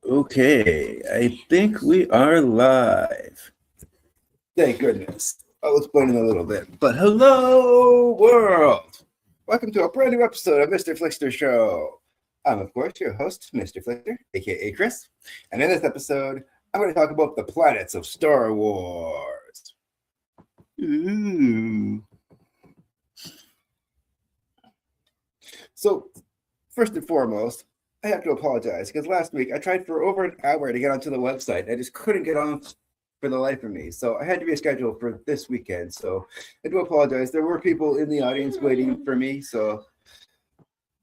Okay, I think we are live. Thank goodness. I'll explain in a little bit. But hello, world! Welcome to a brand new episode of Mr. FLIXTER Show. I'm, of course, your host, Mr. FLIXTER, aka Chris. And in this episode, I'm going to talk about the planets of Star Wars. Ooh. So, first and foremost, I have to apologize because last week I tried for over an hour to get onto the website. I just couldn't get on for the life of me. So I had to reschedule for this weekend. So I do apologize. There were people in the audience waiting for me. So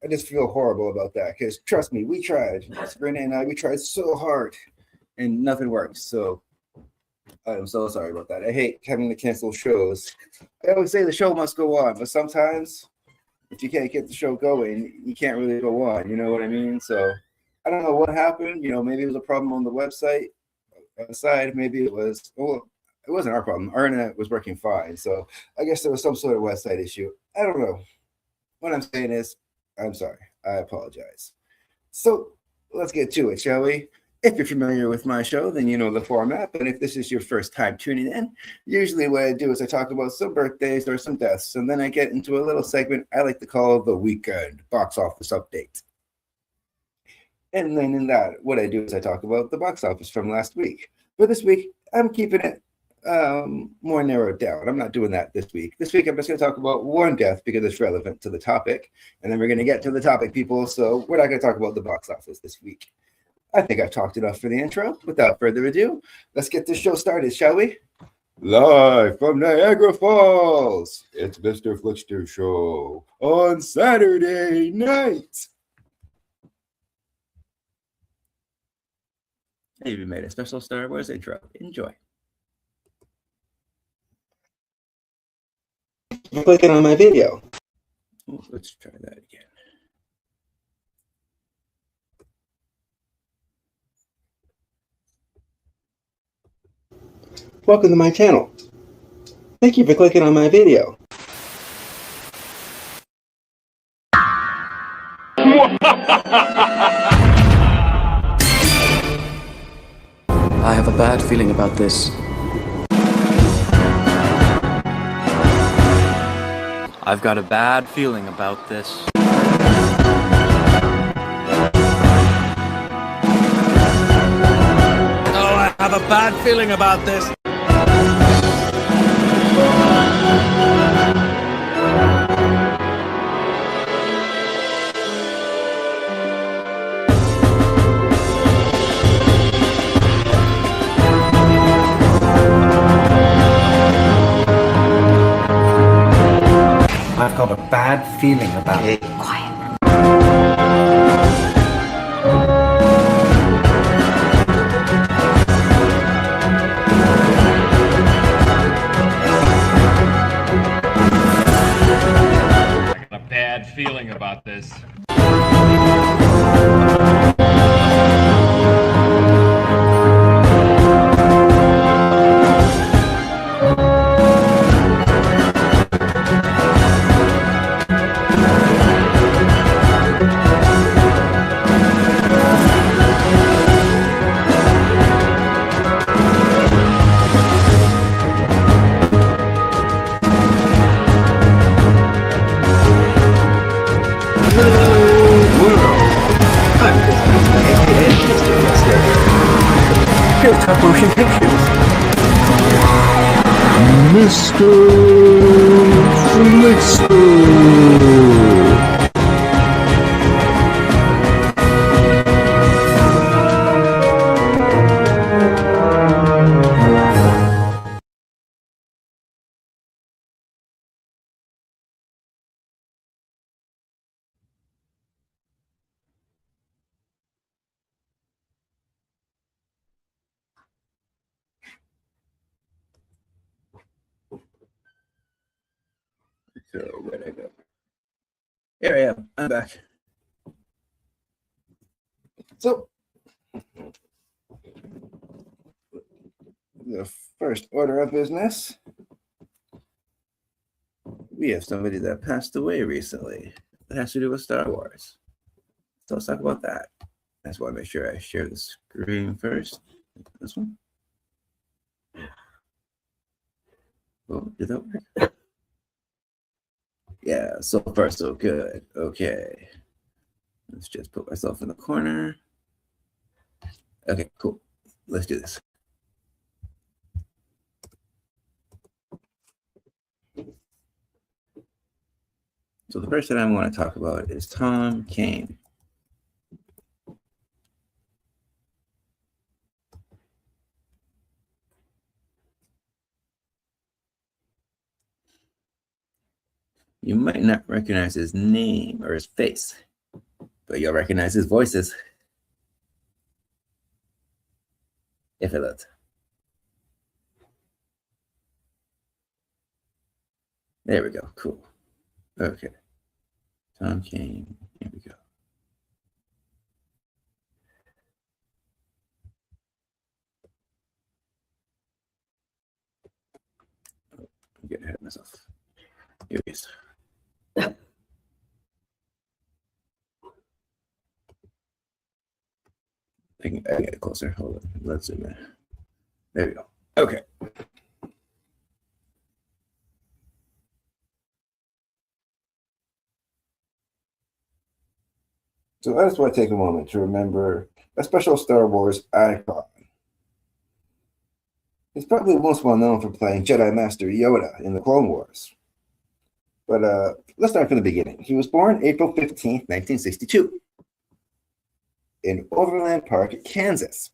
I just feel horrible about that because trust me, we tried. Sabrina and I, we tried so hard and nothing worked. So I'm so sorry about that. I hate having to cancel shows. I always say the show must go on, but sometimes if you can't get the show going, you can't really go on. You know what I mean? So I don't know what happened. You know, maybe it was a problem on the website side. Maybe it was, well, it wasn't our problem. Our internet was working fine. So I guess there was some sort of website issue. I don't know. What I'm saying is, I'm sorry. I apologize. So let's get to it, shall we? If you're familiar with my show, then you know the format. But if this is your first time tuning in, usually what I do is I talk about some birthdays or some deaths, and then I get into a little segment I like to call the weekend box office update. And then in that, what I do is I talk about the box office from last week. But this week, I'm keeping it more narrowed down. I'm not doing that this week. This week, I'm just going to talk about one death because it's relevant to the topic. And then we're going to get to the topic, people. So we're not going to talk about the box office this week. I think I've talked enough for the intro. Without further ado, let's get this show started, shall we? Live from Niagara Falls, it's Mr. FLIXTER Show on Saturday night. Hey, we made a special Star Wars intro. Enjoy. You're clicking on my video. Ooh, let's try that again. Welcome to my channel. Thank you for clicking on my video. I have a bad feeling about this. I've got a bad feeling about this. Oh, I have a bad feeling about this. I've got a bad feeling about it. Quiet. I got a bad feeling about this. Motion pictures. Mr. FLIXTER. So where'd I go? Here I am. I'm back. So the first order of business, we have somebody that passed away recently. That has to do with Star Wars. So let's talk about that. I just want to make sure I share the screen first. This one. Oh, did that work? Yeah, so far so good. Okay. Let's just put myself in the corner. Okay, cool. Let's do this. So the person I want to talk about is Tom Kane. You might not recognize his name or his face, but you'll recognize his voices. If it lets. There we go. Cool. Okay. Tom Kane. Here we go. I'm getting ahead of myself. Here he is. I get it closer. Hold on. Let's zoom in. There we go. Okay. So I just want to take a moment to remember a special Star Wars icon. He's probably most well known for playing Jedi Master Yoda in the Clone Wars. But let's start from the beginning. He was born April 15th, 1962, in Overland Park, Kansas.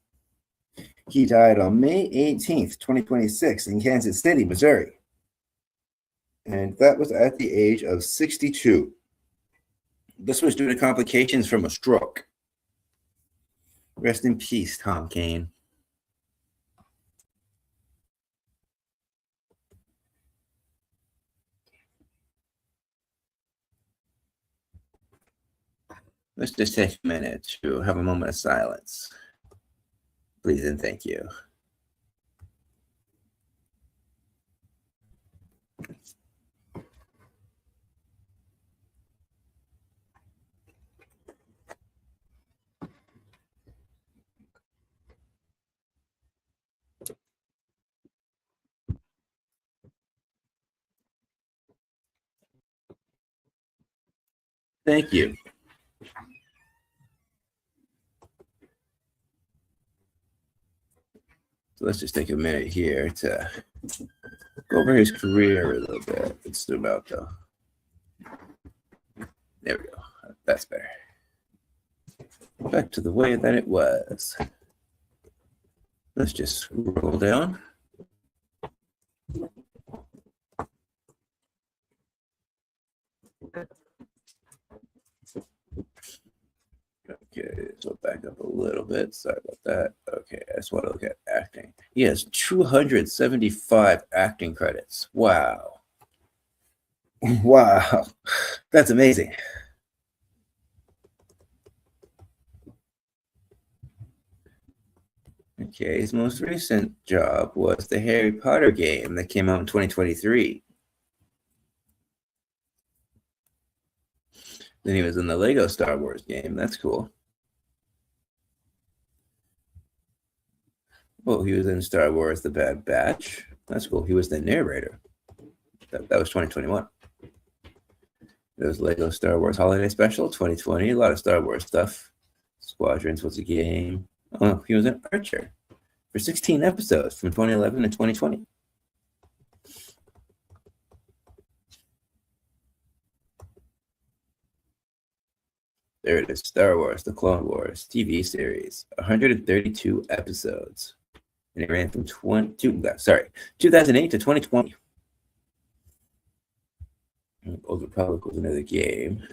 He died on May 18th, 2026, in Kansas City, Missouri. And that was at the age of 62. This was due to complications from a stroke. Rest in peace, Tom Kane. Let's just take a minute to have a moment of silence. Please and thank you. Thank you. So let's just take a minute here to go over his career a little bit. Let's zoom out though. There we go. That's better. Back to the way that it was. Let's just scroll down. Okay, so back up a little bit. Sorry about that. Okay, I just want to look at acting. He has 275 acting credits. Wow. Wow. That's amazing. Okay, his most recent job was the Harry Potter game that came out in 2023. Then he was in the Lego Star Wars game. That's cool. Oh, he was in Star Wars The Bad Batch. That's cool. He was the narrator. That was 2021. There was Lego Star Wars Holiday Special 2020. A lot of Star Wars stuff. Squadrons was a game. Oh, he was an Archer for 16 episodes from 2011 to 2020. There it is, Star Wars, The Clone Wars TV series, 132 episodes. And it ran from 2008 to 2020. Old Republic was another game.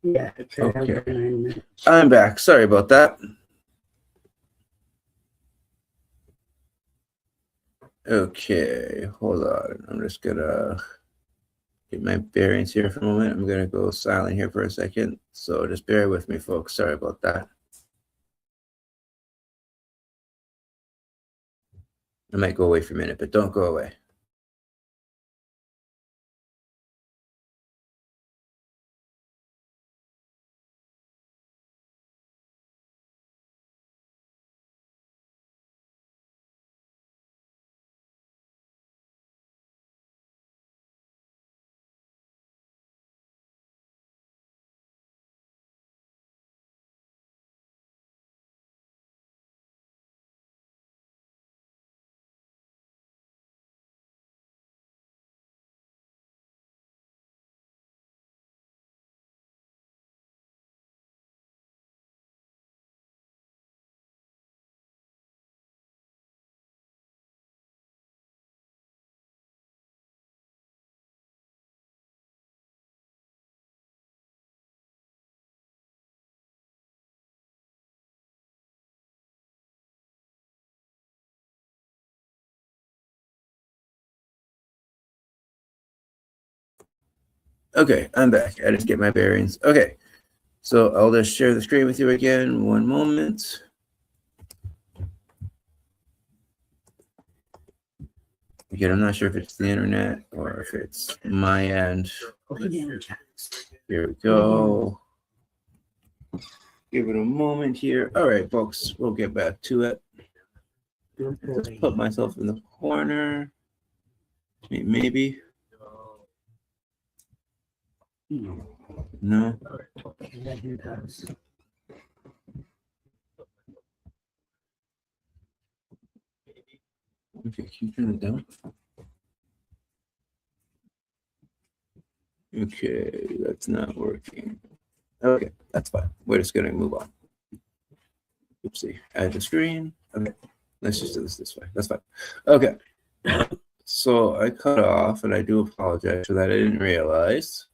Yeah. Okay. I'm back. Sorry about that. Okay, hold on. I'm just gonna get my bearings here for a moment. I'm gonna go silent here for a second. So just bear with me, folks. Sorry about that. I might go away for a minute, but don't go away. Okay, I'm back. I just get my bearings. Okay, so I'll just share the screen with you again. One moment. Again, I'm not sure if it's the internet or if it's my end. Here we go. Give it a moment here. All right, folks, we'll get back to it. Just put myself in the corner. Maybe. No. Okay, can you turn it down? Okay, that's not working. Okay, that's fine. We're just gonna move on. Oopsie, add the screen. Okay, let's just do this way. That's fine. Okay, so I cut off, and I do apologize for that. I didn't realize.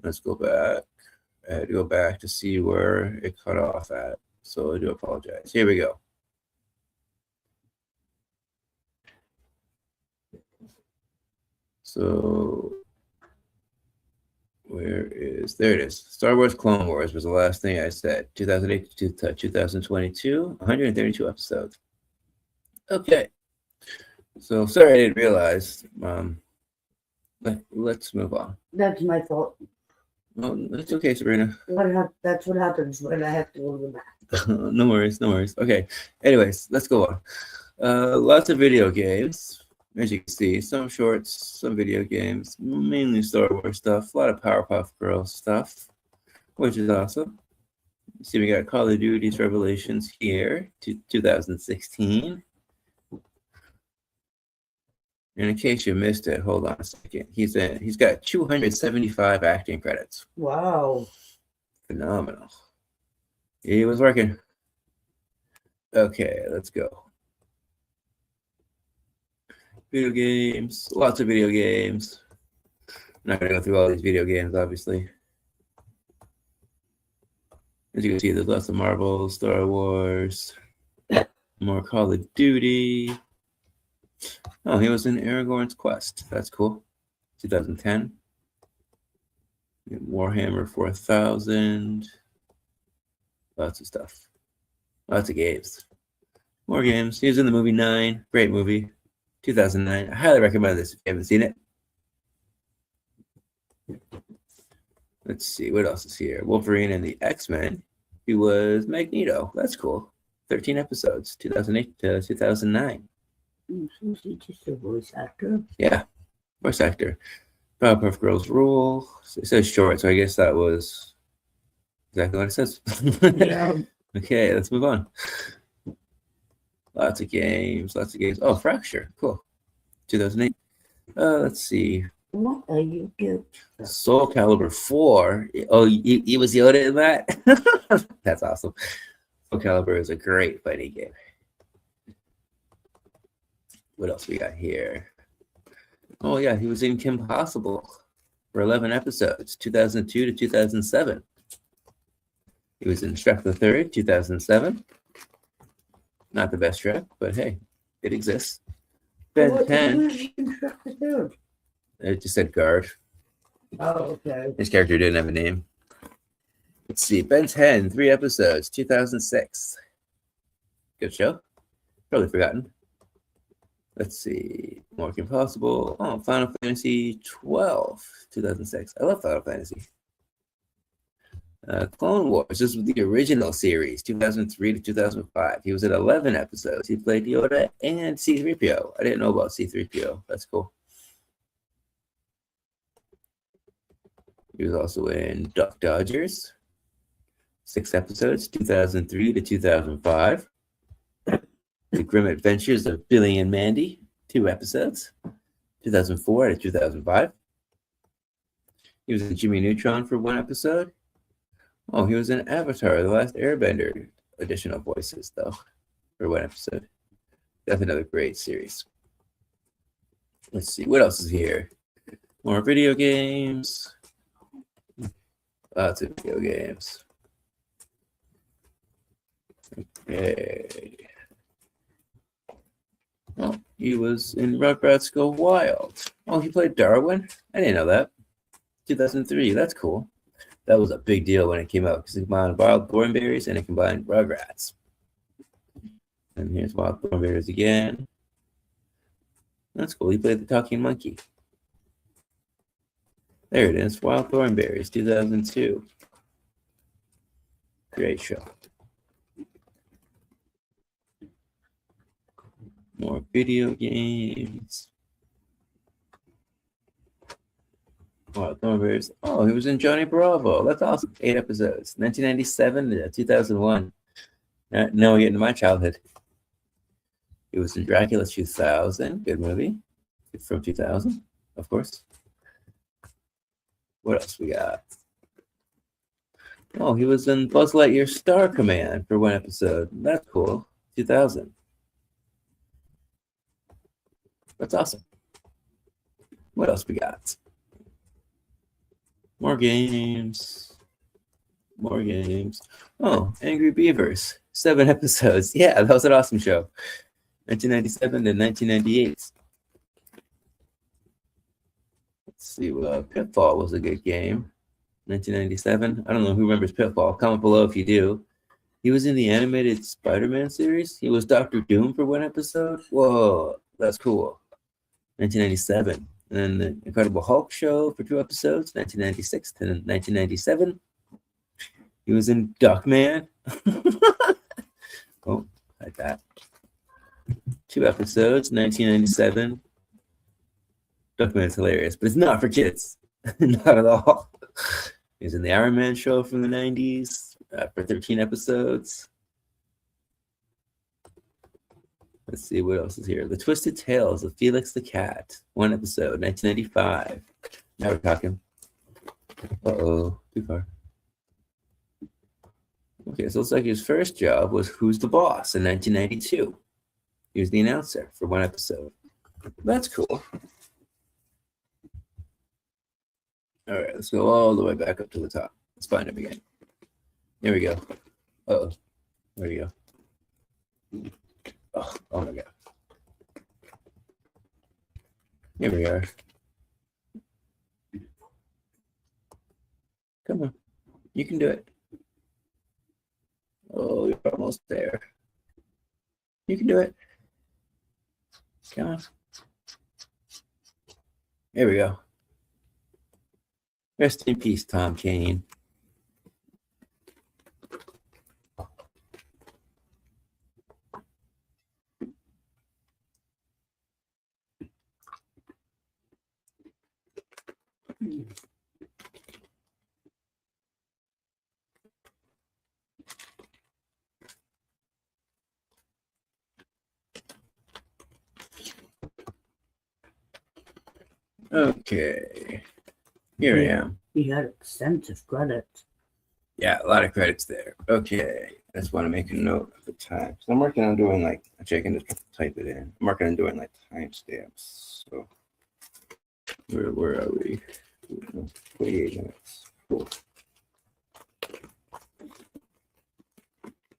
Let's go back. I had to go back to see where it cut off at. So I do apologize. Here we go. So there it is. Star Wars Clone Wars was the last thing I said. 2008 to 2022, 132 episodes. Okay. So sorry I didn't realize. Let's move on. That's my fault. No, that's okay, Sabrina. That's what happens when I have to go to the back. No worries, no worries. Okay. Anyways, let's go on. Lots of video games. As you can see, some shorts, some video games, mainly Star Wars stuff, a lot of Powerpuff Girls stuff, which is awesome. See, we got Call of Duty's Revelations here, 2016. And in case you missed it, hold on a second. He's got 275 acting credits. Wow. Phenomenal. He was working. Okay, let's go. Video games, lots of video games. I'm not going to go through all these video games, obviously. As you can see, there's lots of Marvel, Star Wars, more Call of Duty. Oh, he was in Aragorn's Quest. That's cool. 2010. Warhammer 4000. Lots of stuff. Lots of games. More games. He was in the movie 9. Great movie. 2009. I highly recommend this if you haven't seen it. Let's see. What else is here? Wolverine and the X-Men. He was Magneto. That's cool. 13 episodes. 2008 to 2009. Is he just a voice actor? Yeah. Voice actor. Powerpuff Girls Rule. It says short, so I guess that was exactly what it says. Yeah. Okay, let's move on. Lots of games, lots of games. Oh, Fracture. Cool. 2008. Let's see. What are you doing? Soul Calibur 4. Oh, he was Yoda in that? That's awesome. Soul Calibur is a great fighting game. What else we got here? Oh, yeah, he was in Kim Possible. for 11 episodes, 2002 to 2007. He was in Shrek the Third, 2007. Not the best Shrek, but hey, it exists. Ben 10. It just said guard. Oh, okay. His character didn't have a name. Let's see. Ben 10, 3 episodes, 2006. Good show. Probably forgotten. Let's see. More Impossible. Oh, Final Fantasy 12, 2006. I love Final Fantasy. Clone Wars. This was the original series, 2003 to 2005. He was at 11 episodes. He played Yoda and C-3PO. I didn't know about C-3PO. That's cool. He was also in Duck Dodgers. 6 episodes, 2003 to 2005. The Grim Adventures of Billy and Mandy. 2 episodes, 2004 to 2005. He was in Jimmy Neutron for 1 episode. Oh, he was in Avatar, The Last Airbender. Additional voices, though, for 1 episode. That's another great series. Let's see, what else is here? More video games. Lots of video games. Okay. Oh, he was in Rugrats Go Wild. Oh, he played Darwin? I didn't know that. 2003, that's cool. That was a big deal when it came out because it combined Wild Thornberrys and it combined Rugrats. And here's Wild Thornberrys again. That's cool. He played the talking monkey. There it is. Wild Thornberrys, 2002. Great show. More video games. Wild Thornberrys. Oh, he was in Johnny Bravo. That's awesome. 8 episodes. 1997 to 2001. Now we're getting to my childhood. He was in Dracula 2000. Good movie. From 2000, of course. What else we got? Oh, he was in Buzz Lightyear Star Command for 1 episode. That's cool. 2000. That's awesome. What else we got? More games. More games. Oh, Angry Beavers. 7 episodes. Yeah, that was an awesome show. 1997 to 1998. Let's see. Pitfall was a good game. 1997. I don't know who remembers Pitfall. Comment below if you do. He was in the animated Spider-Man series. He was Doctor Doom for 1 episode. Whoa, that's cool. 1997. And then the Incredible Hulk show for 2 episodes, 1996 to 1997. He was in Duckman. Oh, like that. 2 episodes, 1997. Duckman's hilarious, but it's not for kids. Not at all. He was in the Iron Man show from the 90s for 13 episodes. Let's see what else is here. The Twisted Tales of Felix the Cat. 1 episode, 1995. Now we're talking. Uh-oh, too far. Okay, so it looks like his first job was Who's the Boss in 1992. He was the announcer for 1 episode. That's cool. All right, let's go all the way back up to the top. Let's find him again. Here we go. Uh-oh. There we go. Oh my God. Here we are. Come on. You can do it. Oh, you're almost there. You can do it. Come on. Here we go. Rest in peace, Tom Kane. Okay. Here I am. He had extensive credits. Yeah, a lot of credits there. Okay. I just want to make a note of the time. So I'm working on doing actually I can just type it in. I'm working on doing timestamps. So where are we? 48 minutes. Cool.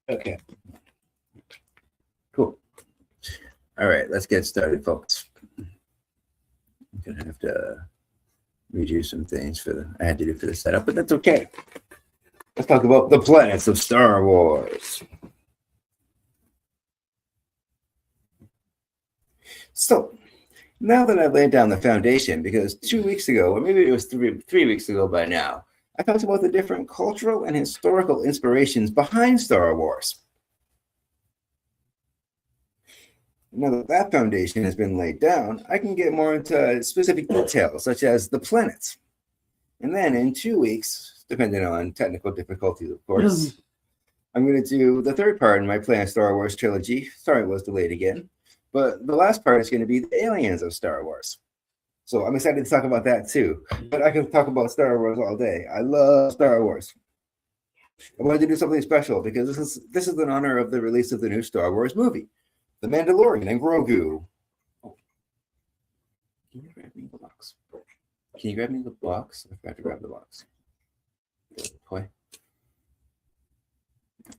Okay. Cool. All right, let's get started, folks. I'm gonna have to redo some things I had to do for the setup, but that's okay. Let's talk about the planets of Star Wars. So, now that I've laid down the foundation, because 2 weeks ago, or maybe it was 3 weeks ago by now, I talked about the different cultural and historical inspirations behind Star Wars. Now that that foundation has been laid down, I can get more into specific details, such as the planets. And then in 2 weeks, depending on technical difficulties, of course, I'm going to do the third part in my planned Star Wars trilogy. Sorry it was delayed again. But the last part is going to be the aliens of Star Wars. So I'm excited to talk about that too. But I can talk about Star Wars all day. I love Star Wars. I wanted to do something special because this is in honor of the release of the new Star Wars movie, The Mandalorian and Grogu. Oh. Can you grab me the box? Can you grab me the box? I forgot to grab the box. Boy.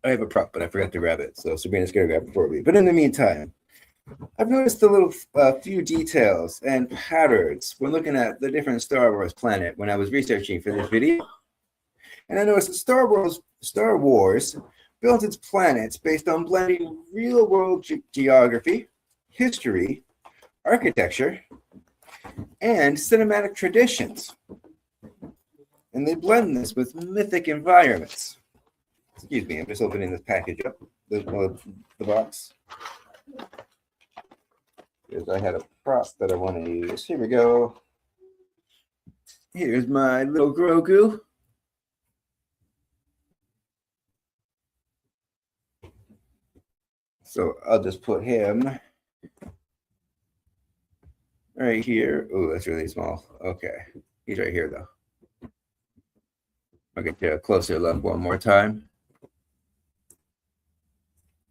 I have a prop, but I forgot to grab it. So Sabrina's going to grab it for me. But in the meantime, I've noticed a few details and patterns when looking at the different Star Wars planet when I was researching for this video. And I noticed that Star Wars built its planets based on blending real-world geography, history, architecture, and cinematic traditions. And they blend this with mythic environments. Excuse me, I'm just opening this package up, the box. Because I had a prop that I want to use. Here we go. Here's my little Grogu. So I'll just put him right here. Oh, that's really small. Okay. He's right here, though. I'll get you a closer look one more time.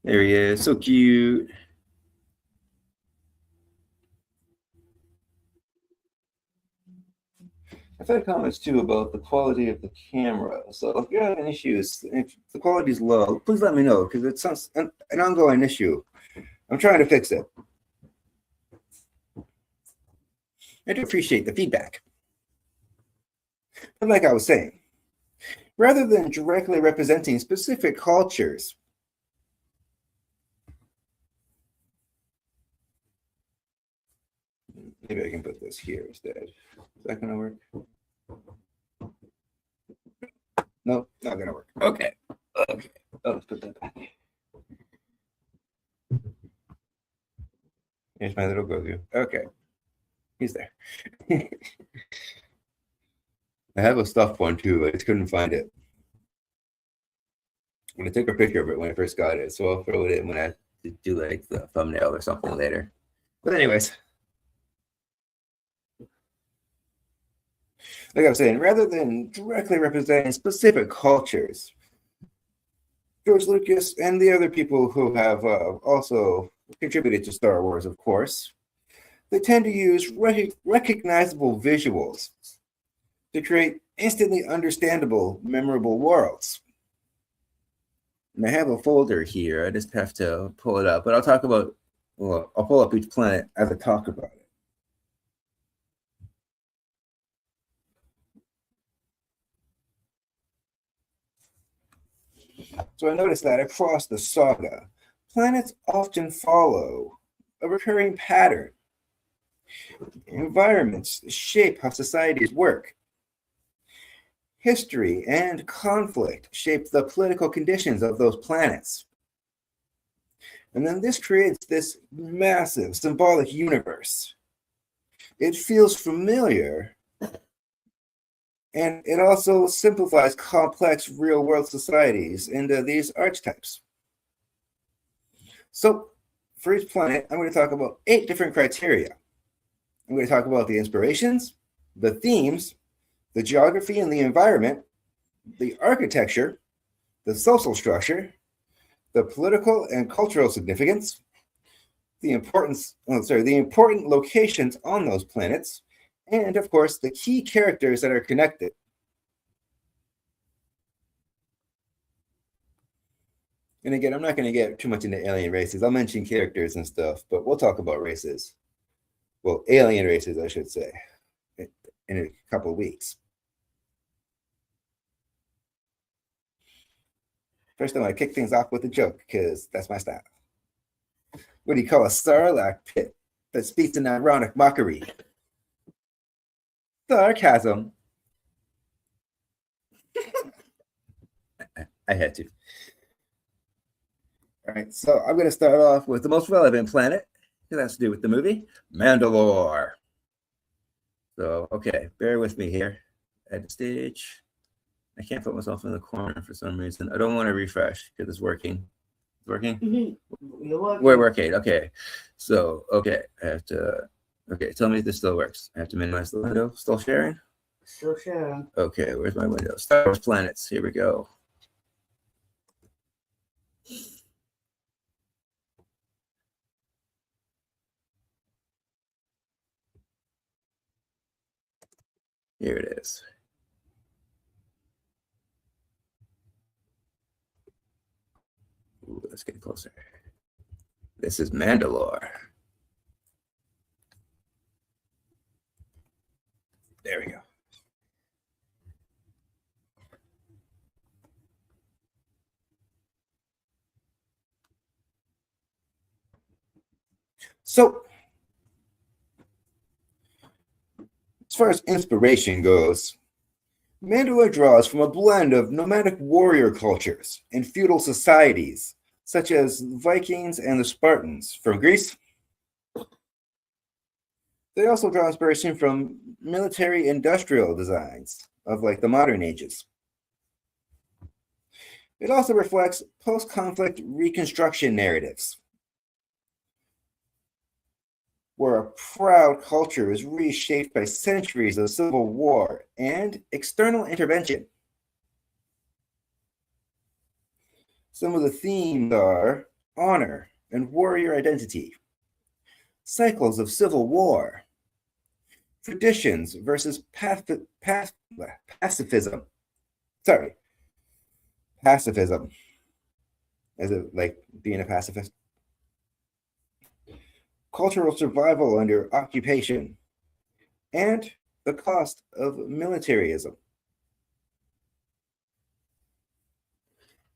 There he is. So cute. I've had comments too about the quality of the camera. So if you're having issues, if the quality is low, please let me know because it's an ongoing issue. I'm trying to fix it. I do appreciate the feedback. But like I was saying, rather than directly representing specific cultures, maybe I can put this here instead. Is that going to work? No, not going to work. Okay. Okay. Oh, let's put that back. Here's my little Grogu. Okay. He's there. I have a stuffed one too. I just couldn't find it. I'm going to take a picture of it when I first got it. So I'll throw it in when I do like the thumbnail or something later. But anyways. Like I was saying, rather than directly representing specific cultures, George Lucas and the other people who have also contributed to Star Wars, of course, they tend to use recognizable visuals to create instantly understandable, memorable worlds. And I have a folder here. I just have to pull it up, but I'll pull up each planet as I talk about it. So I noticed that across the saga, planets often follow a recurring pattern. Environments shape how societies work. History and conflict shape the political conditions of those planets. And then this creates this massive symbolic universe. It feels familiar, and it also simplifies complex real-world societies into these archetypes. So for each planet, I'm going to talk about 8 different criteria. I'm going to talk about the inspirations, the themes, the geography and the environment, the architecture, the social structure, the political and cultural significance, the important locations on those planets, and of course, the key characters that are connected. And again, I'm not going to get too much into alien races. I'll mention characters and stuff, but we'll talk about races. Well, alien races, I should say, in a couple of weeks. First, I want to kick things off with a joke, because that's my style. What do you call a sarlacc pit that speaks in ironic mockery? Sarcasm. I had to. All right, so I'm going to start off with the most relevant planet. It has to do with the movie Mandalore. So, okay, bear with me here. At the stage, I can't put myself in the corner for some reason. I don't want to refresh because it's working. It's working? Mm-hmm. We're working. Okay. So, okay, I have to. Okay, tell me if this still works. I have to minimize the window. Still sharing? Still sharing. Okay, where's my window? Star Wars planets. Here we go. Here it is. Ooh, let's get closer. This is Mandalore. There we go. So, as far as inspiration goes, Mandalore draws from a blend of nomadic warrior cultures and feudal societies, such as Vikings and the Spartans from Greece. They also draw inspiration from military industrial designs of like the modern ages. It also reflects post-conflict reconstruction narratives, where a proud culture is reshaped by centuries of civil war and external intervention. Some of the themes are honor and warrior identity, cycles of civil war, traditions versus pacifism. Sorry, pacifism. Is it like being a pacifist? Cultural survival under occupation, and the cost of militarism.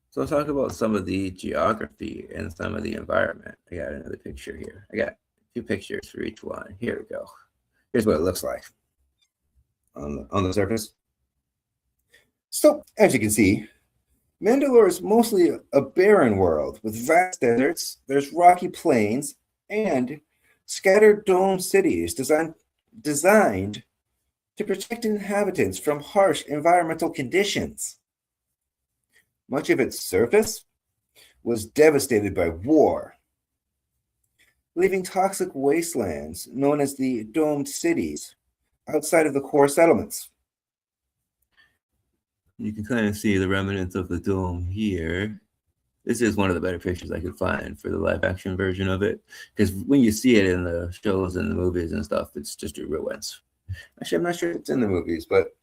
So let's talk about some of the geography and some of the environment. I got another picture here. I got 2 pictures for each one. Here we go. Here's what it looks like on the surface. So, as you can see, Mandalore is mostly a barren world with vast deserts, there's rocky plains, and scattered dome cities designed to protect inhabitants from harsh environmental conditions. Much of its surface was devastated by war, leaving toxic wastelands known as the domed cities outside of the core settlements. You can kind of see the remnants of the dome here. This is one of the better pictures I could find for the live action version of it. Because when you see it in the shows and the movies and stuff, it's just ruins. Actually, I'm not sure if it's in the movies, but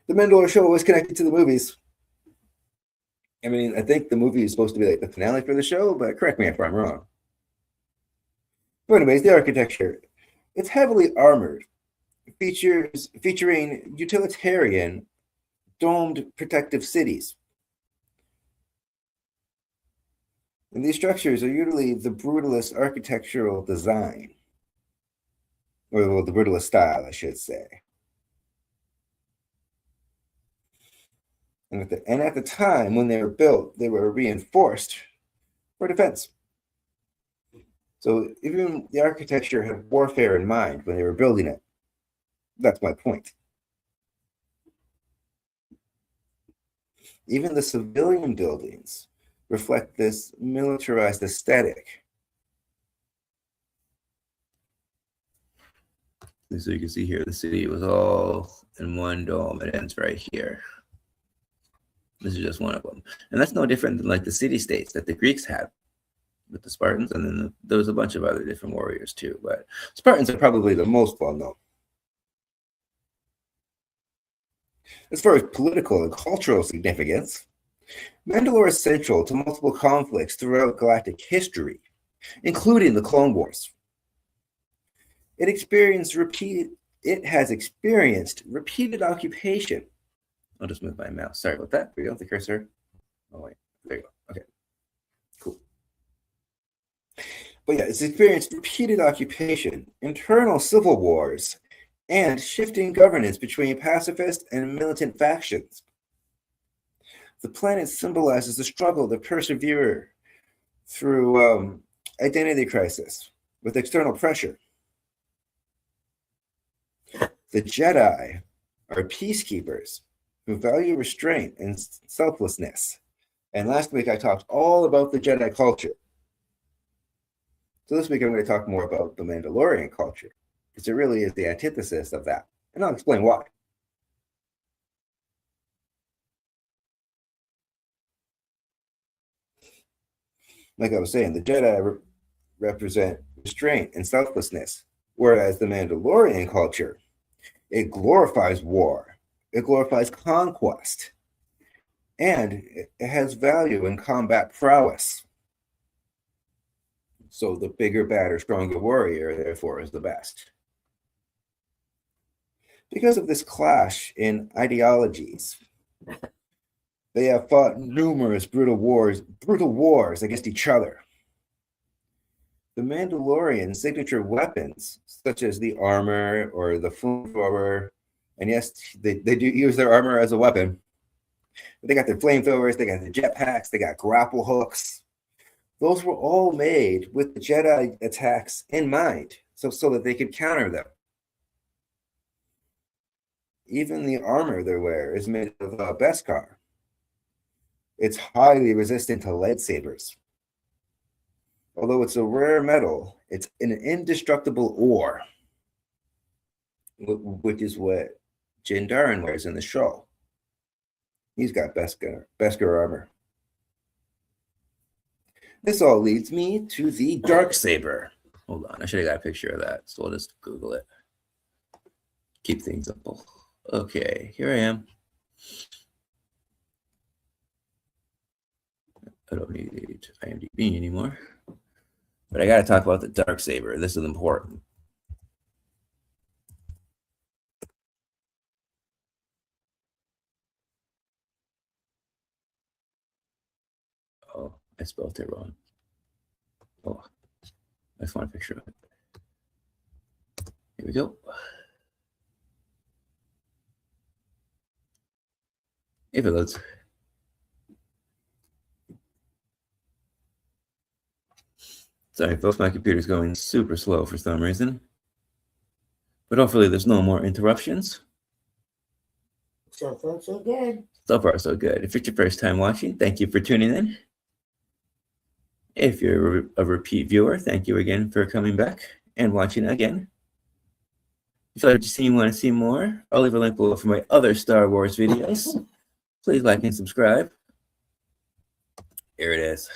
the Mandalore show was connected to the movies. I mean, I think the movie is supposed to be like the finale for the show, but correct me if I'm wrong. But anyways, the architecture. It's heavily armored, featuring utilitarian, domed protective cities. And these structures are usually the brutalist architectural design, or well, the brutalist style, I should say. And at the time when they were built, they were reinforced for defense. So even the architecture had warfare in mind when they were building it. That's my point. Even the civilian buildings reflect this militarized aesthetic. And so you can see here, the city was all in one dome. It ends right here. This is just one of them. And that's no different than like the city-states that the Greeks had with the Spartans. And then there was a bunch of other different warriors too. But Spartans are probably the most well-known. As far as political and cultural significance, Mandalore is central to multiple conflicts throughout galactic history, including the Clone Wars. It has experienced repeated occupation. I'll just move my mouse. Sorry about that. There you go, the cursor. Oh wait, there you go. Okay, cool. But yeah, it's experienced repeated occupation, internal civil wars, and shifting governance between pacifist and militant factions. The planet symbolizes the struggle to persevere through identity crisis with external pressure. The Jedi are peacekeepers who value restraint and selflessness. And last week I talked all about the Jedi culture. So this week I'm going to talk more about the Mandalorian culture, because it really is the antithesis of that. And I'll explain why. Like I was saying, the Jedi represent restraint and selflessness, whereas the Mandalorian culture, it glorifies war, it glorifies conquest, and it has value in combat prowess. So the bigger, badder, stronger warrior, therefore, is the best. Because of this clash in ideologies, they have fought numerous brutal wars against each other. The Mandalorian signature weapons, such as the armor or the flamethrower, and yes, they do use their armor as a weapon. But they got their flamethrowers, they got the jetpacks, they got grapple hooks. Those were all made with the Jedi attacks in mind, so that they could counter them. Even the armor they wear is made of Beskar. It's highly resistant to lightsabers. Although it's a rare metal, it's an indestructible ore, which is what Din Djarin wears in the show. He's got Beskar armor. This all leads me to the Darksaber. Hold on, I should have got a picture of that, so I'll just Google it. Keep things simple. Okay, here I am. I don't need IMDb anymore. But I got to talk about the Darksaber. This is important. Oh, I spelled it wrong. Oh, I found a picture of it. Here we go. If it loads. Sorry, folks, my computer's going super slow for some reason. But hopefully there's no more interruptions. So far, so good. So far, so good. If it's your first time watching, thank you for tuning in. If you're a repeat viewer, thank you again for coming back and watching again. If you'd like to want to see more, I'll leave a link below for my other Star Wars videos. Please like and subscribe. Here it is.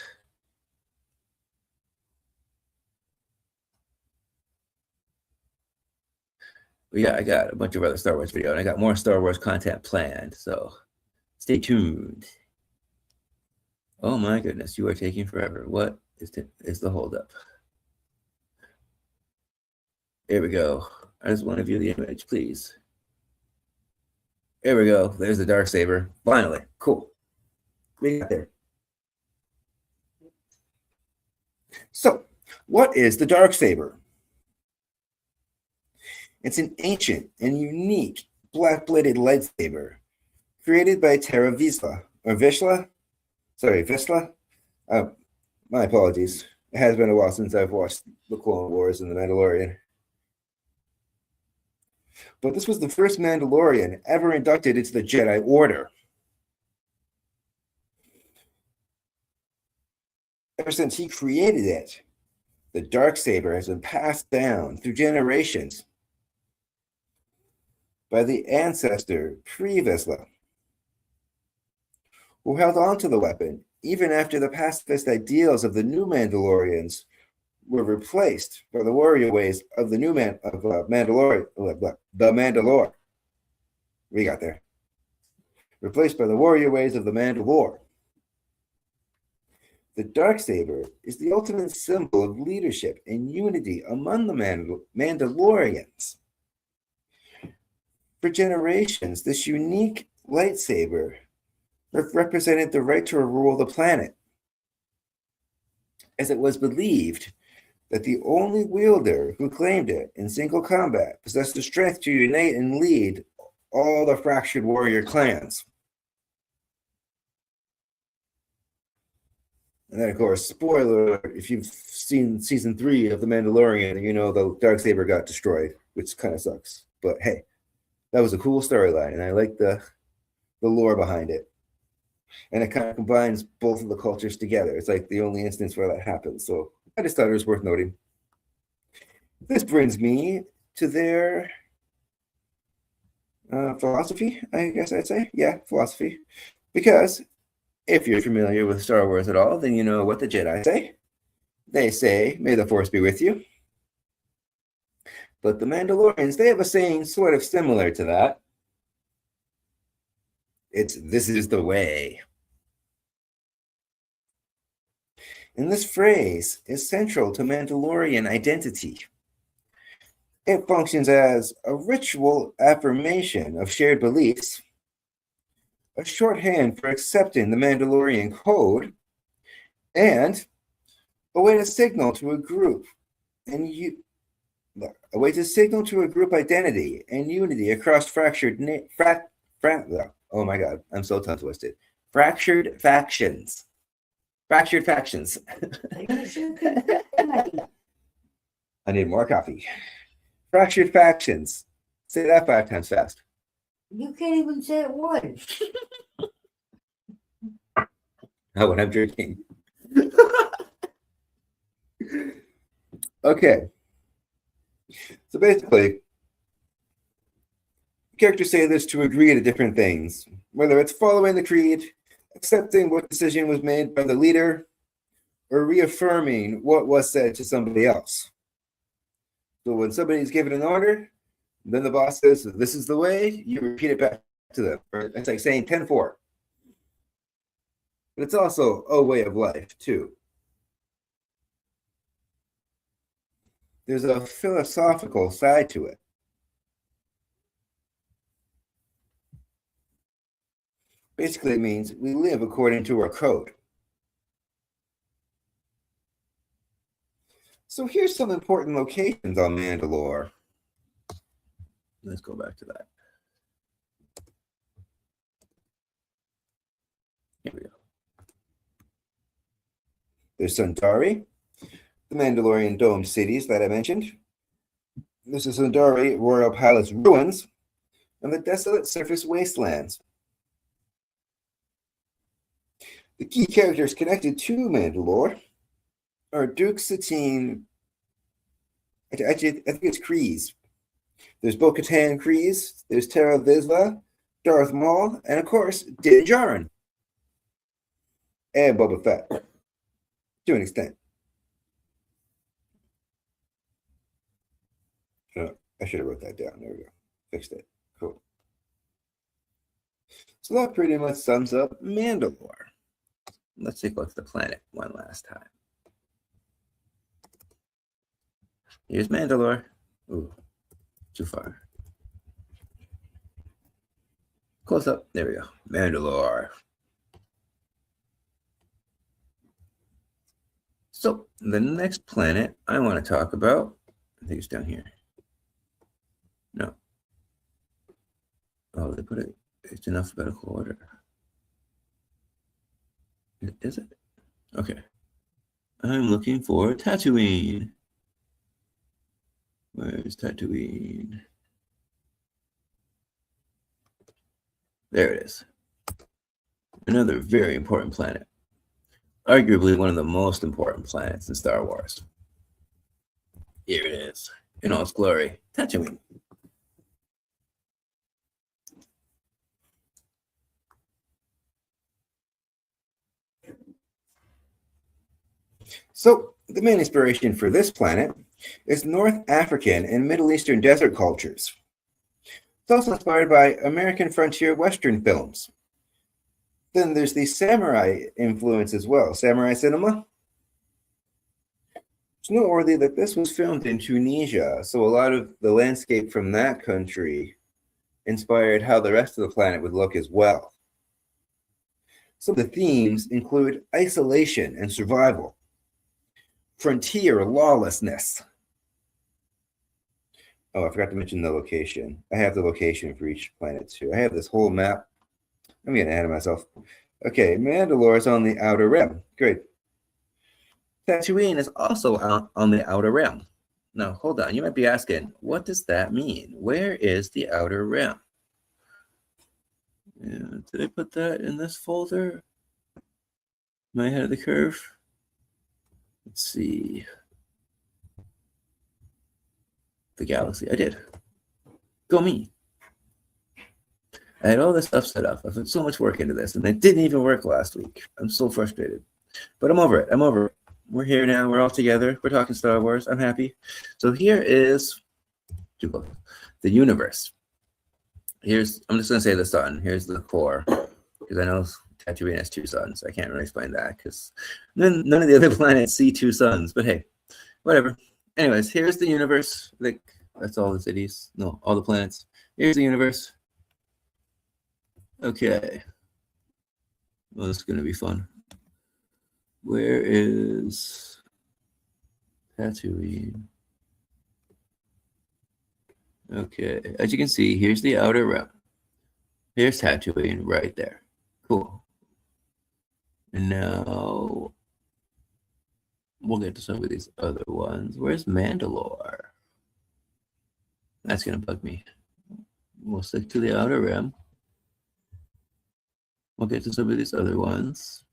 But yeah, I got a bunch of other Star Wars videos, and I got more Star Wars content planned, so stay tuned. Oh my goodness, you are taking forever. What is the holdup? Here we go. I just want to view the image, please. Here we go. There's the Darksaber. Finally. Cool. We got there. So, what is the Darksaber? It's an ancient and unique black-bladed lightsaber created by Terra Vizsla, or Vizsla? Sorry, Vizsla? My apologies. It has been a while since I've watched the Clone Wars and the Mandalorian. But this was the first Mandalorian ever inducted into the Jedi Order. Ever since he created it, the Darksaber has been passed down through generations by the ancestor pre-Vizsla, who held on to the weapon even after the pacifist ideals of the new Mandalorians were replaced by the warrior ways of the new Mandalore. The Mandalore. We got there. replaced by the warrior ways of the Mandalore. The Darksaber is the ultimate symbol of leadership and unity among the Mandalorians. For generations, this unique lightsaber represented the right to rule the planet, as it was believed that the only wielder who claimed it in single combat possessed the strength to unite and lead all the fractured warrior clans. And then, of course, spoiler, if you've seen season 3 of The Mandalorian, you know the Darksaber got destroyed, which kind of sucks. But hey, that was a cool storyline, and I like the lore behind it. And it kind of combines both of the cultures together. It's like the only instance where that happens. So I just thought it was worth noting. This brings me to their philosophy, I guess I'd say. Yeah, philosophy. Because if you're familiar with Star Wars at all, then you know what the Jedi say. They say, "May the Force be with you." But the Mandalorians, they have a saying sort of similar to that. It's, "This is the way." And this phrase is central to Mandalorian identity. It functions as a ritual affirmation of shared beliefs, a shorthand for accepting the Mandalorian code, and a way to signal to a group identity and unity across fractured oh my god, I'm so tongue twisted. Fractured factions. I need more coffee. Fractured factions. Say that 5 times fast. You can't even say it once. Oh, when I'm drinking. Okay. So basically, characters say this to agree to different things, whether it's following the creed, accepting what decision was made by the leader, or reaffirming what was said to somebody else. So when somebody's given an order, then the boss says, "This is the way," you repeat it back to them. It's like saying 10-4. But it's also a way of life, too. There's a philosophical side to it. Basically, it means we live according to our code. So here's some important locations on Mandalore. Let's go back to that. Here we go. There's Sundari, the Mandalorian domed cities that I mentioned. There's the Sundari Royal Palace ruins, and the desolate surface wastelands. The key characters connected to Mandalore are Duke Satine. Actually, I think it's Kryze. There's Bo-Katan Kryze, there's Tara Vizsla, Darth Maul, and of course, Din Djarin. And Boba Fett, to an extent. Oh, I should have wrote that down. There we go. Fixed it. Cool. So that pretty much sums up Mandalore. Let's take a look at the planet one last time. Here's Mandalore. Ooh, too far. Close up. There we go. Mandalore. So the next planet I want to talk about, I think it's down here. No. Oh, they put it, it's in alphabetical order. Is it? Okay. I'm looking for Tatooine. Where's Tatooine? There it is. Another very important planet. Arguably one of the most important planets in Star Wars. Here it is, in all its glory, Tatooine. So, the main inspiration for this planet is North African and Middle Eastern desert cultures. It's also inspired by American frontier Western films, Then there's the samurai influence as well. Samurai cinema. It's noteworthy that this was filmed in Tunisia, so a lot of the landscape from that country inspired how the rest of the planet would look as well. Some of the themes include isolation and survival, frontier lawlessness. Oh, I forgot to mention the location. I have the location for each planet too. I have this whole map. I'm getting ahead of myself. Okay, Mandalore is on the outer rim. Great. Tatooine is also on the outer rim. Now, hold on. You might be asking, what does that mean? Where is the outer rim? Yeah, did I put that in this folder? Am I ahead of the curve? Let's see. The galaxy. I did. Go me. I had all this stuff set up. I put so much work into this, and it didn't even work last week. I'm so frustrated. But I'm over it. I'm over it. We're here now. We're all together. We're talking Star Wars. I'm happy. So here is the universe. I'm just going to say the sun. Here's the core. Because I know Tatooine has 2 suns. I can't really explain that because none of the other planets see 2 suns. But hey, whatever. Anyways, here's the universe. Like, that's all the cities. No, all the planets. Here's the universe. Okay. Well, this is going to be fun. Where is Tatooine? Okay, as you can see, here's the outer rim. Here's Tatooine right there. Cool. And now we'll get to some of these other ones. Where's Mandalore? That's going to bug me. We'll stick to the outer rim. We'll get to some of these other ones.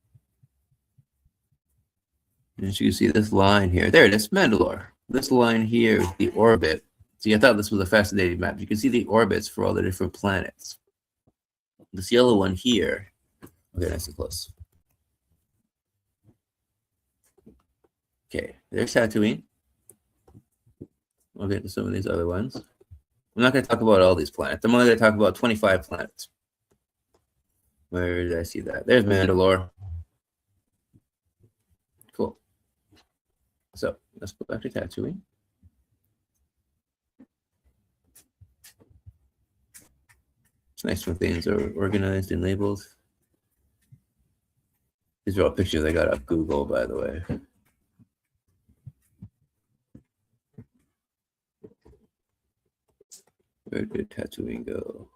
And as you can see, this line here, there it is, Mandalore. This line here is the orbit. See, I thought this was a fascinating map. You can see the orbits for all the different planets. This yellow one here, okay, nice and close. Okay, there's Tatooine. We'll get to some of these other ones. I'm not going to talk about all these planets. I'm only going to talk about 25 planets. Where did I see that? There's Mandalore. Cool. So let's go back to Tatooine. It's nice when things are organized and labeled. These are all pictures I got off Google, by the way. Where did Tatooine go?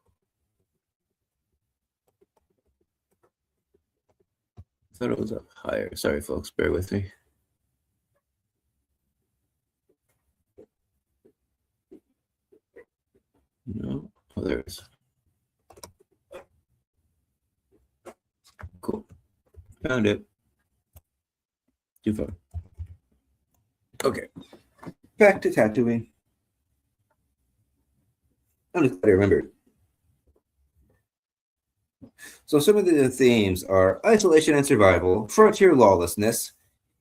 I thought it was up higher. Sorry, folks, bear with me. No, oh, there it is. Cool. Found it. Too far. Okay. Back to Tatooine. I'm just glad I remembered. So some of the themes are isolation and survival, frontier lawlessness,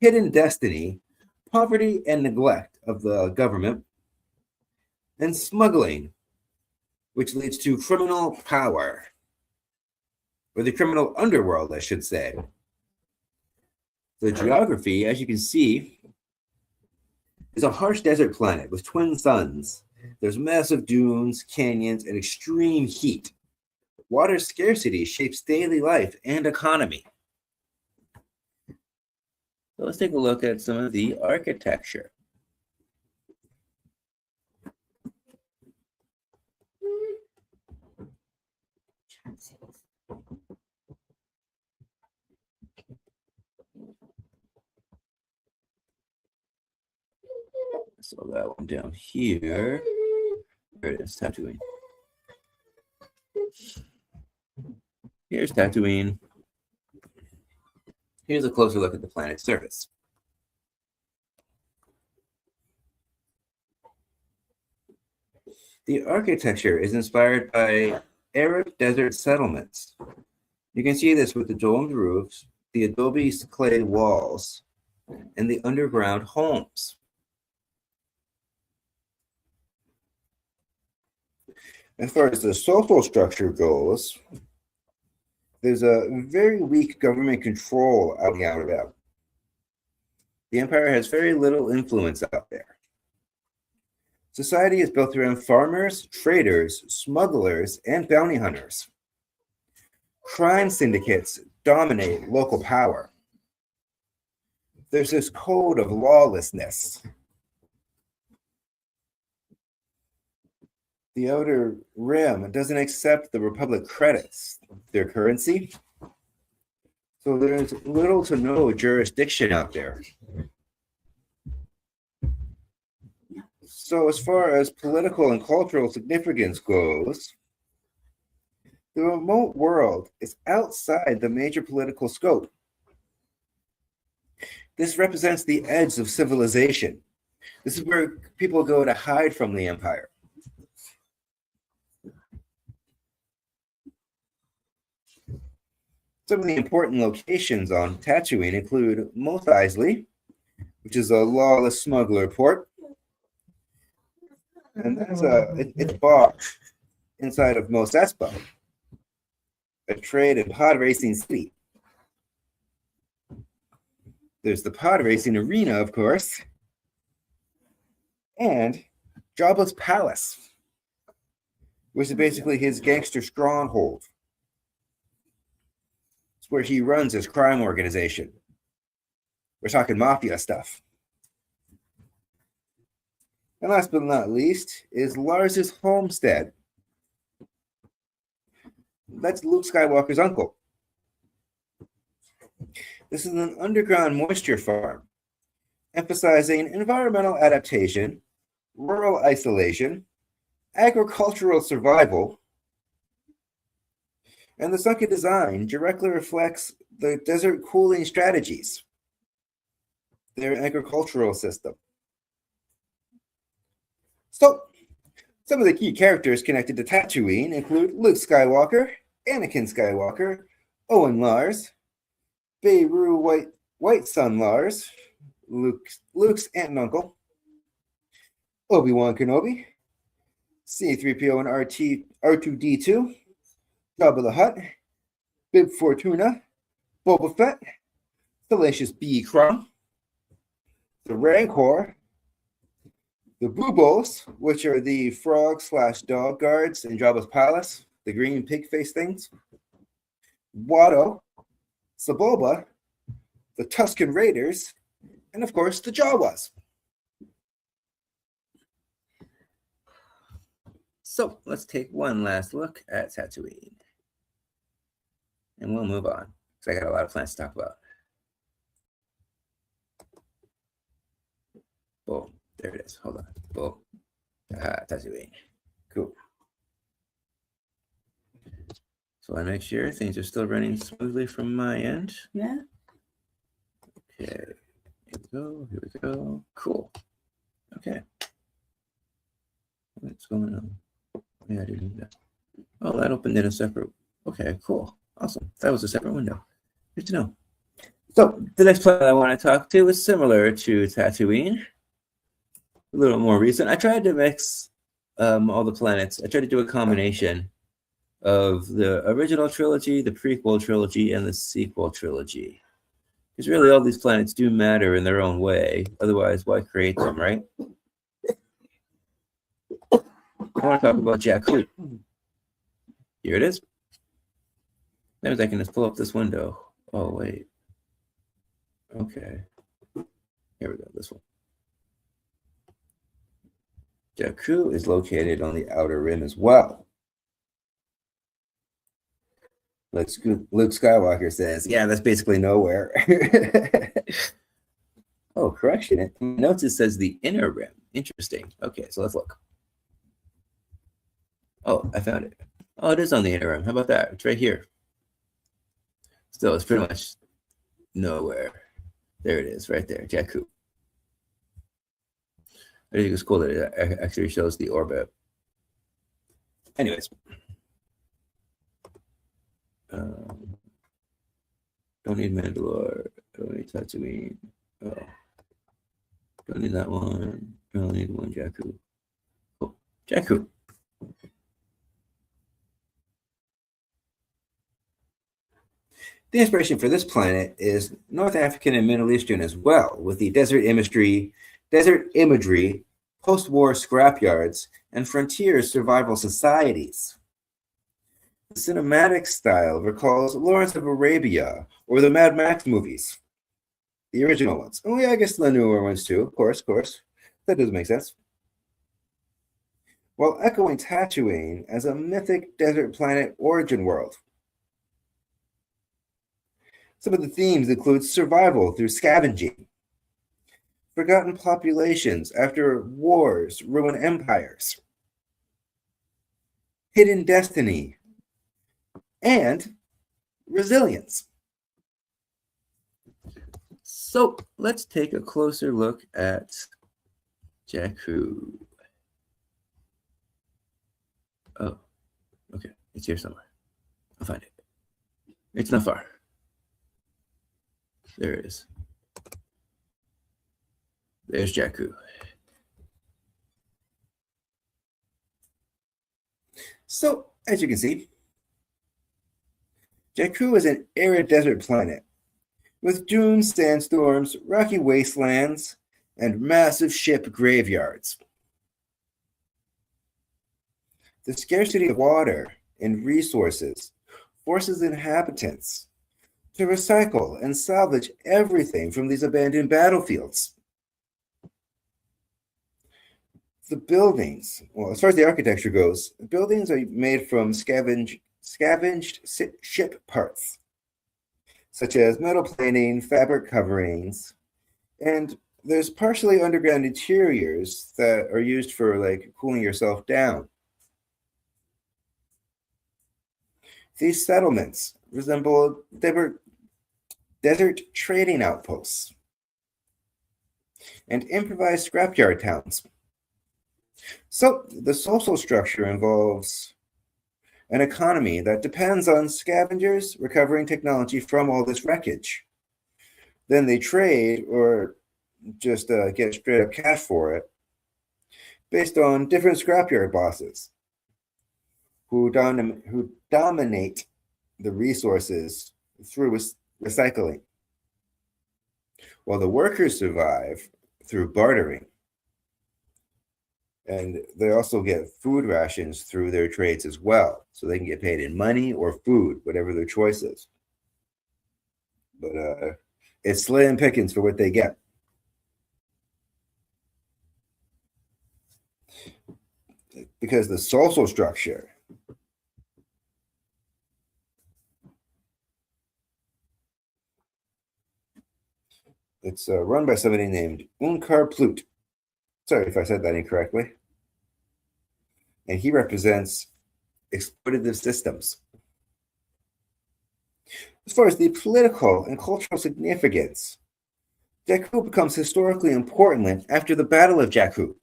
hidden destiny, poverty and neglect of the government, and smuggling, which leads to criminal power, or the criminal underworld, I should say. The geography, as you can see, is a harsh desert planet with twin suns. There's massive dunes, canyons, and extreme heat. Water scarcity shapes daily life and economy. So let's take a look at some of the architecture. So that one down here. There it is, Tatooine. Here's Tatooine. Here's a closer look at the planet's surface. The architecture is inspired by Arab desert settlements. You can see this with the domed roofs, the adobe clay walls, and the underground homes. As far as the social structure goes, there's a very weak government control out in the Outer Rim. The Empire has very little influence out there. Society is built around farmers, traders, smugglers, and bounty hunters. Crime syndicates dominate local power. There's this code of lawlessness. The Outer Rim doesn't accept the Republic credits, their currency. So there's little to no jurisdiction out there. So as far as political and cultural significance goes, the remote world is outside the major political scope. This represents the edge of civilization. This is where people go to hide from the Empire. Some of the important locations on Tatooine include Mos Eisley, which is a lawless smuggler port. And that's it's bought inside of Mos Espa, a trade and pod racing city. There's the pod racing arena, of course, and Jabba's palace, which is basically his gangster stronghold. It's where he runs his crime organization. We're talking mafia stuff. And last but not least is Lars's homestead. That's Luke Skywalker's uncle. This is an underground moisture farm, emphasizing environmental adaptation, rural isolation, agricultural survival, and the sunken design directly reflects the desert cooling strategies, their agricultural system. So, some of the key characters connected to Tatooine include Luke Skywalker, Anakin Skywalker, Owen Lars, Beru White Son Lars, Luke's aunt and uncle, Obi-Wan Kenobi, C-3PO and R2-D2, Jabba the Hutt, Bib Fortuna, Boba Fett, Salacious B. Crumb, the Rancor, the Boobos, which are the frog/dog guards in Jabba's palace, the green pig face things, Watto, Saboba, the Tusken Raiders, and of course the Jawas. So let's take one last look at Tatooine. And we'll move on, because I got a lot of plans to talk about. Boom. There it is. Hold on. Boom. Tatooine. Cool. So I make sure things are still running smoothly from my end. Yeah. Okay. Here we go. Here we go. Cool. Okay. What's going on? Yeah, I didn't do that. Oh, that opened in a separate. Okay, cool. Awesome. That was a separate window. Good to know. So the next planet I want to talk to is similar to Tatooine. A little more recent. I tried to mix all the planets. I tried to do a combination of the original trilogy, the prequel trilogy, and the sequel trilogy. Because really all these planets do matter in their own way. Otherwise, why create them, right? I want to talk about Jakku. Here it is. Maybe I can just pull up this window. Oh, wait. Okay. Here we go, this one. Jakku is located on the Outer Rim as well. Luke Skywalker says, yeah, that's basically nowhere. Oh, correction. It notes it says the Inner Rim. Interesting. Okay, so let's look. Oh, I found it. Oh, it is on the Inner Rim. How about that? It's right here. Still, it's pretty much nowhere. There it is, right there, Jakku. I think it's cool that it actually shows the orbit. Anyways. Don't need Mandalore. Don't need Tatooine. Oh. Don't need that one. Don't need one Jakku. Oh, Jakku. The inspiration for this planet is North African and Middle Eastern as well, with the desert imagery, post-war scrapyards, and frontier survival societies. The cinematic style recalls Lawrence of Arabia or the Mad Max movies, the original ones. Oh yeah, I guess the newer ones too, of course. That does make sense. While echoing Tatooine as a mythic desert planet origin world. Some of the themes include survival through scavenging, forgotten populations after wars ruin empires, hidden destiny, and resilience. So let's take a closer look at Jakku. Oh, okay. It's here somewhere. I'll find it. It's not far. There it is. There's Jakku. So, as you can see, Jakku is an arid desert planet with dunes, sandstorms, rocky wastelands, and massive ship graveyards. The scarcity of water and resources forces inhabitants to recycle and salvage everything from these abandoned battlefields. The buildings, well, as far as the architecture goes, the buildings are made from scavenged ship parts, such as metal plating, fabric coverings, and there's partially underground interiors that are used for like cooling yourself down. These settlements resemble desert trading outposts and improvised scrapyard towns. So the social structure involves an economy that depends on scavengers recovering technology from all this wreckage. Then they trade or just get straight up cash for it based on different scrapyard bosses who dominate the resources through recycling, while the workers survive through bartering. And they also get food rations through their trades as well, so they can get paid in money or food, whatever their choice is. But it's slim pickings for what they get. Because the social structure it's run by somebody named Unkar Plut. Sorry if I said that incorrectly. And he represents exploitative systems. As far as the political and cultural significance, Jakku becomes historically important after the Battle of Jakku.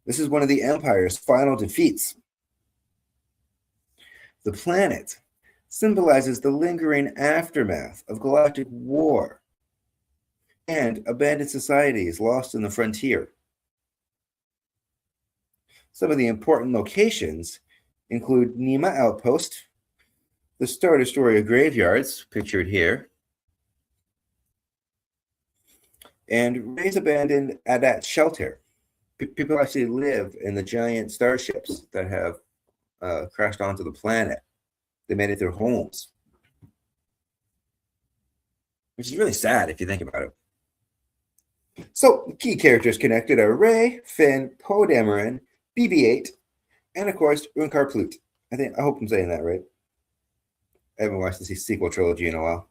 This is one of the Empire's final defeats. The planet symbolizes the lingering aftermath of galactic war and abandoned societies lost in the frontier. Some of the important locations include Nima Outpost, the Star Destroyer graveyards, pictured here, and Ray's abandoned Adat shelter. People actually live in the giant starships that have crashed onto the planet. They made it their homes, which is really sad if you think about it. So, key characters connected are Rey, Finn, Poe Dameron, BB-8, and of course, Unkar Plut. I hope I'm saying that right. I haven't watched the sequel trilogy in a while.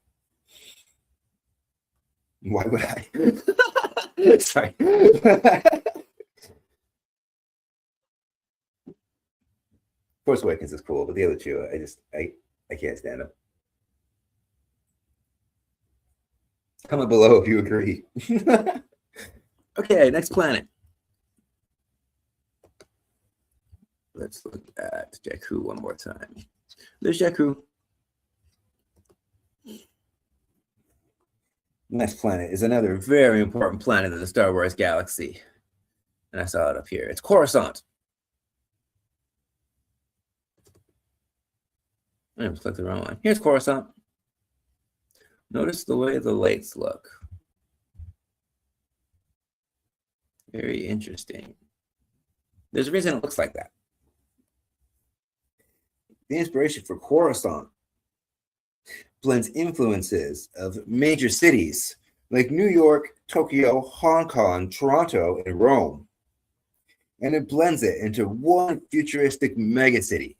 Why would I? Sorry. Force Awakens is cool, but the other two, I can't stand them. Comment below if you agree. Okay, next planet. Let's look at Jakku one more time. There's Jakku. Next planet is another very important planet in the Star Wars galaxy. And I saw it up here. It's Coruscant. I almost clicked the wrong one. Here's Coruscant. Notice the way the lights look. Very interesting. There's a reason it looks like that. The inspiration for Coruscant blends influences of major cities like New York, Tokyo, Hong Kong, Toronto, and Rome. And it blends it into one futuristic megacity.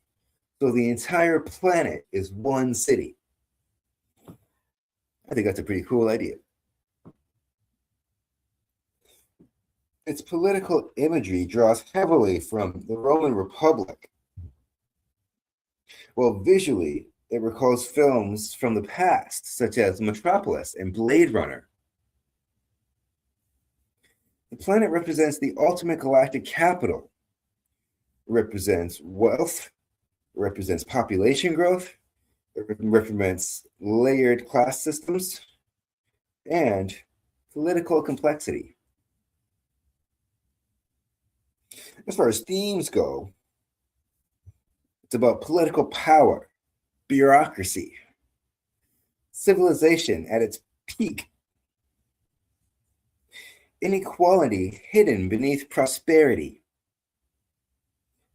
So the entire planet is one city. I think that's a pretty cool idea. Its political imagery draws heavily from the Roman Republic, while visually it recalls films from the past, such as Metropolis and Blade Runner. The planet represents the ultimate galactic capital. It represents wealth, it represents population growth, it represents layered class systems, and political complexity. As far as themes go, it's about political power, bureaucracy, civilization at its peak, inequality hidden beneath prosperity.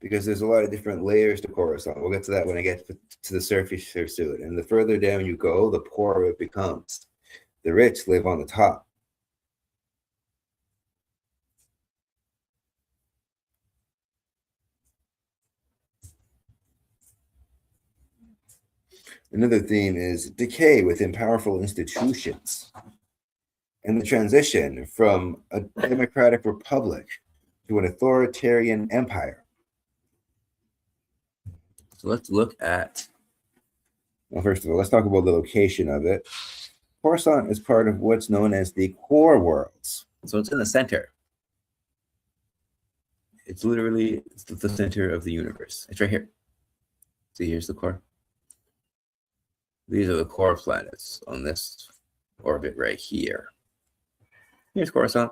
Because there's a lot of different layers to Coruscant. We'll get to that when I get to the surface here soon. And the further down you go, the poorer it becomes. The rich live on the top. Another theme is decay within powerful institutions and the transition from a democratic republic to an authoritarian empire. So let's look at, well, first of all, let's talk about the location of it. Coruscant is part of what's known as the core worlds. so it's in the center. It's literally the center of the universe. It's right here. See, here's the core. These are the core planets on this orbit right here. Here's Coruscant.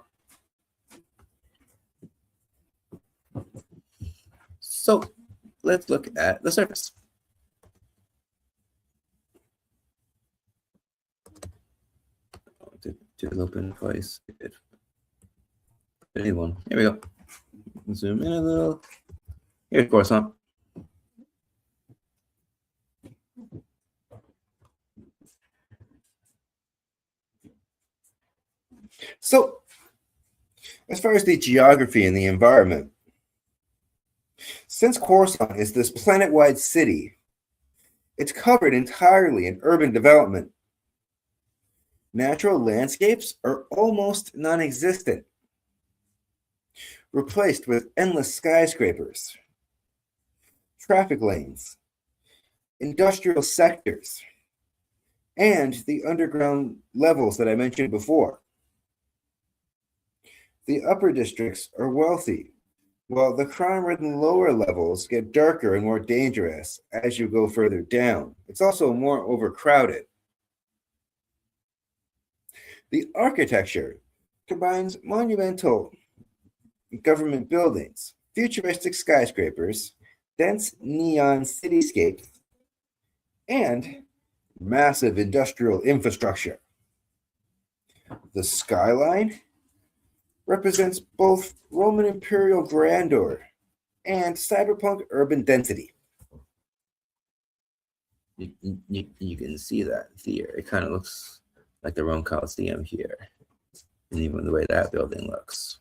So let's look at the surface. Did it open twice? It did. Anyone? Here we go. Zoom in a little. Here's Coruscant. So, as far as the geography and the environment, since Coruscant is this planet-wide city, it's covered entirely in urban development. Natural landscapes are almost non-existent, replaced with endless skyscrapers, traffic lanes, industrial sectors, and the underground levels that I mentioned before. The upper districts are wealthy, while the crime-ridden lower levels get darker and more dangerous as you go further down. It's also more overcrowded. The architecture combines monumental government buildings, futuristic skyscrapers, dense neon cityscapes, and massive industrial infrastructure. The skyline represents both Roman imperial grandeur and cyberpunk urban density. You can see that here. It kind of looks like the Roman Colosseum here. And even the way that building looks.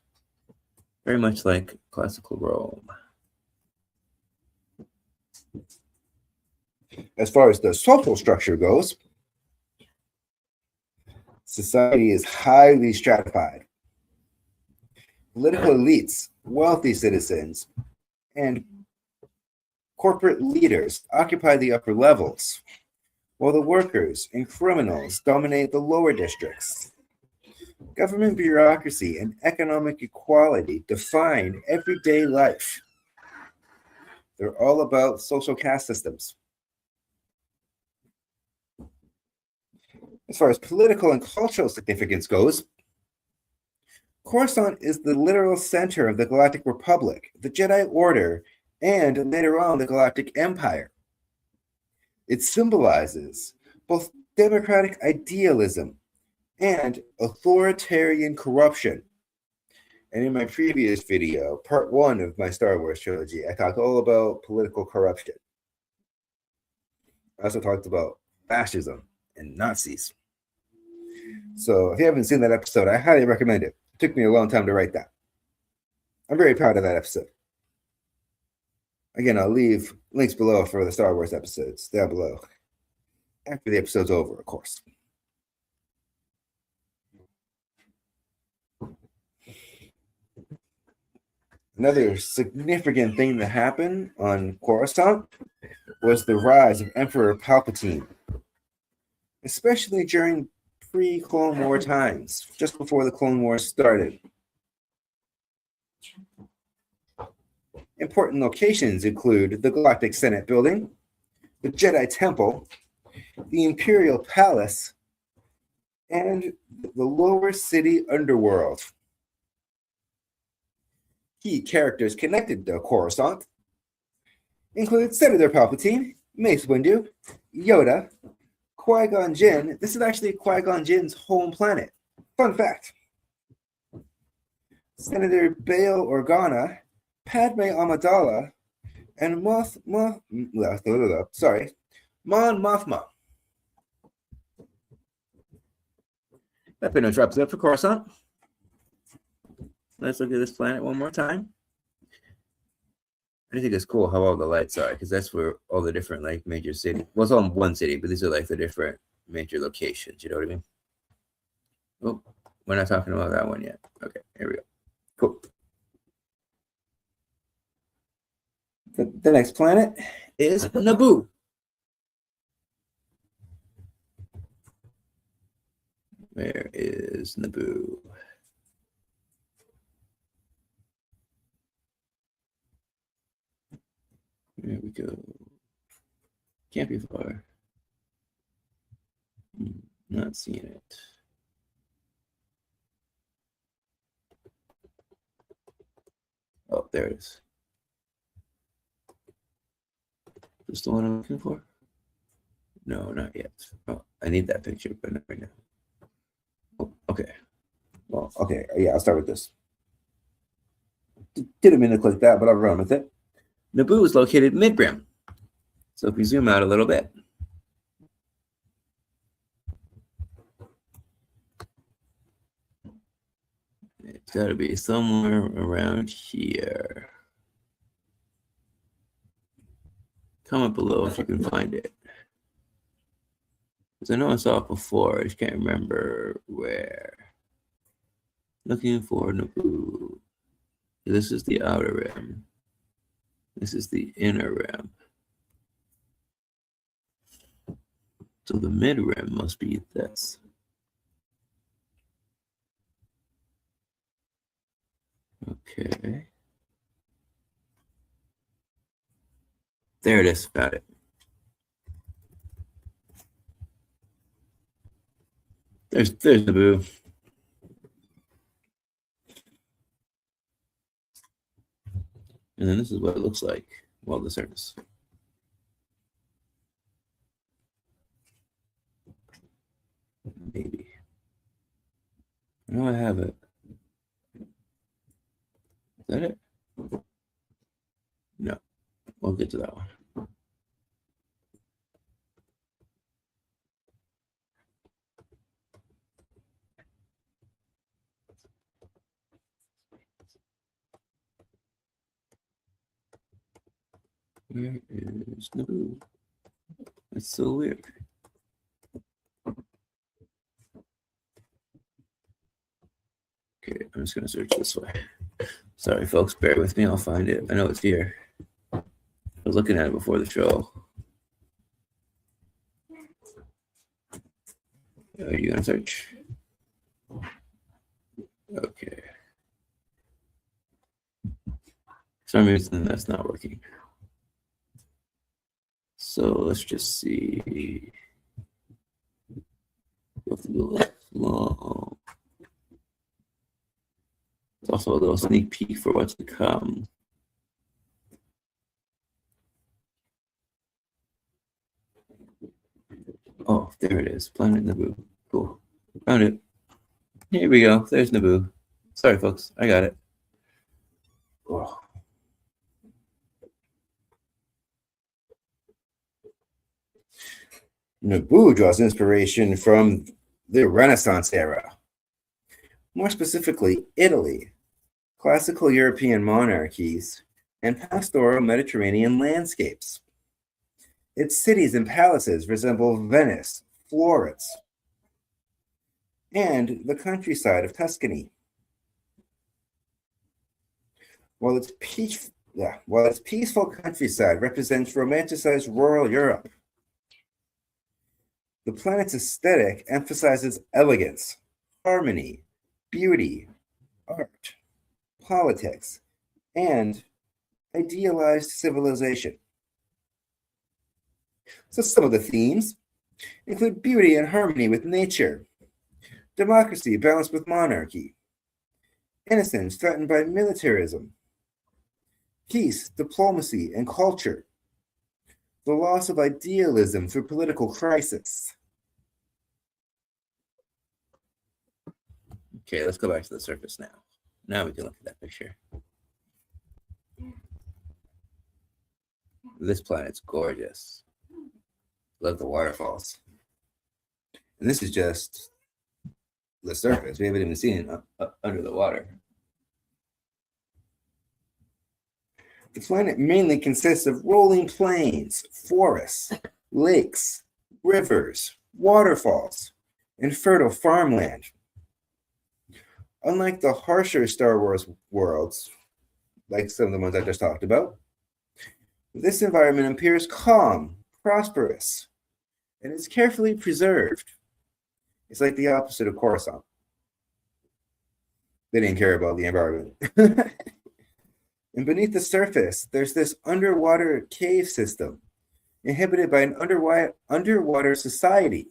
Very much like classical Rome. As far as the social structure goes, society is highly stratified. Political elites, wealthy citizens, and corporate leaders occupy the upper levels, while the workers and criminals dominate the lower districts. Government bureaucracy and economic equality define everyday life. They're all about social caste systems. As far as political and cultural significance goes, Coruscant is the literal center of the Galactic Republic, the Jedi Order, and later on the Galactic Empire. It symbolizes both democratic idealism and authoritarian corruption. And in my previous video, part 1 of my Star Wars trilogy, I talked all about political corruption. I also talked about fascism and Nazis. So if you haven't seen that episode, I highly recommend it. It took me a long time to write that. I'm very proud of that episode. Again, I'll leave links below for the Star Wars episodes down below. After the episode's over, of course. Another significant thing that happened on Coruscant was the rise of Emperor Palpatine, especially during pre-Clone War times, just before the Clone Wars started. Important locations include the Galactic Senate Building, the Jedi Temple, the Imperial Palace, and the Lower City Underworld. Key characters connected to Coruscant include Senator Palpatine, Mace Windu, Yoda, Qui-Gon Jinn. This is actually Qui-Gon Jinn's home planet. Fun fact. Senator Bail Organa, Padme Amidala, and Mon Mothma. That pretty much wraps it up for Coruscant. Let's look at this planet one more time. I think it's cool how all the lights are, because that's where all the different like major cities. Well, it's all in one city, but these are like the different major locations. You know what I mean? Oh, we're not talking about that one yet. Okay, here we go. Cool. The next planet is Naboo. Where is Naboo? There we go. Can't be far. Not seeing it. Oh, there it is. Is this the one I'm looking for? No, not yet. Oh, I need that picture, but not right now. Oh, okay. Well, okay. Yeah, I'll start with this. Didn't mean to click that, but I'll run with it. Naboo is located mid-rim. So if we zoom out a little bit, it's got to be somewhere around here. Comment below if you can find it. Because I know I saw it before. I just can't remember where. Looking for Naboo. This is the outer rim. This is the inner rim. So the mid rim must be this. Okay. There it is. Got it. There's Naboo. And then this is what it looks like while the surface. Maybe. I know I have it. Is that it? No. We'll get to that one. Where is Naboo? That's so weird. Okay, I'm just going to search this way. Sorry, folks, bear with me. I'll find it. I know it's here. I was looking at it before the show. Are you going to search? Okay. For some reason, that's not working. So let's just see. Go through the left long. It's also a little sneak peek for what's to come. Oh, there it is. Planet Naboo. Cool. Found it. Here we go. There's Naboo. Sorry, folks. I got it. Oh. Naboo draws inspiration from the Renaissance era. More specifically, Italy, classical European monarchies, and pastoral Mediterranean landscapes. Its cities and palaces resemble Venice, Florence, and the countryside of Tuscany. While its peaceful countryside represents romanticized rural Europe, the planet's aesthetic emphasizes elegance, harmony, beauty, art, politics, and idealized civilization. So some of the themes include beauty and harmony with nature, democracy balanced with monarchy, innocence threatened by militarism, peace, diplomacy, and culture, the loss of idealism through political crisis. Okay, let's go back to the surface now. Now we can look at that picture. This planet's gorgeous. Love the waterfalls. And this is just the surface. We haven't even seen it under the water. The planet mainly consists of rolling plains, forests, lakes, rivers, waterfalls, and fertile farmland. Unlike the harsher Star Wars worlds, like some of the ones I just talked about, this environment appears calm, prosperous, and is carefully preserved. It's like the opposite of Coruscant. They didn't care about the environment. And beneath the surface, there's this underwater cave system inhabited by an underwater society.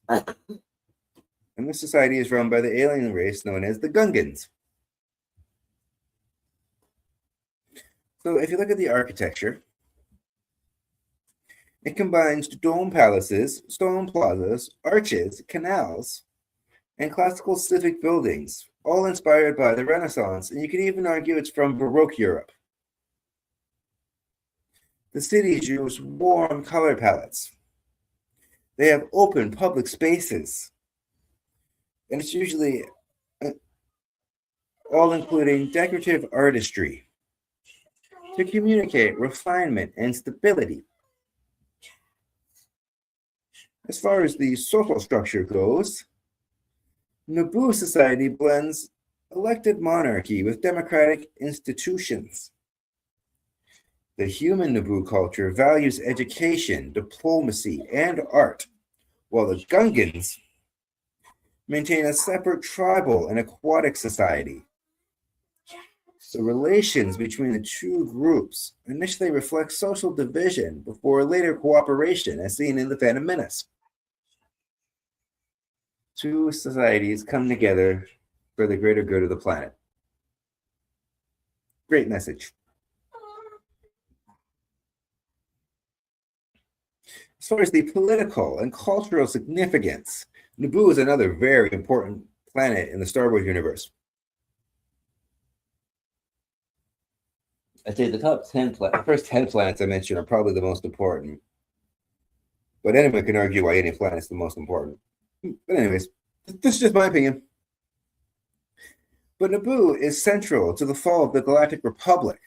And this society is run by the alien race known as the Gungans. So if you look at the architecture, it combines dome palaces, stone plazas, arches, canals, and classical civic buildings, all inspired by the Renaissance, and you could even argue it's from Baroque Europe. The cities use warm color palettes. They have open public spaces, and it's usually all including decorative artistry to communicate refinement and stability. As far as the social structure goes, Naboo society blends elected monarchy with democratic institutions. The human Naboo culture values education, diplomacy, and art, while the Gungans maintain a separate tribal and aquatic society. The relations between the two groups initially reflect social division before later cooperation, as seen in The Phantom Menace. Two societies come together for the greater good of the planet. Great message. As far as the political and cultural significance, Naboo is another very important planet in the Star Wars universe. I'd say the top 10 the first 10 planets I mentioned are probably the most important. But anyone can argue why any planet is the most important. But anyways, this is just my opinion. But Naboo is central to the fall of the Galactic Republic.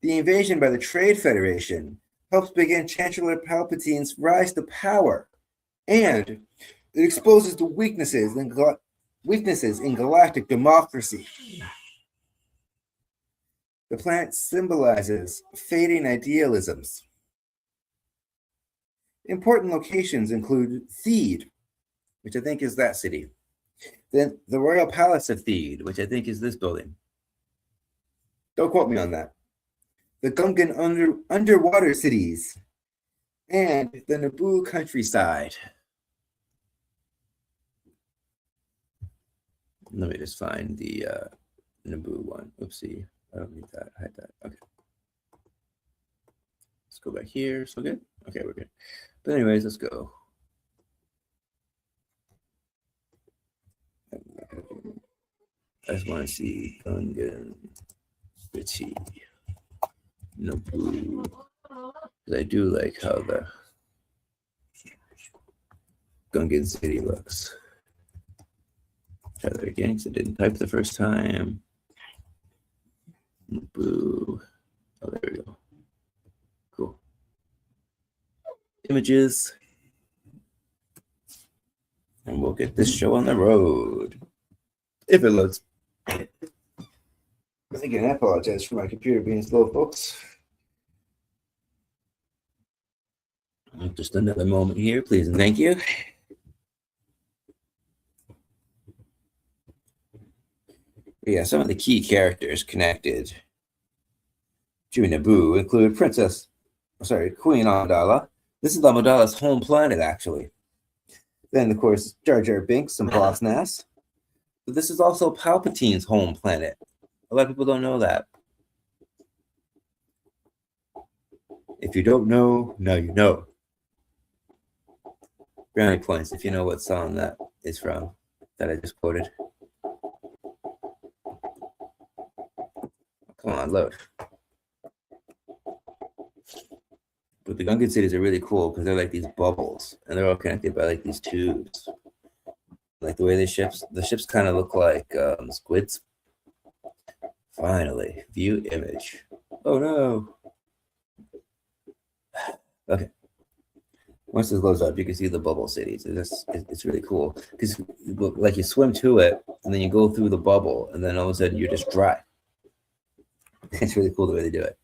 The invasion by the Trade Federation helps begin Chancellor Palpatine's rise to power, and it exposes the weaknesses in galactic democracy. The planet symbolizes fading idealisms. Important locations include Theed, which I think is that city. Then the Royal Palace of Theed, which I think is this building. Don't quote me on that. The Gungan underwater cities, and the Naboo countryside. Let me just find the Naboo one. Oopsie. I don't need that. Hide that. Okay. Let's go back here. So good. Okay, we're good. But anyways, let's go. I just want to see Gungan, Richie, Naboo. Because I do like how the Gungan city looks. Try that again because I didn't type the first time. Naboo. Oh, there we go. Cool. Images. And we'll get this show on the road. If it loads. Again, I apologize for my computer being slow, folks. Just another moment here, please and thank you. Yeah, some of the key characters connected to Naboo include Queen Amidala. This is Amidala's home planet, actually. Then, of course, Jar Jar Binks and Boss Nass. But this is also Palpatine's home planet. A lot of people don't know that. If you don't know, now you know. Brownie points if you know what song that is from that I just quoted. Come on, load. But the Gungan cities are really cool because they're like these bubbles and they're all connected by like these tubes. Like the way the ships kind of look like squids. Finally, view image. Oh no. Okay. Once this loads up, you can see the bubble cities. It's really cool because like you swim to it and then you go through the bubble and then all of a sudden you're just dry. It's really cool the way they do it.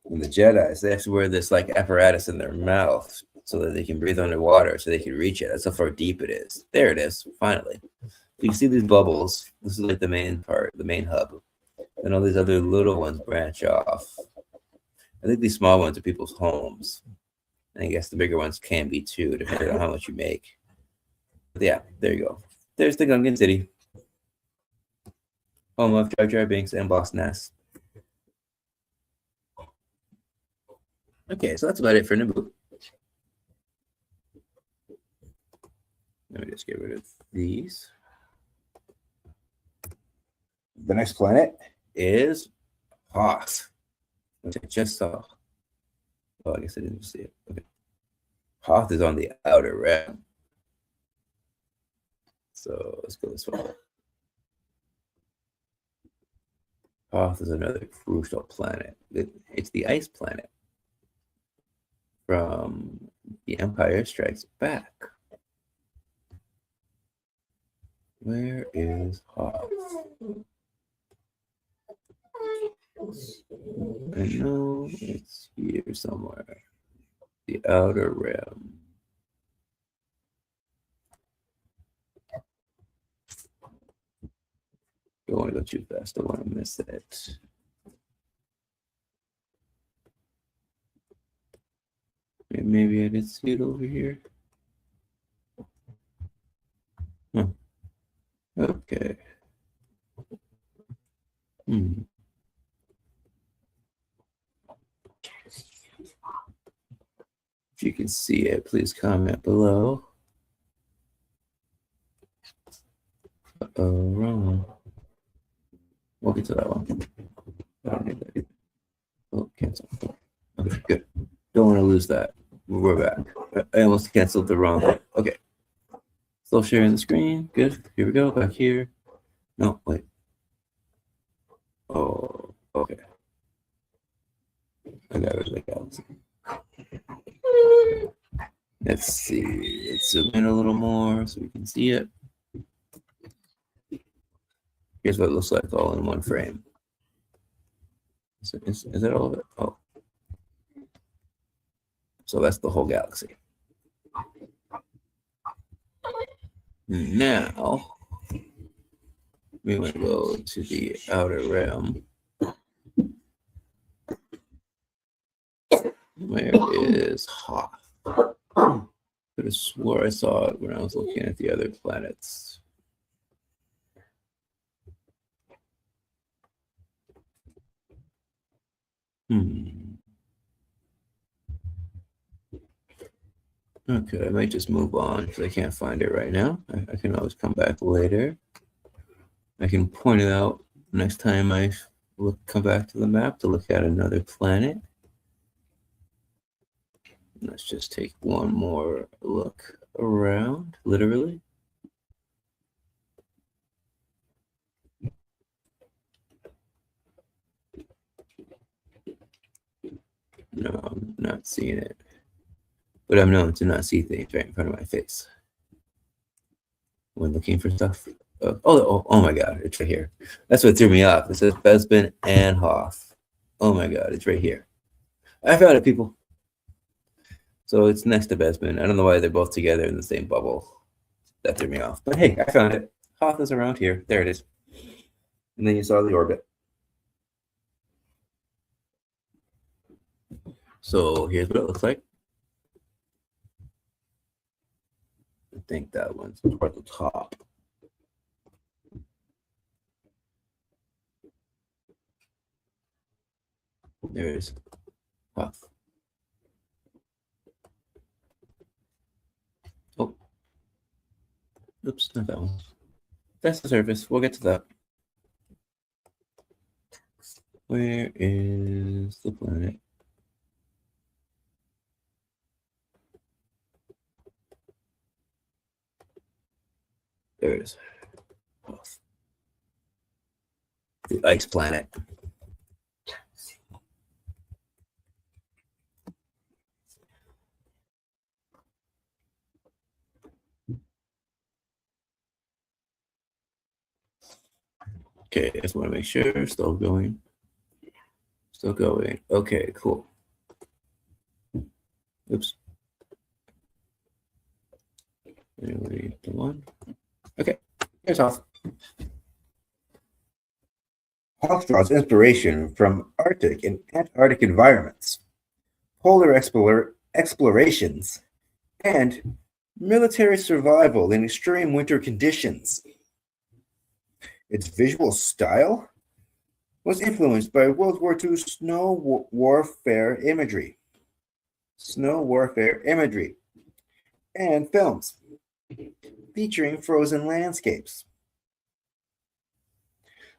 And the Jedi, they have to wear this like apparatus in their mouth so that they can breathe underwater so they can reach it. That's how far deep it is. There it is, finally. You can see these bubbles. This is like the main part, the main hub. And all these other little ones branch off. I think these small ones are people's homes. And I guess the bigger ones can be too, depending on how much you make. But yeah, there you go. There's the Gungan city. Home of Jar Jar Binks and Boss Nass. Okay, so that's about it for Naboo. Let me just get rid of these. The next planet is Hoth, which I just saw. Oh, I guess I didn't see it. Okay. Hoth is on the outer rim. So let's go this way. Hoth is another crucial planet. It's the ice planet from The Empire Strikes Back. Where is Hoth? I know it's here somewhere. The outer rim. Don't want to go too fast. Don't want to miss it. Maybe I did see it over here. Huh. Okay. If you can see it, please comment below. Wrong. We'll get to that one. I don't need that either. Oh, cancel. Okay, good. Don't want to lose that. We're back. I almost canceled the wrong one. Okay. Still sharing the screen. Good. Here we go. Back here. No, wait. Oh, okay. I got rid of the galaxy. Let's see. Let's zoom in a little more so we can see it. Here's what it looks like all in one frame. Is that all of it? Oh. So that's the whole galaxy. Now, we want to go to the outer rim. Where is Hoth? Could have swore I saw it when I was looking at the other planets. Okay, I might just move on because I can't find it right now. I can always come back later. I can point it out next time I come back to the map to look at another planet. Let's just take one more look around, literally. No, I'm not seeing it. But I'm known to not see things right in front of my face when looking for stuff. Oh my god, it's right here. That's what threw me off. It says Bespin and Hoth. Oh my god, it's right here. I found it, people. So it's next to Bespin. I don't know why they're both together in the same bubble. That threw me off. But hey, I found it. Hoth is around here. There it is. And then you saw the orbit. So here's what it looks like. I think that one's toward the top. There it is. Hoth. Oh. Oops, not that one. That's the surface. We'll get to that. Where is the planet? There it is. Hoth. The ice planet. Okay, I just want to make sure. Still going. Still going. Okay, cool. Oops. Anyway, the one. Okay, here's Hoth. Hoth draws inspiration from Arctic and Antarctic environments, polar explorations, and military survival in extreme winter conditions. Its visual style was influenced by World War II snow warfare imagery, and films featuring frozen landscapes.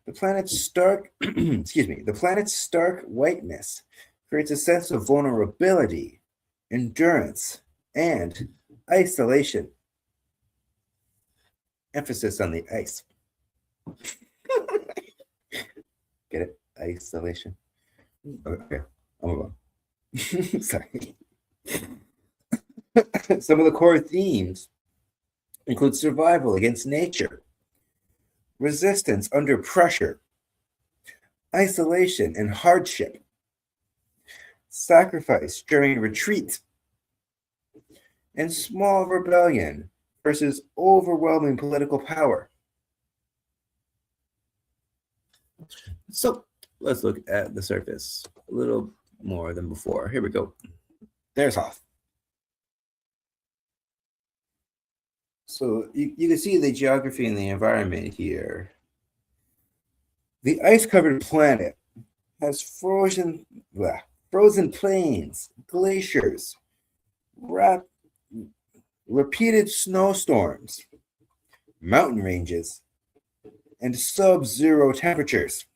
The planet's stark, the planet's stark whiteness creates a sense of vulnerability, endurance, and isolation. Emphasis on the ice. Get it? Isolation. Okay, I'll move on. Sorry. Some of the core themes include survival against nature, resistance under pressure, isolation and hardship, sacrifice during retreat, and small rebellion versus overwhelming political power. So let's look at the surface a little more than before. Here we go. There's Hoth. So you can see the geography and the environment here. The ice-covered planet has frozen plains, glaciers, repeated snowstorms, mountain ranges, and sub-zero temperatures.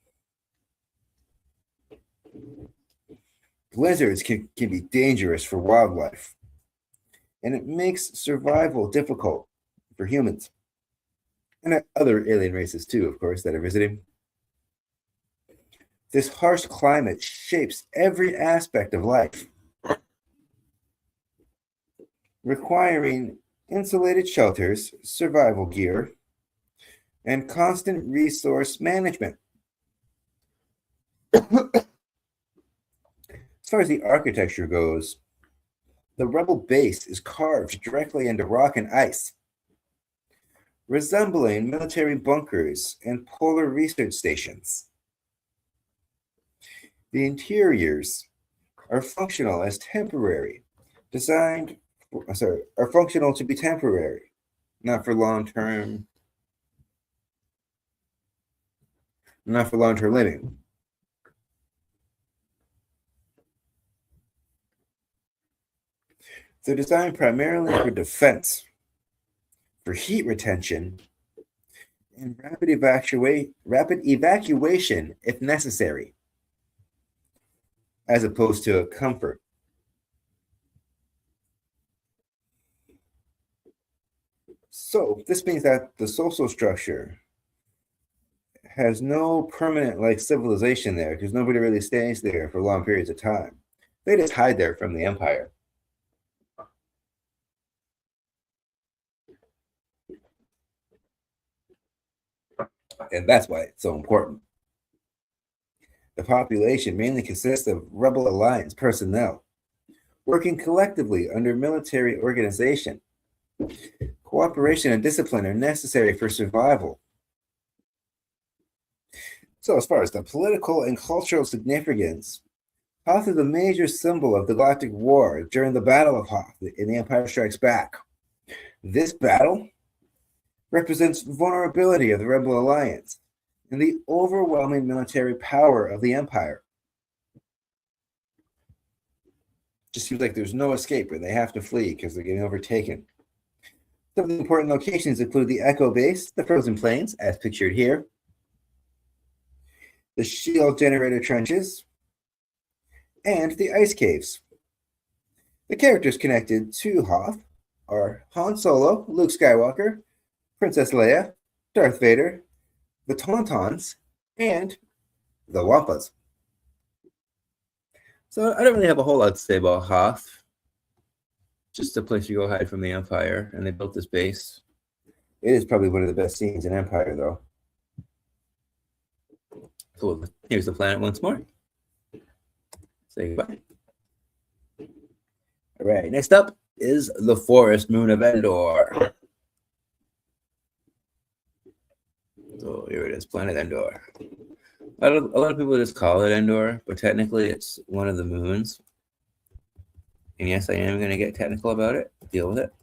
Blizzards can be dangerous for wildlife, and it makes survival difficult for humans and other alien races too, of course, that are visiting. This harsh climate shapes every aspect of life, requiring insulated shelters, survival gear, and constant resource management. As far as the architecture goes, the rebel base is carved directly into rock and ice, resembling military bunkers and polar research stations. The interiors are functional as temporary, are functional to be temporary, not for long-term living. They're designed primarily for defense, for heat retention, and rapid evacuation if necessary, as opposed to comfort. So this means that the social structure has no permanent like civilization there because nobody really stays there for long periods of time. They just hide there from the Empire. And that's why it's so important. The population mainly consists of Rebel Alliance personnel working collectively under military organization. Cooperation and discipline are necessary for survival. So as far as the political and cultural significance, Hoth is a major symbol of the Galactic War during the Battle of Hoth in The Empire Strikes Back. This battle represents vulnerability of the Rebel Alliance and the overwhelming military power of the Empire. Just seems like there's no escape and they have to flee because they're getting overtaken. Some of the important locations include the Echo Base, the Frozen Plains, as pictured here, the Shield Generator Trenches, and the Ice Caves. The characters connected to Hoth are Han Solo, Luke Skywalker, Princess Leia, Darth Vader, the Tauntauns, and the Wampas. So I don't really have a whole lot to say about Hoth. Just a place you go hide from the Empire, and they built this base. It is probably one of the best scenes in Empire, though. Cool. Here's the planet once more. Say goodbye. All right, next up is the forest moon of Endor. So here it is, planet Endor. A lot of people just call it Endor, but technically it's one of the moons. And yes, I am going to get technical about it. Deal with it.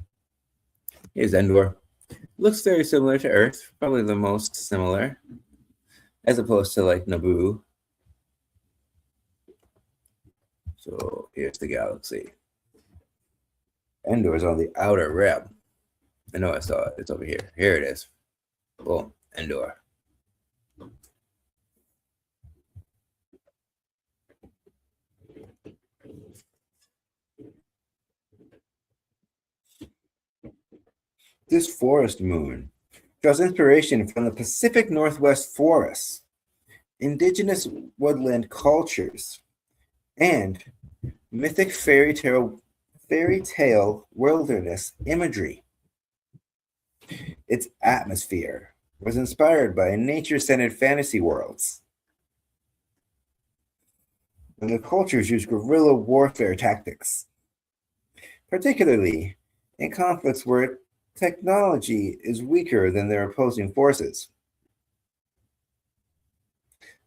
Here's Endor. Looks very similar to Earth, probably the most similar, as opposed to like Naboo. So here's the galaxy. Endor is on the outer rim. I know I saw it. It's over here. Here it is. Boom. Endor. This forest moon draws inspiration from the Pacific Northwest forests, indigenous woodland cultures, and mythic fairy tale wilderness imagery. Its atmosphere was inspired by nature-centered fantasy worlds. And the cultures use guerrilla warfare tactics, particularly in conflicts where technology is weaker than their opposing forces.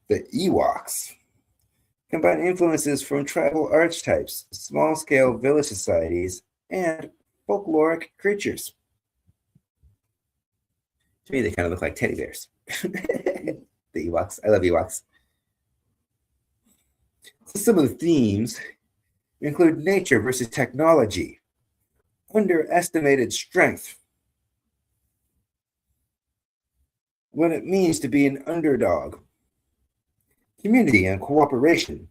The Ewoks combine influences from tribal archetypes, small-scale village societies, and folkloric creatures. To me, they kind of look like teddy bears. The Ewoks. I love Ewoks. So some of the themes include nature versus technology, underestimated strength, what it means to be an underdog, community and cooperation,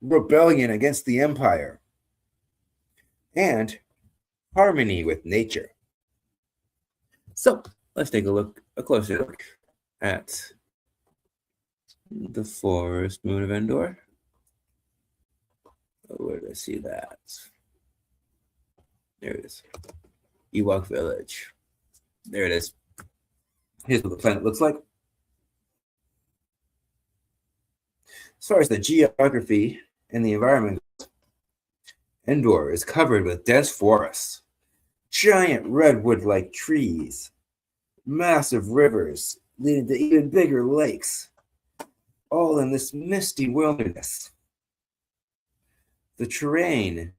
rebellion against the Empire, and harmony with nature. So let's take a closer look at the forest moon of Endor. Where did I see that? There it is. Ewok Village. There it is. Here's what the planet looks like. As far as the geography and the environment, Endor is covered with dense forests, giant redwood-like trees, massive rivers leading to even bigger lakes, all in this misty wilderness. The terrain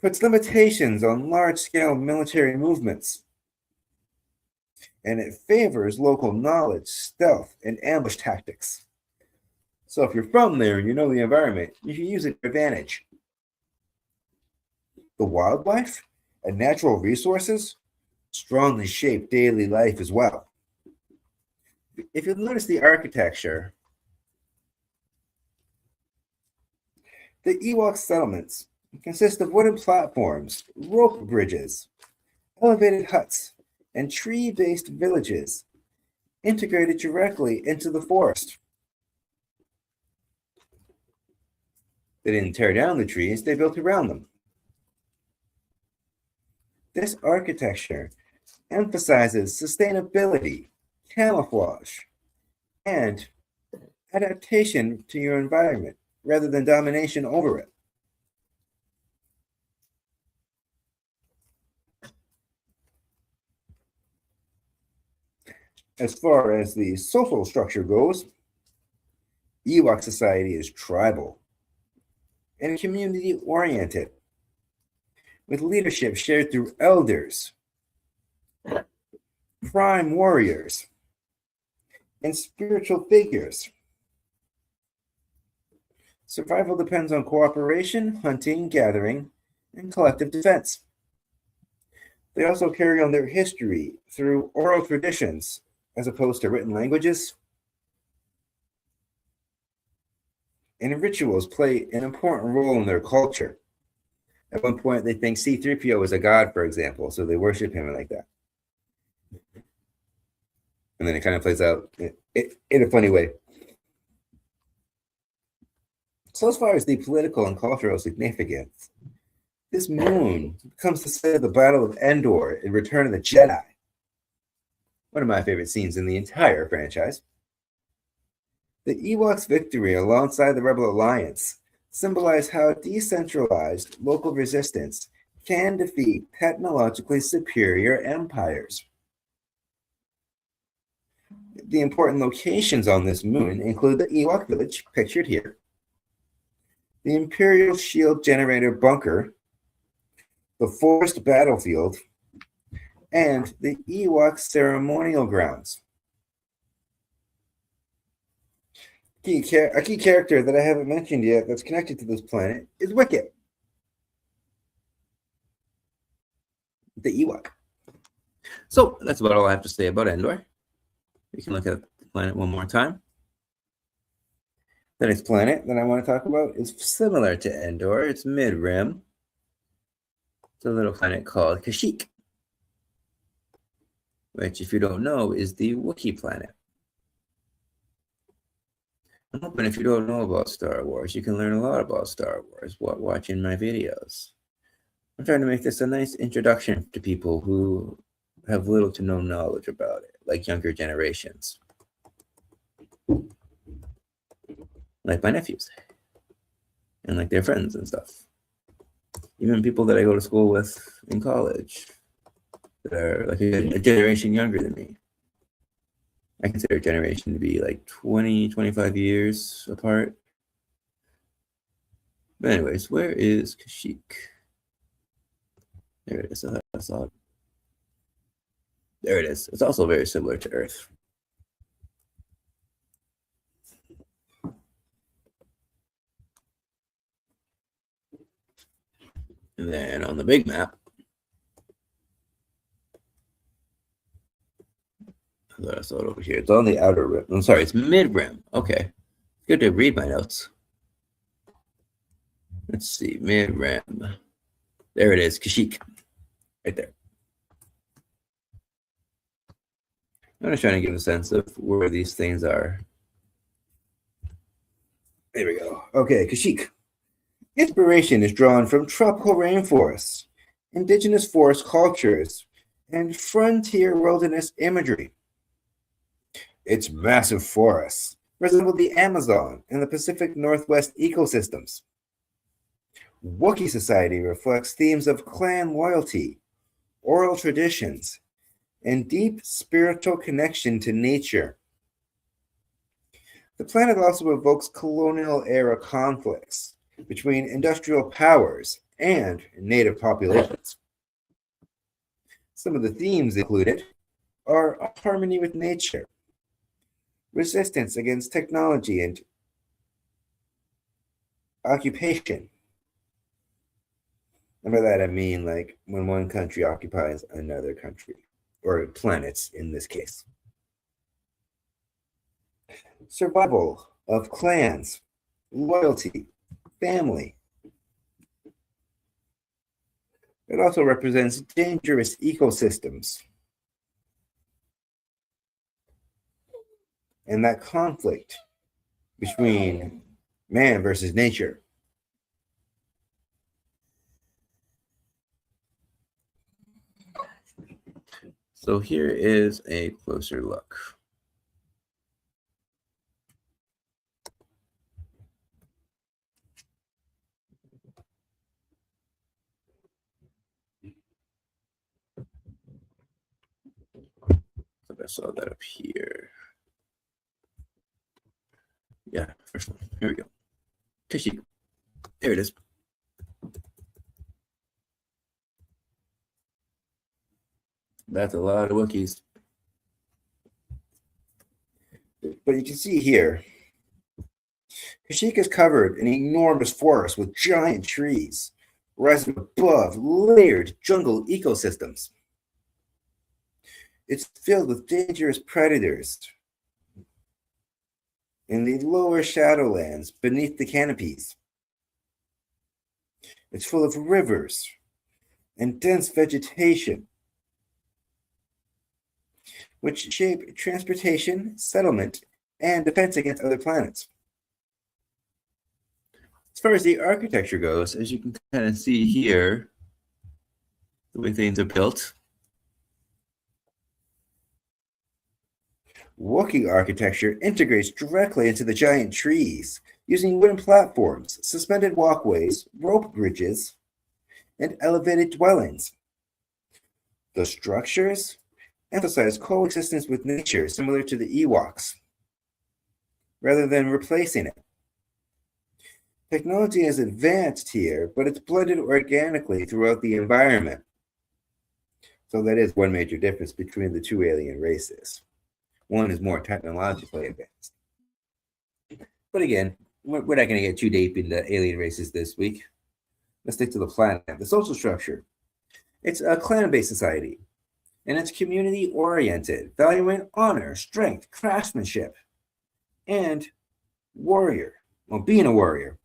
puts limitations on large-scale military movements, and it favors local knowledge, stealth, and ambush tactics. So if you're from there and you know the environment, you can use it to advantage. The wildlife and natural resources strongly shape daily life as well. If you notice the architecture, the Ewok settlements consist of wooden platforms, rope bridges, elevated huts, and tree-based villages integrated directly into the forest. They didn't tear down the trees, they built around them. This architecture emphasizes sustainability, camouflage, and adaptation to your environment rather than domination over it. As far as the social structure goes, Ewok society is tribal and community-oriented, with leadership shared through elders, prime warriors, and spiritual figures. Survival depends on cooperation, hunting, gathering, and collective defense. They also carry on their history through oral traditions as opposed to written languages. And rituals play an important role in their culture. At one point, they think C-3PO is a god, for example, so they worship him like that. And then it kind of plays out in a funny way. So as far as the political and cultural significance, this moon becomes the site of the Battle of Endor in Return of the Jedi. One of my favorite scenes in the entire franchise. The Ewoks' victory alongside the Rebel Alliance symbolize how decentralized local resistance can defeat technologically superior empires. The important locations on this moon include the Ewok village, pictured here, the Imperial Shield Generator bunker, the forest battlefield, and the Ewok ceremonial grounds. A key character that I haven't mentioned yet that's connected to this planet is Wicket, the Ewok. So that's about all I have to say about Endor. We can look at the planet one more time. The next planet that I want to talk about is similar to Endor. It's mid-rim. It's a little planet called Kashyyyk, which, if you don't know, is the Wookiee planet. I'm hoping if you don't know about Star Wars, you can learn a lot about Star Wars while watching my videos. I'm trying to make this a nice introduction to people who have little to no knowledge about it, like younger generations. Like my nephews. And like their friends and stuff. Even people that I go to school with in college that are like a generation younger than me. I consider a generation to be like 20, 25 years apart. But anyways, where is Kashyyyk? There it is. I saw it. There it is. It's also very similar to Earth. And then on the big map, I saw it over here. It's on the outer rim. I'm sorry, it's mid rim. Okay. Good to read my notes. Let's see, mid rim. There it is, Kashyyyk. Right there. I'm just trying to give a sense of where these things are. There we go. Okay, Kashyyyk. Inspiration is drawn from tropical rainforests, indigenous forest cultures, and frontier wilderness imagery. Its massive forests resemble the Amazon and the Pacific Northwest ecosystems. Wookiee society reflects themes of clan loyalty, oral traditions, and deep spiritual connection to nature. The planet also evokes colonial-era conflicts between industrial powers and native populations. Some of the themes included are harmony with nature, resistance against technology and occupation, And by that I mean like when one country occupies another country, or planets in this case. Survival of clans, loyalty, family. It also represents dangerous ecosystems and that conflict between man versus nature. So here is a closer look. So I saw that up here. Yeah, first one. Here we go. Kashyyyk. There it is. That's a lot of Wookiees. But you can see here, Kashyyyk is covered in enormous forests with giant trees, rising above layered jungle ecosystems. It's filled with dangerous predators in the lower shadowlands beneath the canopies. It's full of rivers and dense vegetation, which shape transportation, settlement, and defense against other planets. As far as the architecture goes, as you can kind of see here, the way things are built, Wookiee architecture integrates directly into the giant trees, using wooden platforms, suspended walkways, rope bridges, and elevated dwellings. The structures emphasize coexistence with nature, similar to the Ewoks, rather than replacing it. Technology is advanced here, but it's blended organically throughout the environment. So that is one major difference between the two alien races. One is more technologically advanced. But again, we're not going to get too deep into alien races this week. Let's stick to the planet. The social structure. It's a clan-based society, and it's community-oriented, valuing honor, strength, craftsmanship, and warrior. Well, being a warrior.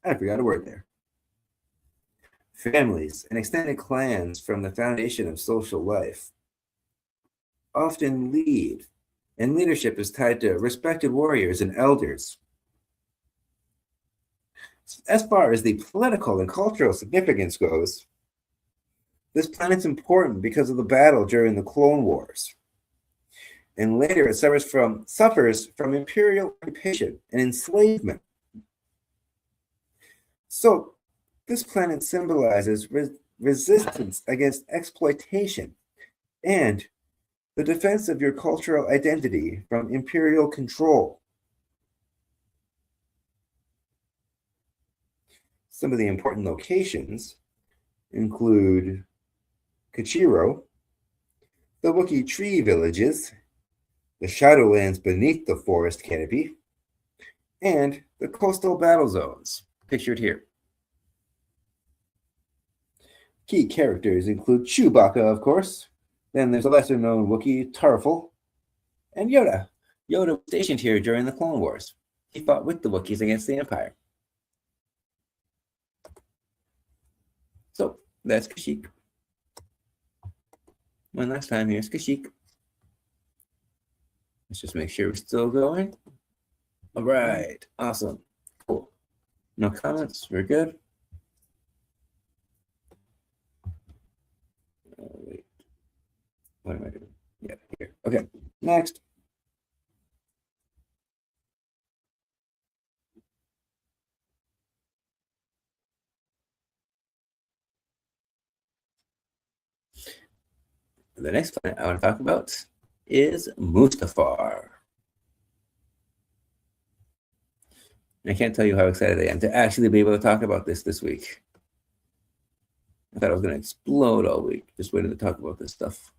I forgot a word there. Families and extended clans from the foundation of social life often lead, and leadership is tied to respected warriors and elders. As far as the political and cultural significance goes, this planet's important because of the battle during the Clone Wars. And later it suffers from imperial occupation and enslavement. So this planet symbolizes resistance against exploitation and the defense of your cultural identity from imperial control. Some of the important locations include Kachiro, the Wookiee tree villages, the Shadowlands beneath the forest canopy, and the coastal battle zones, pictured here. Key characters include Chewbacca, of course. Then there's a lesser-known Wookiee, Tarful, and Yoda. Yoda was stationed here during the Clone Wars. He fought with the Wookiees against the Empire. So, that's Kashyyyk. One last time, here's Kashyyyk. Let's just make sure we're still going. All right, awesome, cool. No comments, we're good. Wait, what am I doing? Yeah, here. Okay, next. The next planet I want to talk about is Mustafa. I can't tell you how excited I am to actually be able to talk about this week. I thought I was going to explode all week just waiting to talk about this stuff.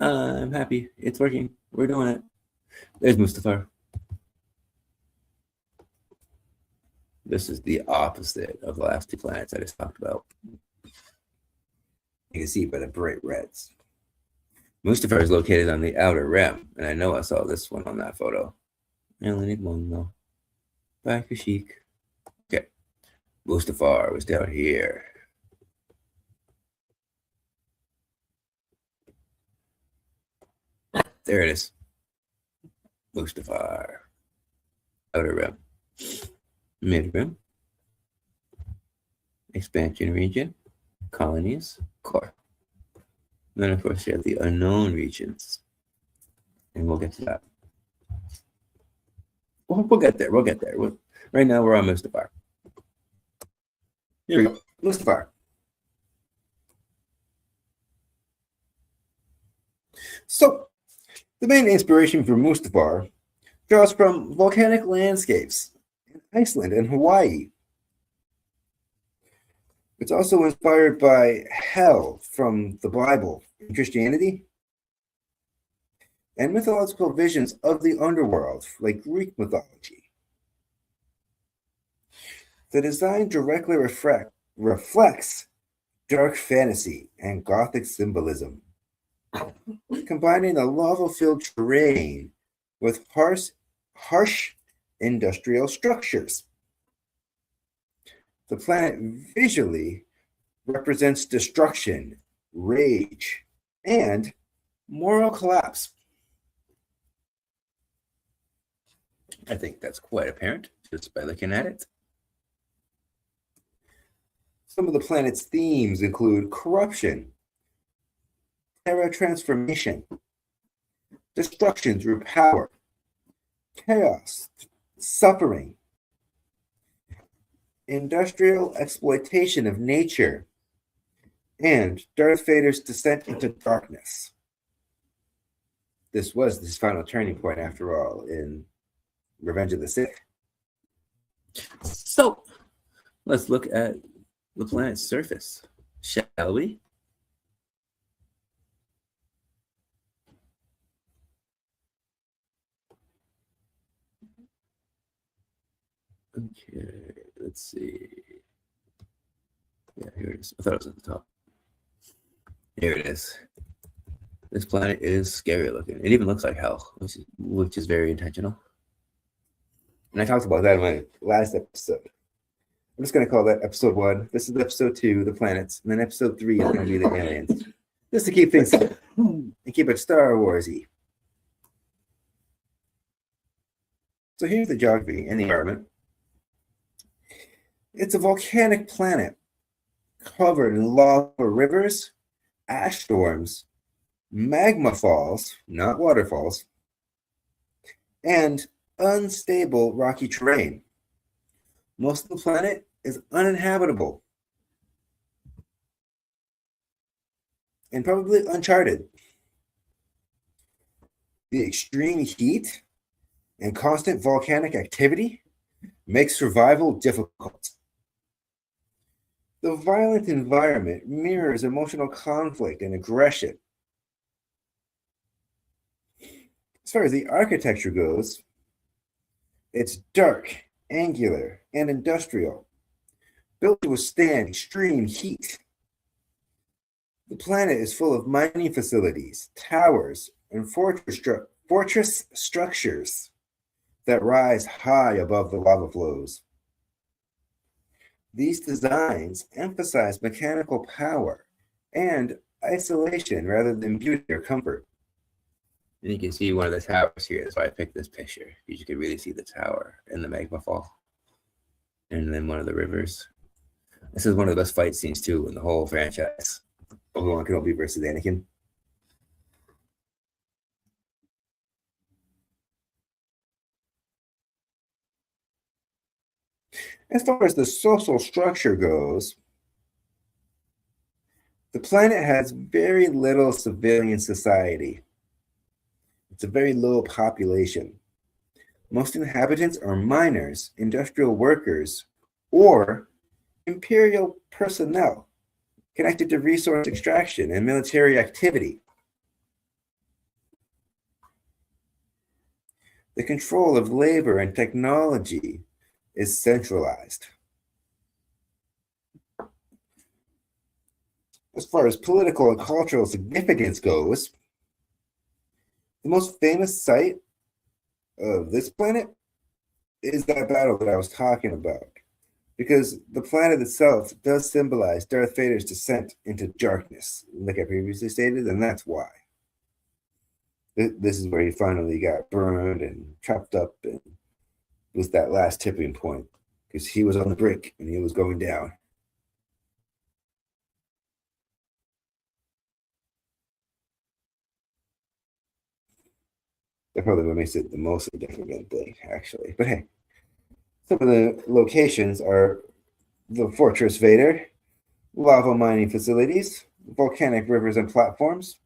I'm happy. It's working. We're doing it. There's Mustafa. This is the opposite of the last two planets I just talked about. You can see by the bright reds. Mustafa is located on the outer rim, and I know I saw this one on that photo. I only need one though. Bye, Kashyyyk. Okay. Mustafa was down here. There it is. Mustafa. Outer rim. Mid rim. Expansion region. Colonies. Core. And then, of course, you have the unknown regions. And we'll get to that. We'll get there. We'll get there. Right now, we're on Mustafa. Here we go. Mustafa. So, the main inspiration for Mustafa draws from volcanic landscapes in Iceland and Hawaii. It's also inspired by hell from the Bible and Christianity, and mythological visions of the underworld, like Greek mythology. The design directly reflects dark fantasy and Gothic symbolism, combining the lava-filled terrain with harsh industrial structures. The planet visually represents destruction, rage, and moral collapse. I think that's quite apparent just by looking at it. Some of the planet's themes include corruption, terra transformation, destruction through power, chaos, suffering, industrial exploitation of nature, and Darth Vader's descent into darkness. This was his final turning point, after all, in Revenge of the Sith. So, let's look at the planet's surface, shall we? Okay, let's see. Yeah, here it is. I thought it was at the top. Here it is. This planet is scary looking. It even looks like hell, which is very intentional. And I talked about that in my last episode. I'm just going to call that episode 1. This is episode 2, the planets. And then episode 3 is going to be the aliens. Just to keep things and keep it Star Wars-y. So here's the geography and the environment. It's a volcanic planet covered in lava rivers, ash storms, magma falls, not waterfalls, and unstable rocky terrain. Most of the planet is uninhabitable and probably uncharted. The extreme heat and constant volcanic activity makes survival difficult. The violent environment mirrors emotional conflict and aggression. As far as the architecture goes, it's dark, angular, and industrial, built to withstand extreme heat. The planet is full of mining facilities, towers, and fortress structures that rise high above the lava flows. These designs emphasize mechanical power and isolation rather than beauty or comfort. And you can see one of the towers here. That's why I picked this picture. You can really see the tower and the magma fall. And then one of the rivers. This is one of the best fight scenes, too, in the whole franchise. Obi-Wan Kenobi versus Anakin. As far as the social structure goes, the planet has very little civilian society. It's a very low population. Most inhabitants are miners, industrial workers, or imperial personnel connected to resource extraction and military activity. The control of labor and technology is centralized. As far as political and cultural significance goes, the most famous site of this planet is that battle that I was talking about. Because the planet itself does symbolize Darth Vader's descent into darkness, like I previously stated, and that's why. This is where he finally got burned and chopped up, and was that last tipping point, because he was on the brink and he was going down. That probably what makes it the most significant thing, actually. But hey, some of the locations are the Fortress Vader, lava mining facilities, volcanic rivers and platforms,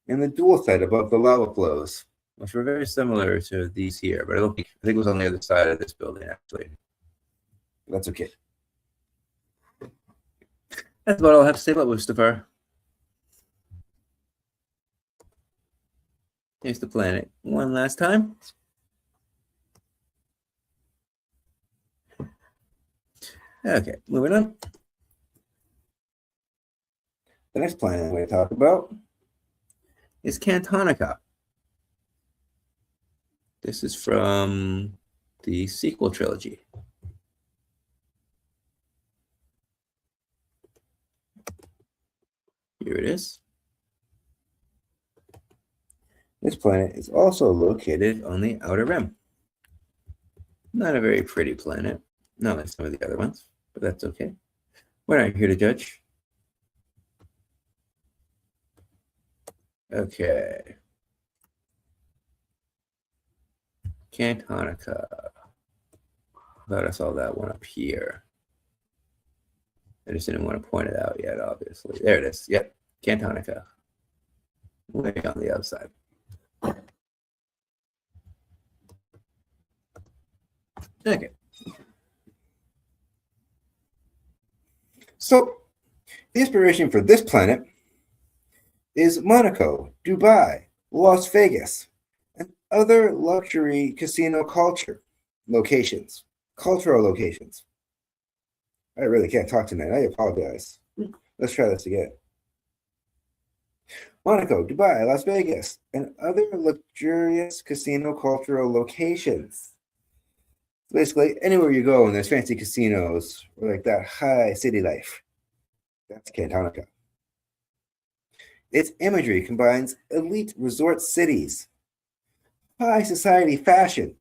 and the dual site above the lava flows. Which were very similar to these here, but I think it was on the other side of this building, actually. That's okay. That's about all I have to say about Mustafa. Here's the planet one last time. Okay, moving on. The next planet I'm going to talk about is Canonical. This is from the sequel trilogy. Here it is. This planet is also located on the Outer Rim. Not a very pretty planet. Not like some of the other ones, but that's okay. We're not here to judge. Okay. Canonical. Thought I saw that one up here. I just didn't want to point it out yet, obviously. There it is. Yep. Canonical. Way on the outside. Okay. So, the inspiration for this planet is Monaco, Dubai, Las Vegas, and other luxury casino cultural locations. I really can't talk tonight. I apologize. Let's try this again. Monaco, Dubai, Las Vegas, and other luxurious casino cultural locations. Basically, anywhere you go and there's fancy casinos or like that high city life, that's Canonical. Its imagery combines elite resort cities, high society fashion,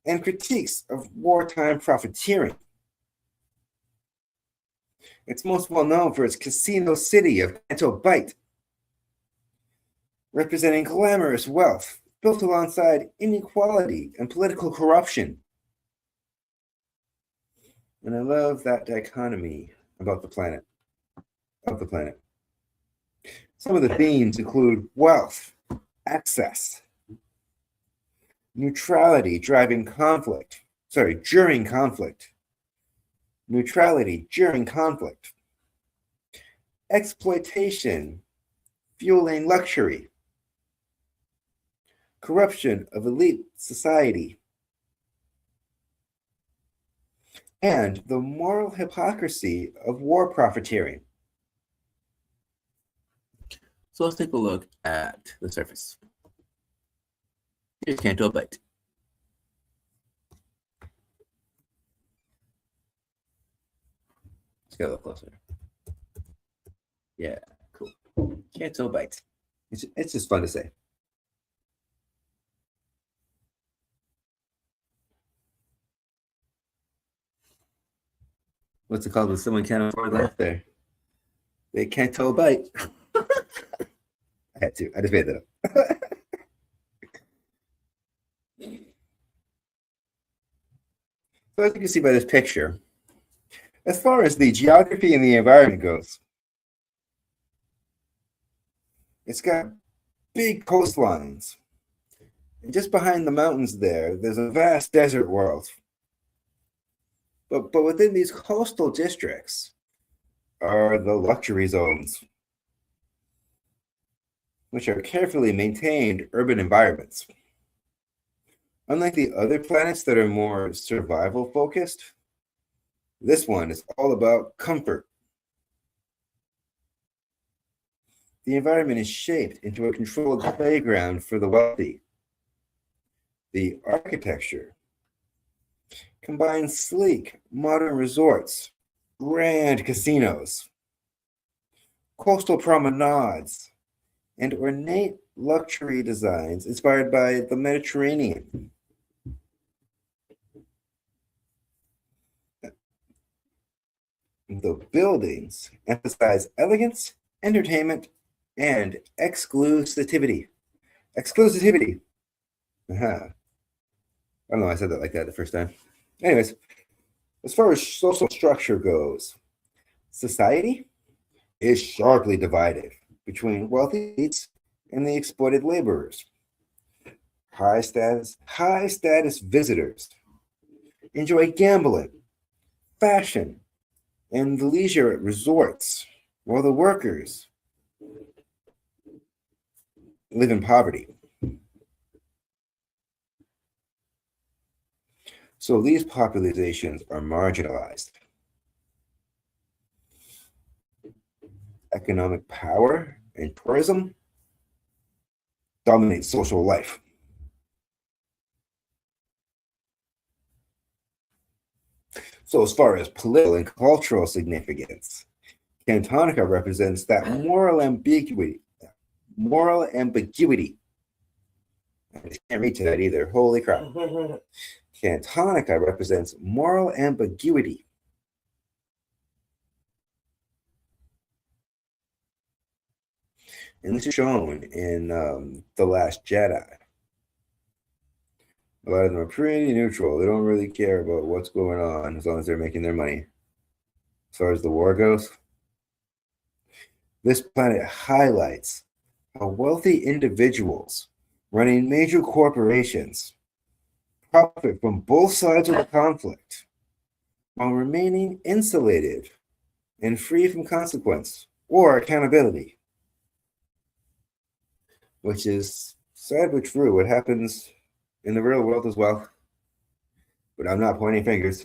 and critiques of wartime profiteering. It's most well known for its casino city of Canto Bight, representing glamorous wealth built alongside inequality and political corruption. And I love that dichotomy about the planet. Some of the themes include wealth, access, neutrality during conflict, neutrality during conflict, exploitation fueling luxury, corruption of elite society, and the moral hypocrisy of war profiteering. So let's take a look at the surface. Here's Canto Bight. Let's get a little closer. Yeah, cool. Canto Bight. It's just fun to say. What's it called when someone can't afford life there? They can't tell a bite. I had to. I just made that up. So as you can see by this picture, as far as the geography and the environment goes, it's got big coastlines. And just behind the mountains there's a vast desert world. But within these coastal districts are the luxury zones, which are carefully maintained urban environments. Unlike the other planets that are more survival focused, this one is all about comfort, the environment is shaped into a controlled playground for the wealthy. The architecture combines sleek, modern resorts, grand casinos, coastal promenades, and ornate luxury designs inspired by the Mediterranean. The buildings emphasize elegance, entertainment, and exclusivity. Exclusivity. I don't know, I said that like that the first time. Anyways, as far as social structure goes, society is sharply divided between wealthy elites and the exploited laborers. High status visitors enjoy gambling, fashion, and leisure at resorts, while the workers live in poverty. So these populations are marginalized. Economic power and tourism dominate social life. So as far as political and cultural significance, Cantonica represents that moral ambiguity. I can't read to that either. Holy crap. Cantonica represents moral ambiguity. And this is shown in The Last Jedi. A lot of them are pretty neutral. They don't really care about what's going on as long as they're making their money. As far as the war goes, this planet highlights how wealthy individuals running major corporations profit from both sides of the conflict while remaining insulated and free from consequence or accountability, which is sadly true. What happens in the real world as well. But I'm not pointing fingers.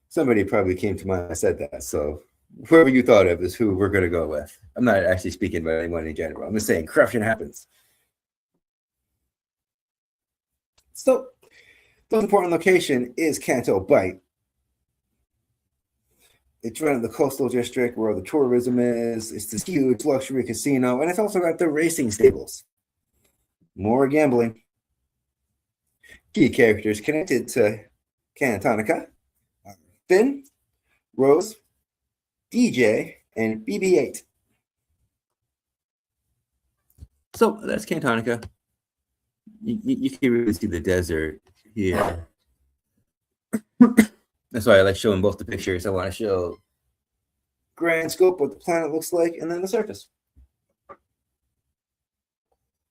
Somebody probably came to mind and said that. So whoever you thought of is who we're going to go with. I'm not actually speaking about anyone in general. I'm just saying corruption happens. So the most important location is Canto Bight. It's right in the coastal district where the tourism is. It's this huge luxury casino, and it's also got the racing stables. More gambling. Key characters connected to Cantonica: Finn, Rose, DJ, and BB-8. So that's Cantonica. You can really see the desert here. That's why I like showing both the pictures. I want to show grand scope what the planet looks like, and then the surface.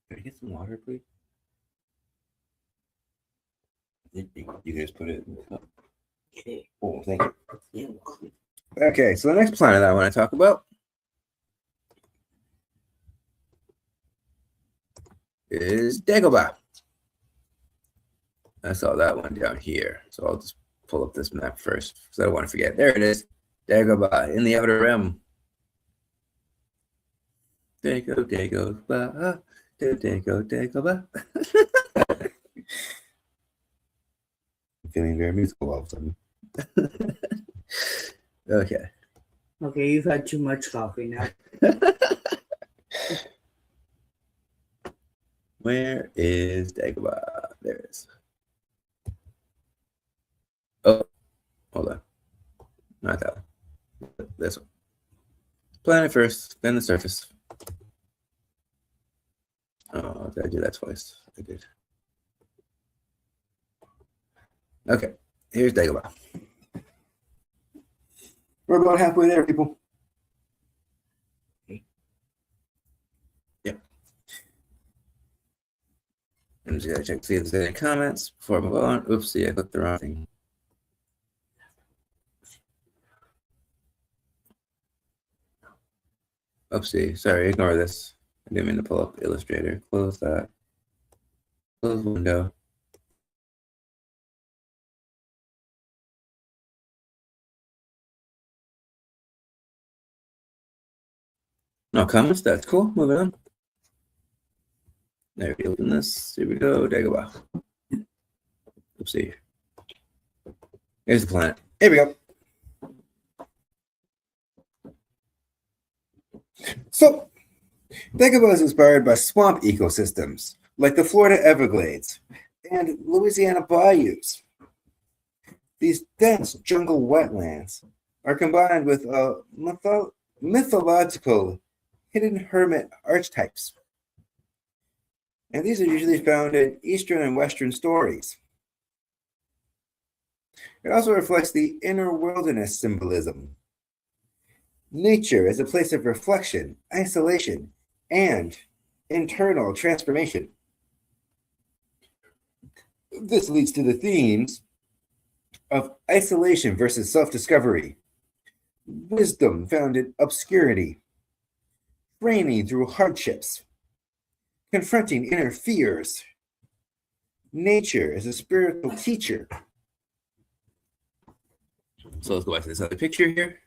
Can I get some water, please? You can just put it in the cup. Oh, thank you. Okay, so the next planet I want to talk about is Dagobah. I saw that one down here, so I'll just pull up this map first because I don't want to forget. There it is, Dagobah in the Outer Rim. Dagobah, Dagobah. I'm feeling very musical all of a sudden. Okay. Okay, you've had too much coffee now. Where is Dagobah? There it is. Oh, hold on. Not that one. This one. Planet first, then the surface. Oh, did I do that twice? I did. Okay, here's Dagobah. We're about halfway there, people. Yep. I'm just gonna check to see if there's any comments before I move on. Oopsie, I clicked the wrong thing. Oopsie, sorry, ignore this. I didn't mean to pull up Illustrator. Close that. Close window. No comments. That's cool. Moving on. There we open this. Here we go. Dagobah. Oopsie. Here's the planet. Here we go. So, Dagobah is inspired by swamp ecosystems like the Florida Everglades and Louisiana bayous. These dense jungle wetlands are combined with mythological hidden hermit archetypes. And these are usually found in Eastern and Western stories. It also reflects the inner wilderness symbolism. Nature as a place of reflection, isolation, and internal transformation. This leads to the themes of isolation versus self-discovery, wisdom found in obscurity, training through hardships, confronting inner fears, nature as a spiritual teacher. So let's go back to this other picture here.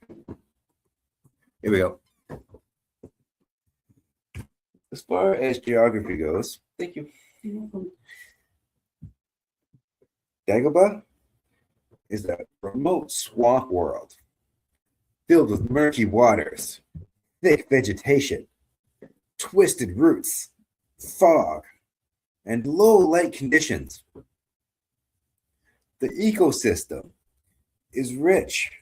Here we go. As far as geography goes, Thank you. Dagobah is a remote swamp world filled with murky waters, thick vegetation, twisted roots, fog, and low light conditions. The ecosystem is rich,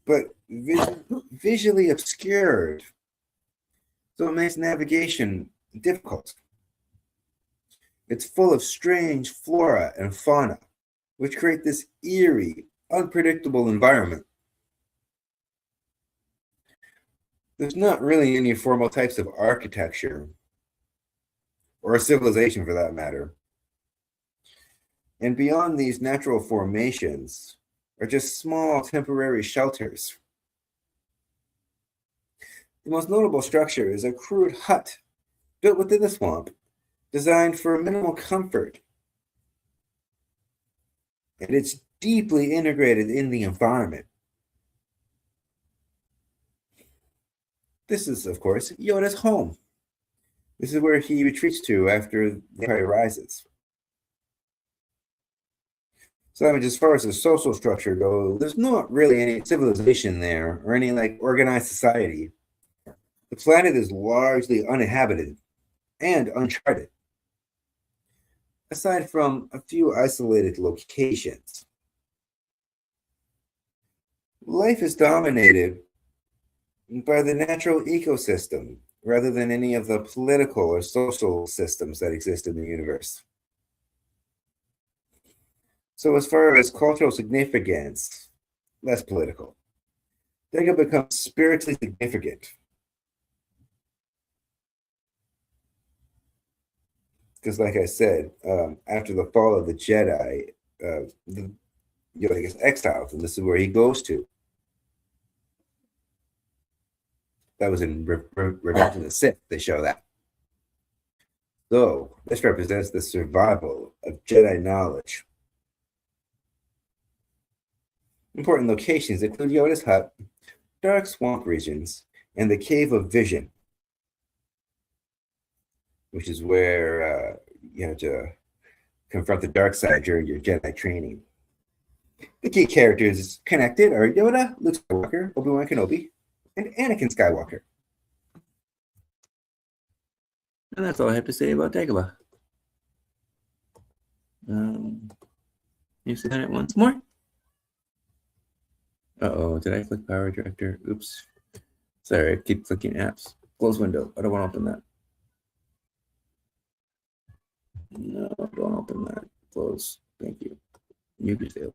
but visually obscured, so it makes navigation difficult. It's full of strange flora and fauna, which create this eerie, unpredictable environment. There's not really any formal types of architecture, or civilization for that matter. And beyond these natural formations are just small temporary shelters. The most notable structure is a crude hut built within the swamp, designed for minimal comfort. And it's deeply integrated in the environment. This is, of course, Yoda's home. This is where he retreats to after the Empire rises. So I mean, as far as the social structure goes, there's not really any civilization there or any like organized society. The planet is largely uninhabited and uncharted, aside from a few isolated locations. Life is dominated by the natural ecosystem rather than any of the political or social systems that exist in the universe. So as far as cultural significance, less political. Dagobah becomes spiritually significant. Because like I said, after the fall of the Jedi, Yoda gets exiled, and this is where he goes to. That was in Revenge of the Sith, they show that. So, this represents the survival of Jedi knowledge. Important locations include Yoda's hut, dark swamp regions, and the Cave of Vision, which is where you have to confront the dark side during your Jedi training. The key characters connected are Yoda, Luke Skywalker, Obi-Wan Kenobi, and Anakin Skywalker. And that's all I have to say about Dagobah. You see that once more? Uh-oh, did I click Power Director? Oops. Sorry, I keep clicking apps. Close window. I don't want to open that. No, don't open that. Close. Thank you. You can stay open.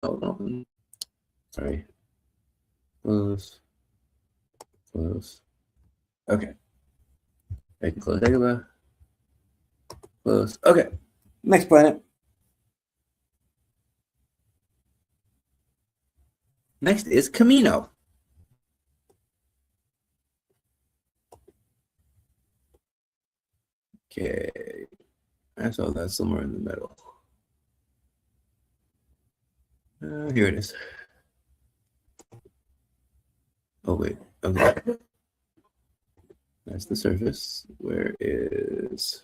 Oh, don't open. Sorry. Close. Close. Okay. I can close Dagobah. Close. Okay. Next planet. Next is Kamino. Okay. I saw that somewhere in the middle. Here it is. Oh, wait. Okay. That's the surface. Where is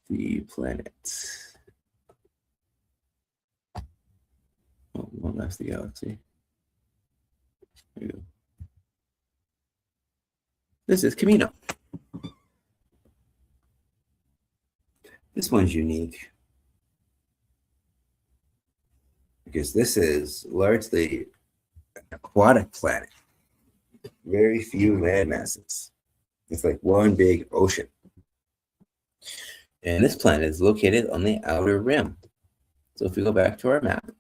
the planet? Oh, one last the galaxy. There you go. This is Kamino. This one's unique because this is largely an aquatic planet. Very few land masses. It's like one big ocean. And this planet is located on the outer rim. So if we go back to our map,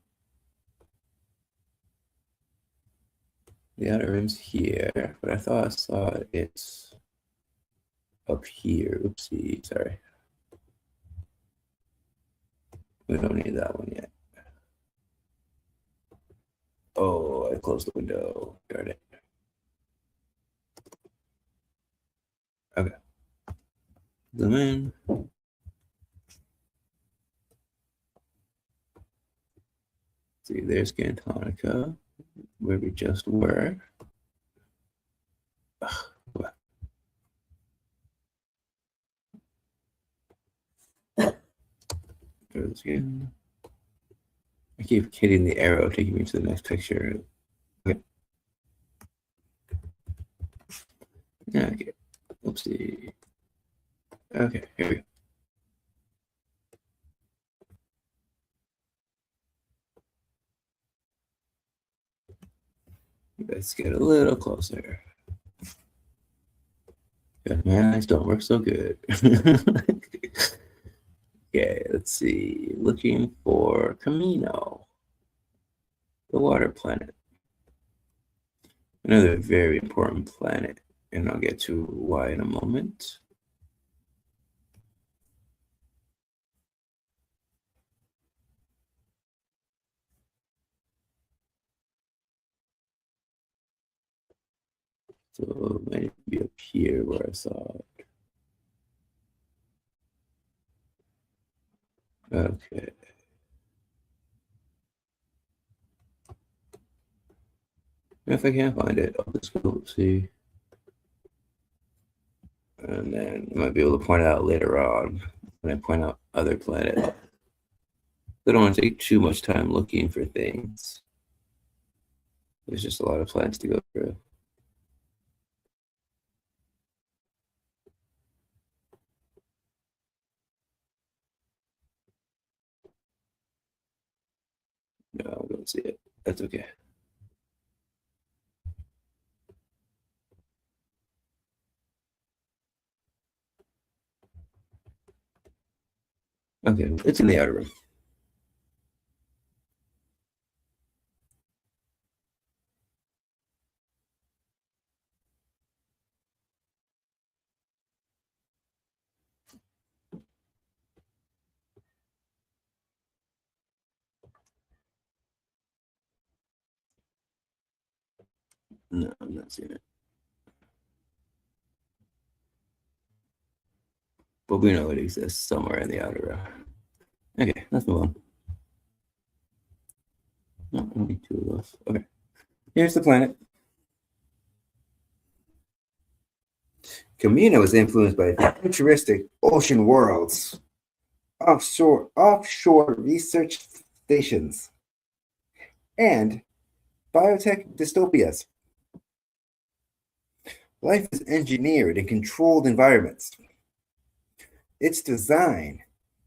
the outer rim's here, but I thought I saw it's up here. Oopsie, sorry. We don't need that one yet. Oh, I closed the window. Darn it. Okay. Zoom in. See, there's Canonical, where we just were. What? Again. I keep hitting the arrow, taking me to the next picture. Okay. Okay. Oopsie. Okay, here we go. Let's get a little closer. Good, my eyes don't work so good. Okay, let's see. Looking for Kamino, the water planet. Another very important planet, and I'll get to why in a moment. So it might be up here where I saw it. Okay. If I can't find it, I'll just go see. And then I might be able to point it out later on when I point out other planets. I don't want to take too much time looking for things. There's just a lot of planets to go through. No, I don't see it. That's okay. Okay, it's in the outer rim. No, I'm not seeing it. But we know it exists somewhere in the outer rim. Okay, let's move on. No, only two of those. Okay. Here's the planet. Kamino is influenced by futuristic ocean worlds, offshore research stations, and biotech dystopias. Life is engineered in controlled environments. Its design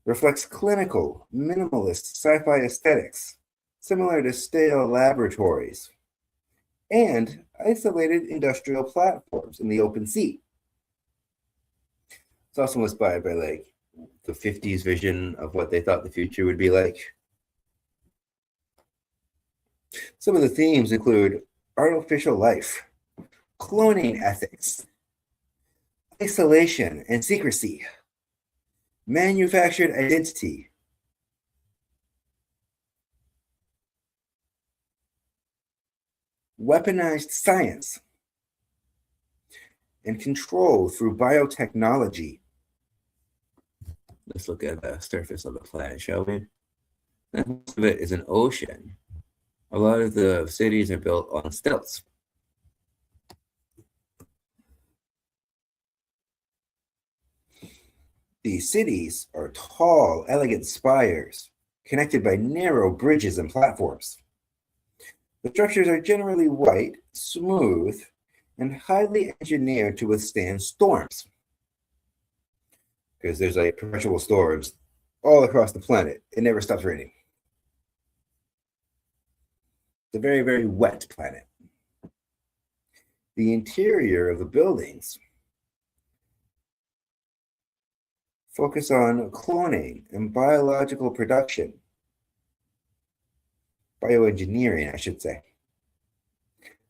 reflects clinical, minimalist sci-fi aesthetics, similar to stale laboratories, and isolated industrial platforms in the open sea. It's also inspired by like the 50s vision of what they thought the future would be like. Some of the themes include artificial life, cloning ethics, isolation and secrecy, manufactured identity, weaponized science, and control through biotechnology. Let's look at the surface of the planet, shall we? Most of it is an ocean, A lot of the cities are built on stilts. These cities are tall, elegant spires connected by narrow bridges and platforms. The structures are generally white, smooth, and highly engineered to withstand storms. Because there's like perpetual storms all across the planet. It never stops raining. It's a very, very wet planet. The interior of the buildings focus on cloning and biological production. Bioengineering, I should say.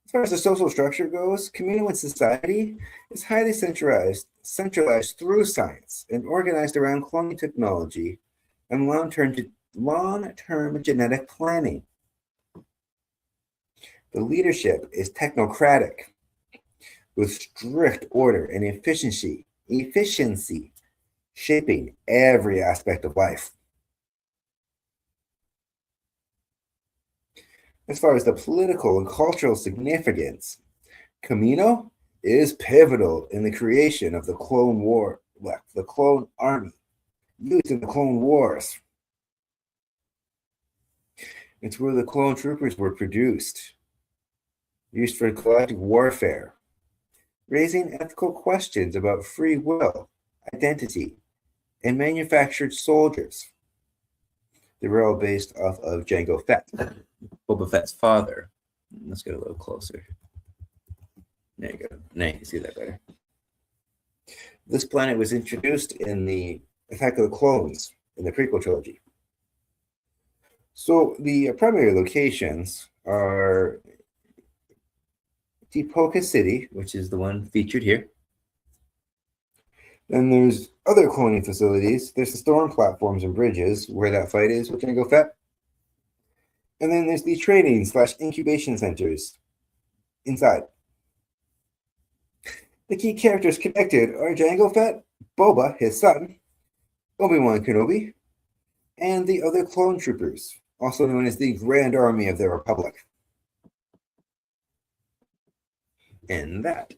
As far as the social structure goes, Kamino society is highly centralized through science and organized around cloning technology and long-term genetic planning. The leadership is technocratic, with strict order and efficiency shaping every aspect of life. As far as the political and cultural significance, Kamino is pivotal in the creation of the Clone Army, used in the Clone Wars. It's where the clone troopers were produced, used for galactic warfare, raising ethical questions about free will, identity, and manufactured soldiers. They were all based off of Jango Fett, Boba Fett's father. Let's get a little closer. There you go. Now you can see that better. This planet was introduced in the Attack of the Clones in the prequel trilogy. So the primary locations are Tipoca City, Which is the one featured here. then there's other cloning facilities. There's the storm platforms and bridges where that fight is with Jango Fett. And then there's the training/incubation centers inside. The key characters connected are Jango Fett, Boba, his son, Obi-Wan Kenobi, and the other clone troopers, also known as the Grand Army of the Republic. And that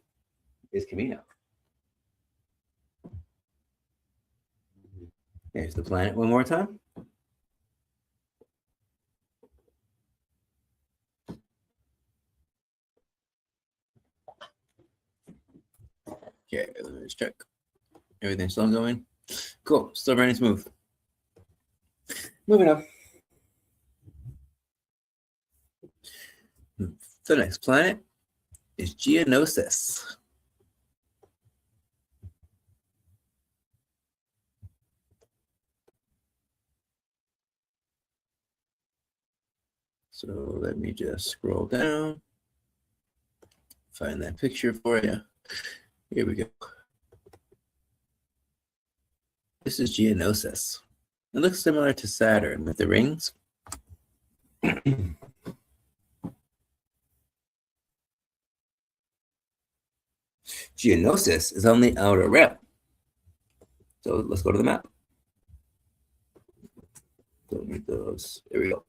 is Kamino. There's the planet one more time. Okay, let me just check. Everything's still going. Cool, still running smooth. Moving on. The next planet is Geonosis. So let me just scroll down, find that picture for you. Here we go. This is Geonosis. It looks similar to Saturn with the rings. Geonosis is on the outer rim. So let's go to the map. Don't need those. There we go.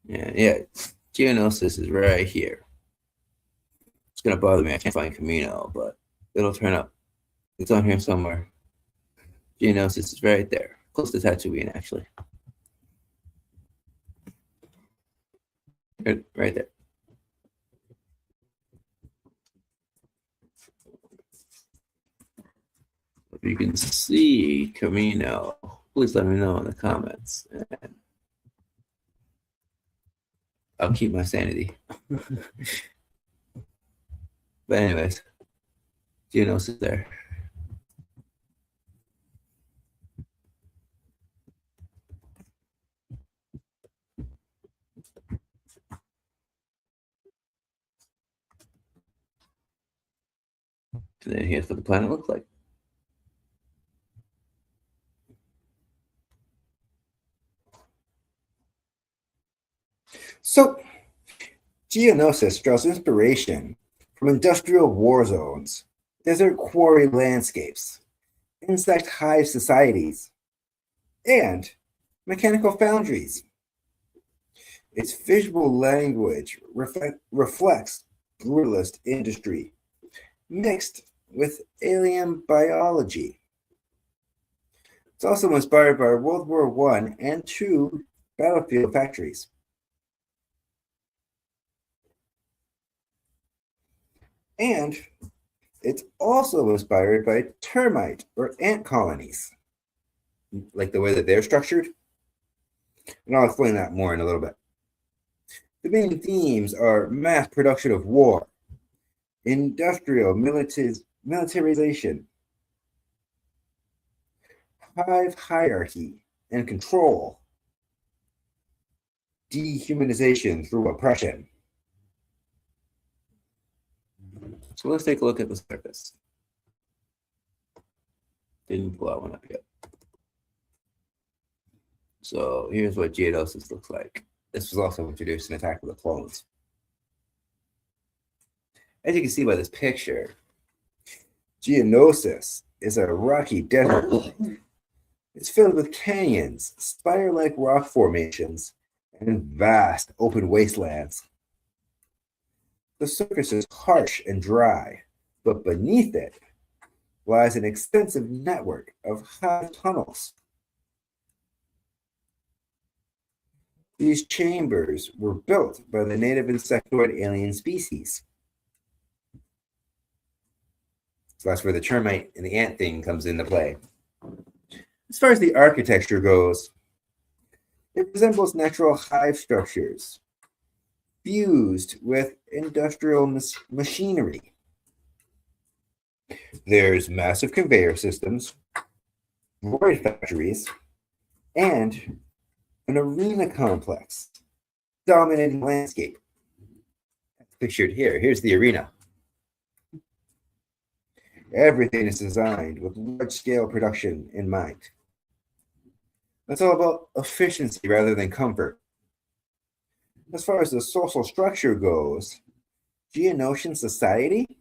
Yeah. Geonosis is right here. It's gonna bother me. I can't find Kamino, but it'll turn up. It's on here somewhere. Geonosis is right there, close to Tatooine, actually. Right there. If you can see Kamino, please let me know in the comments. And I'll keep my sanity. But anyways, Geonosis is there. And then here's what the planet looks like. So, Geonosis draws inspiration from industrial war zones, desert quarry landscapes, insect hive societies, and mechanical foundries. Its visual language reflects brutalist industry mixed with alien biology. It's also inspired by World War I and II battlefield factories. And it's also inspired by termite or ant colonies, like the way that they're structured. And I'll explain that more in a little bit. The main themes are mass production of war, industrial militarization, hive hierarchy and control, dehumanization through oppression. So let's take a look at the surface. Didn't pull that one up yet. So here's what Geonosis looks like. This was also introduced in Attack of the Clones. As you can see by this picture, Geonosis is a rocky desert. It's filled with canyons, spire-like rock formations, and vast open wastelands. The surface is harsh and dry, but beneath it lies an extensive network of high tunnels. These chambers were built by the native insectoid alien species. So that's where the termite and the ant thing comes into play. As far as the architecture goes, it resembles natural hive structures fused with industrial machinery. There's massive conveyor systems, void factories, and an arena complex dominating the landscape. That's pictured here. Here's the arena. Everything is designed with large-scale production in mind. It's all about efficiency rather than comfort. As far as the social structure goes, Geonosian society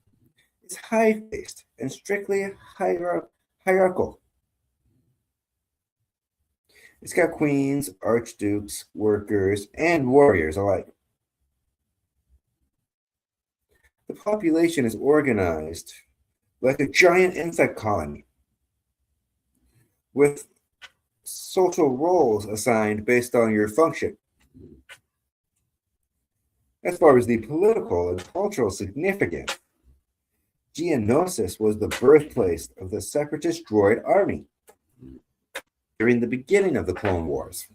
is hive-based and strictly hierarchical. It's got queens, archdukes, workers, and warriors alike. The population is organized like a giant insect colony, with social roles assigned based on your function. As far as the political and cultural significance, Geonosis was the birthplace of the separatist droid army during the beginning of the Clone Wars.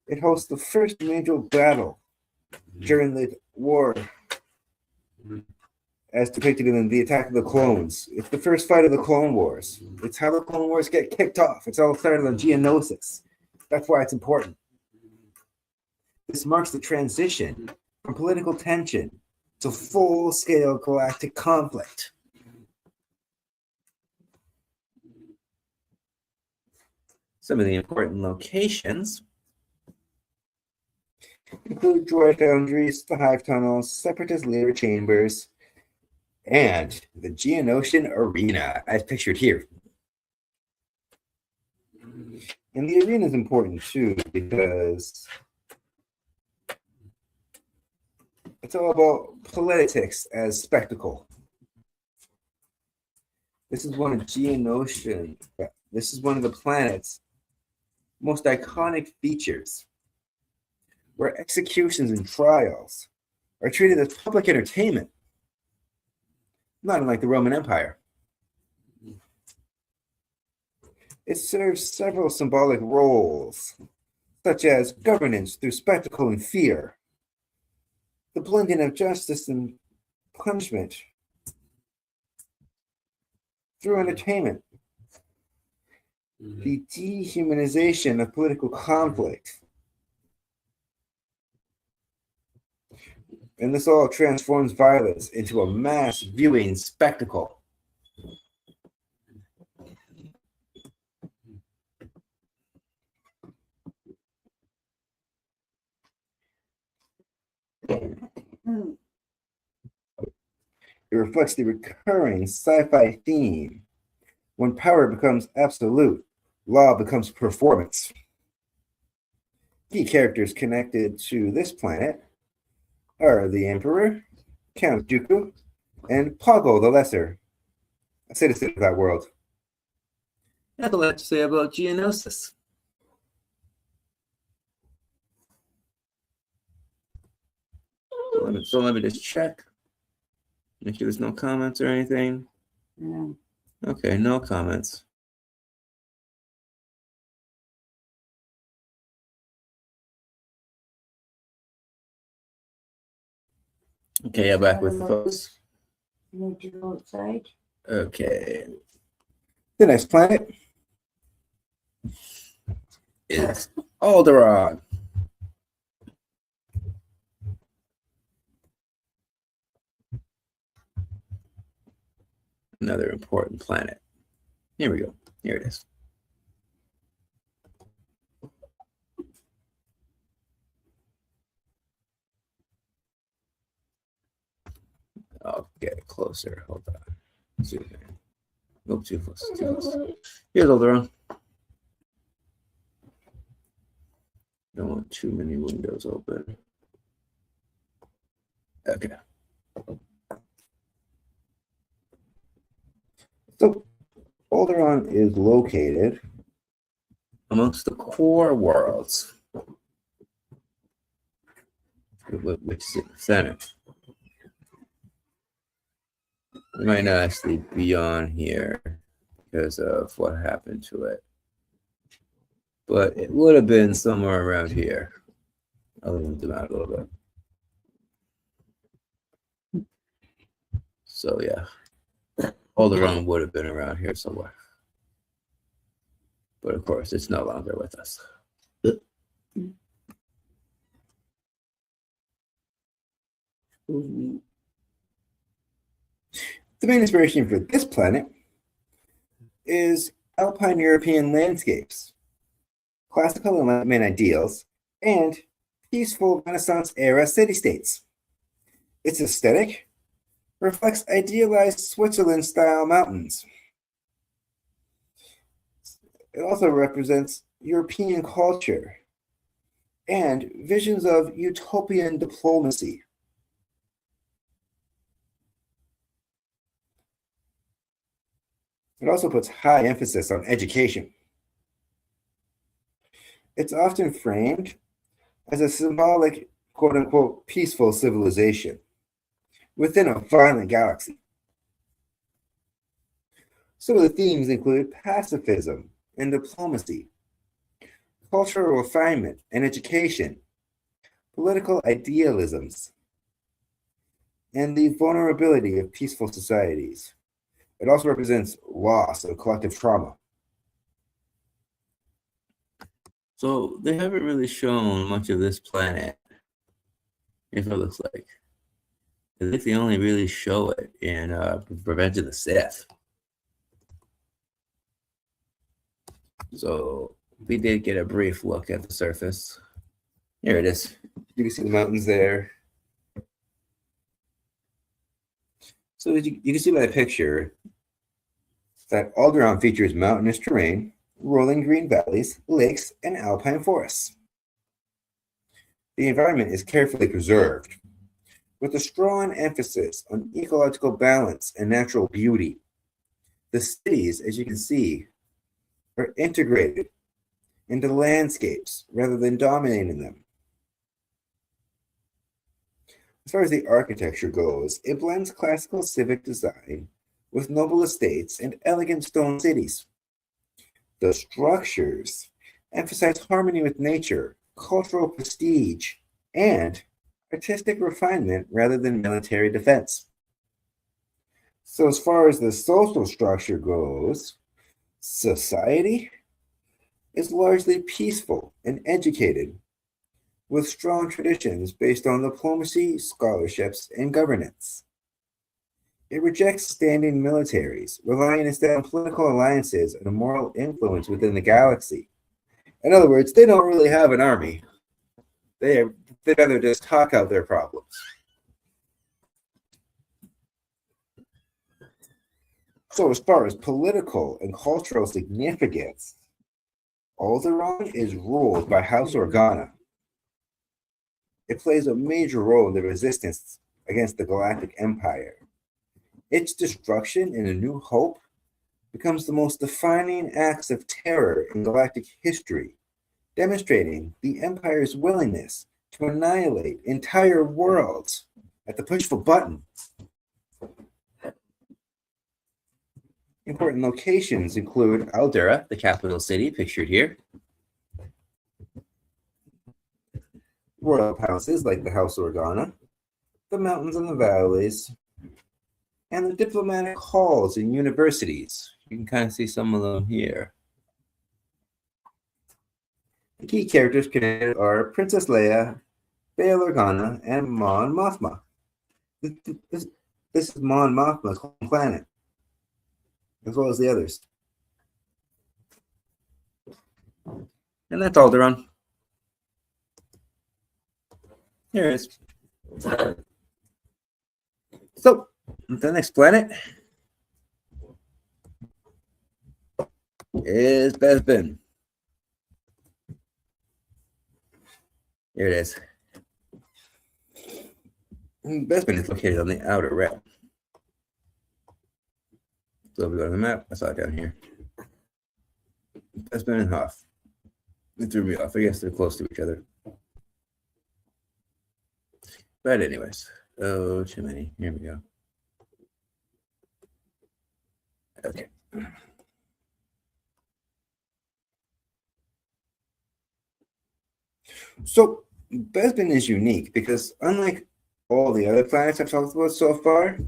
It hosts the first major battle during the war, as depicted in the Attack of the Clones. It's the first fight of the Clone Wars. It's how the Clone Wars get kicked off. It's all started on Geonosis. That's why it's important. This marks the transition from political tension to full-scale galactic conflict. Some of the important locations include droid foundries, the hive tunnels, separatist lair chambers, and the Geonosian arena, as pictured here. And the arena is important too, because it's all about politics as spectacle. This is one of This is one of the planet's most iconic features, where executions and trials are treated as public entertainment, not unlike the Roman Empire. It serves several symbolic roles, such as governance through spectacle and fear, the blending of justice and punishment through entertainment, the dehumanization of political conflict. And this all transforms violence into a mass viewing spectacle. It reflects the recurring sci-fi theme. When power becomes absolute, law becomes performance. Key characters connected to this planet are the Emperor, Count Jakku, and Poggle the Lesser, a citizen of that world. That's a lot to say about Geonosis. So let me just check. Make sure there's no comments or anything. Yeah. Okay, no comments. Okay, I'm back with the folks. You need to go outside. Okay. The next planet Is Alderaan. Another important planet. Here we go. Here it is. I'll get it closer. Hold on. Zoom in. Nope, too close. Too close. Here's Alderaan. Don't want too many windows open. Okay. So, Alderaan is located Amongst the core worlds, which is in the center. It might not actually be on here because of what happened to it, but it would have been somewhere around here. I'll move them out a little bit. So yeah. Alderaan would have been around here somewhere. But of course, it's no longer with us. Excuse me. the main inspiration for this planet is Alpine European landscapes, classical Enlightenment ideals, and peaceful Renaissance-era city-states. Its aesthetic reflects idealized Switzerland-style mountains. It also represents European culture and visions of utopian diplomacy. It also puts high emphasis on education. It's often framed as a symbolic, quote-unquote, peaceful civilization within a violent galaxy. Some of the themes include pacifism and diplomacy, cultural refinement and education, political idealisms, and the vulnerability of peaceful societies. It also represents loss of collective trauma. So they haven't really shown much of this planet, if it looks like. I think they only really show it in Revenge of the Sith. So we did get a brief look at the surface. Here it is. You can see the mountains there. So as you can see by the picture that Alderaan features mountainous terrain, rolling green valleys, lakes, and alpine forests. The environment is carefully preserved, with a strong emphasis on ecological balance and natural beauty. The cities, as you can see, are integrated into landscapes rather than dominating them. As far as the architecture goes, it blends classical civic design with noble estates and elegant stone cities. The structures emphasize harmony with nature, cultural prestige, and artistic refinement rather than military defense. So as far as the social structure goes, society is largely peaceful and educated, with strong traditions based on diplomacy, scholarships, and governance. It rejects standing militaries, relying instead on political alliances and a moral influence within the galaxy. In other words, they don't really have an army. They'd rather just talk out their problems. So as far as political and cultural significance, Alderaan is ruled by House Organa, it plays a major role in the resistance against the Galactic Empire. Its destruction in A New Hope becomes the most defining acts of terror in galactic history, demonstrating the Empire's willingness to annihilate entire worlds at the push of a button. Important locations include Alderaan, the capital city, pictured here. royal palaces like the House Organa, the mountains and the valleys, and the diplomatic halls and universities. You can kind of see some of them here. The key characters connected are Princess Leia, Bail Organa, and Mon Mothma. This is Mon Mothma's home planet, as well as the others. And that's Alderaan. Here it is. So, the next planet is Bespin. Here it is. Bespin is located on the outer rim. So if we go to the map, I saw it down here. Bespin and Hoth. It threw me off. I guess they're close to each other. But anyways, oh, too many. Here we go. Okay. So, Bespin is unique because unlike all the other planets I've talked about so far,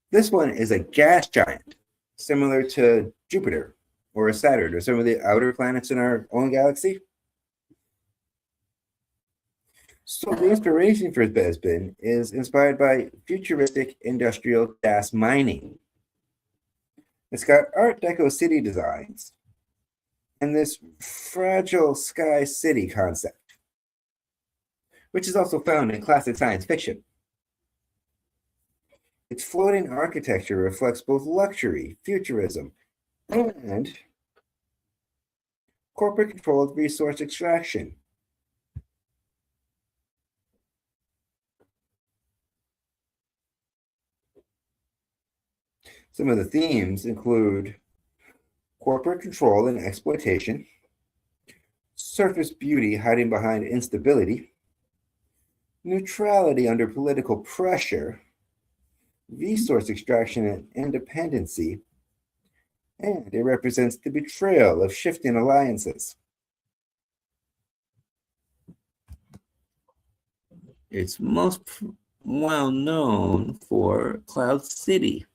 this one is a gas giant, similar to Jupiter or Saturn or some of the outer planets in our own galaxy. So the inspiration for Bespin is inspired by futuristic industrial gas mining. It's got Art Deco city designs and this fragile sky city concept, which is also found in classic science fiction. Its floating architecture reflects both luxury, futurism, and corporate-controlled resource extraction. Some of the themes include corporate control and exploitation, surface beauty hiding behind instability, neutrality under political pressure, resource extraction and independency, and it represents the betrayal of shifting alliances. It's most well known for Cloud City,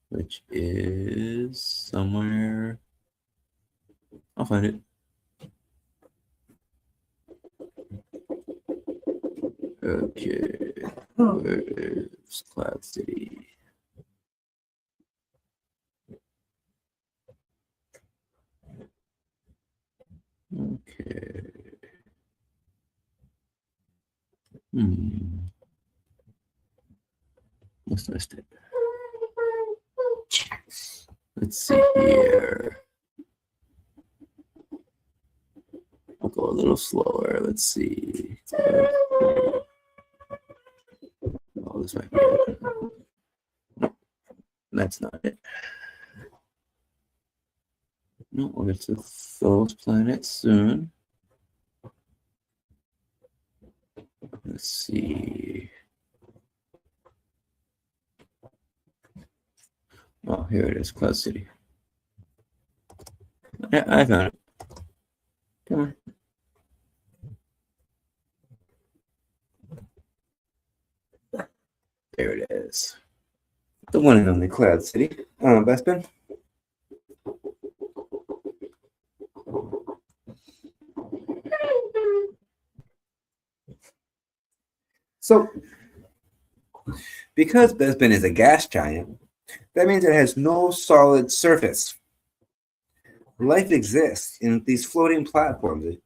which is somewhere. I'll find it. Okay, where is Cloud City? Okay. What's missed it? Let's see here. I'll go a little slower. Let's see. Oh, this might be it. Nope. That's not it. No, we'll get to those planets soon. Let's see. Oh, here it is, Cloud City. Yeah, I found it. Come on. There it is. The one and only Cloud City. Bespin. So, because Bespin is a gas giant, that means it has no solid surface. Life exists in these floating platforms,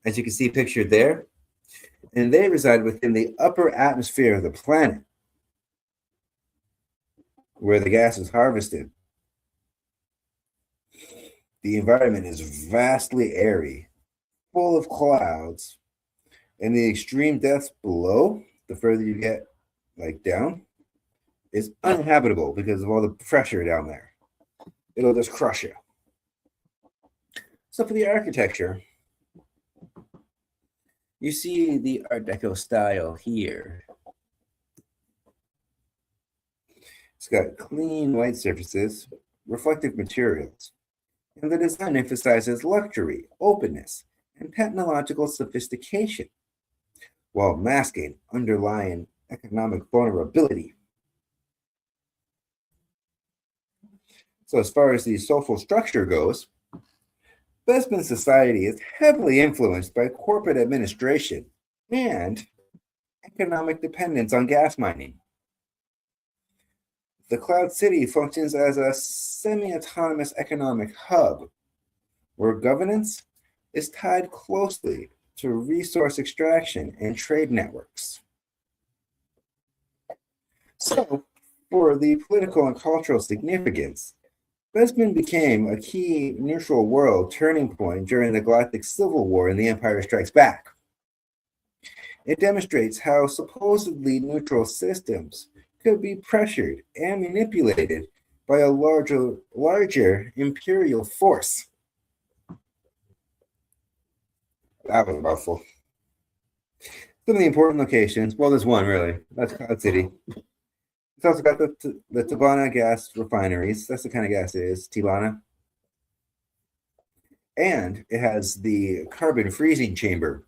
as you can see pictured there, and they reside within the upper atmosphere of the planet, where the gas is harvested. The environment is vastly airy, full of clouds, and the extreme depths below, the further you get down, is uninhabitable because of all the pressure down there. It'll just crush you. So for the architecture, you see the Art Deco style here. It's got clean white surfaces, reflective materials, and the design emphasizes luxury, openness, and technological sophistication, while masking underlying economic vulnerability. So as far as the social structure goes, Bespin society is heavily influenced by corporate administration and economic dependence on gas mining. The Cloud City functions as a semi-autonomous economic hub, where governance is tied closely to resource extraction and trade networks. So, for the political and cultural significance, Bespin became a key neutral world turning point during the Galactic Civil War in The Empire Strikes Back. It demonstrates how supposedly neutral systems could be pressured and manipulated by a larger imperial force. That was a mouthful. Some of the important locations, well, there's one really, that's Cloud City. It's also got the Tabana gas refineries. That's the kind of gas it is, Tilana. And it has the carbon freezing chamber.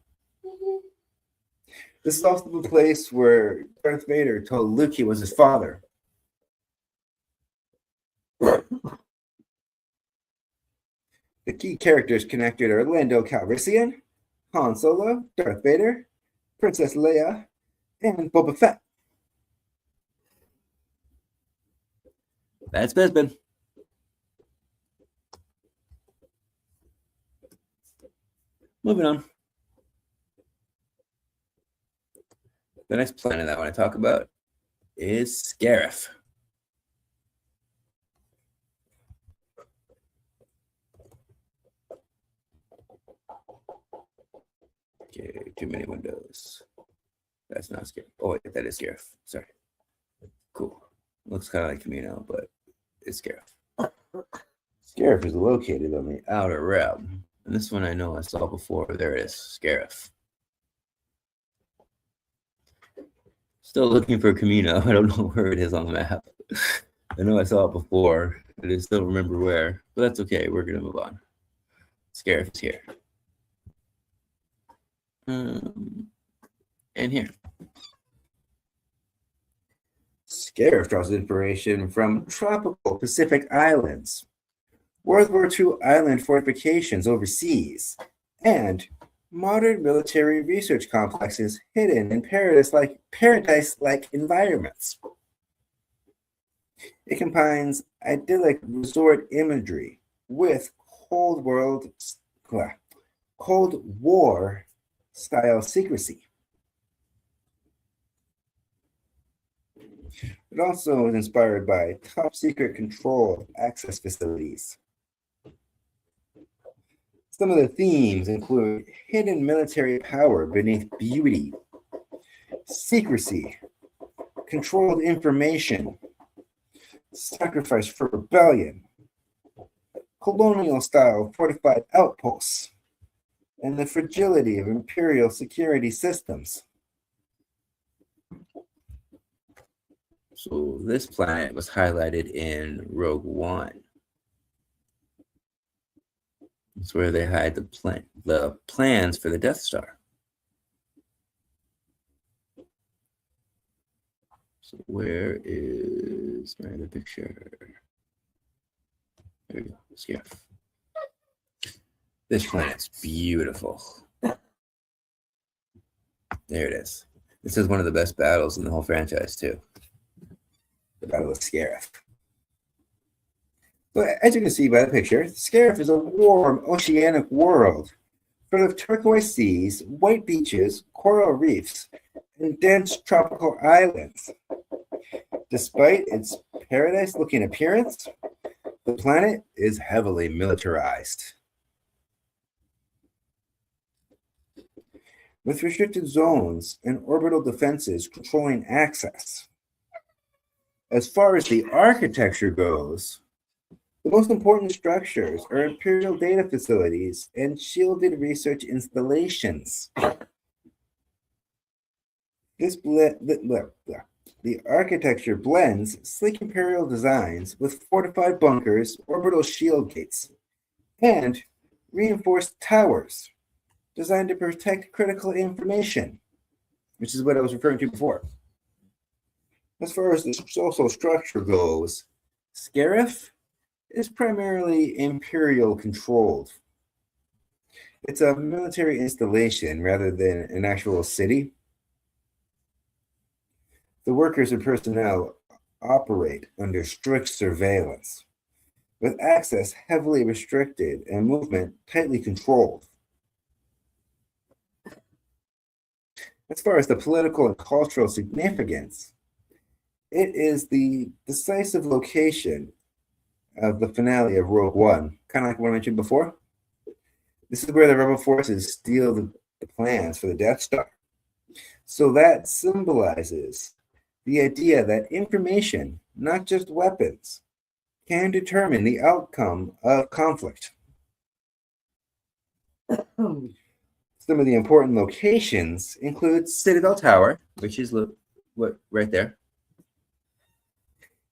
This is also the place where Darth Vader told Luke he was his father. The key characters connected are Lando Calrissian, Han Solo, Darth Vader, Princess Leia, and Boba Fett. That's Bespin. Moving on. The next planet I want to talk about is Scarif. Okay, too many windows. That's not Scarif. Oh, wait, that is Scarif. Sorry. Cool. Looks kind of like Kamino, but it's Scarif. Scarif is located on the outer rim. And this one I know I saw before. There it is, Scarif. Still looking for Kamino. I don't know where it is on the map. I know I saw it before. I just don't remember where. But that's okay. We're going to move on. Scarif is here. And here. Scarif draws inspiration from tropical Pacific islands, World War II island fortifications overseas, and modern military research complexes hidden in paradise-like environments. It combines idyllic resort imagery with Cold War style secrecy. It also is inspired by top secret controlled access facilities. Some of the themes include hidden military power beneath beauty, secrecy, controlled information, sacrifice for rebellion, colonial-style fortified outposts, and the fragility of imperial security systems. So this planet was highlighted in Rogue One. It's where they hide the plans for the Death Star. So where is my other picture? There we go. Scarif. This planet's beautiful. There it is. This is one of the best battles in the whole franchise, too. The Battle of Scarif. So as you can see by the picture, Scarif is a warm oceanic world full of turquoise seas, white beaches, coral reefs, and dense tropical islands. Despite its paradise-looking appearance, The planet is heavily militarized, with restricted zones and orbital defenses controlling access. As far as the architecture goes, the most important structures are Imperial data facilities and shielded research installations. The architecture blends sleek Imperial designs with fortified bunkers, orbital shield gates, and reinforced towers designed to protect critical information, which is what I was referring to before. As far as the social structure goes, Scarif is primarily Imperial controlled. It's a military installation rather than an actual city. The workers and personnel operate under strict surveillance, with access heavily restricted and movement tightly controlled. As far as the political and cultural significance, it is the decisive location of the finale of Rogue One, kind of like what I mentioned before. This is where the Rebel forces steal the plans for the Death Star. So that symbolizes the idea that information, not just weapons, can determine the outcome of conflict. Some of the important locations include Citadel Tower, which is what right there.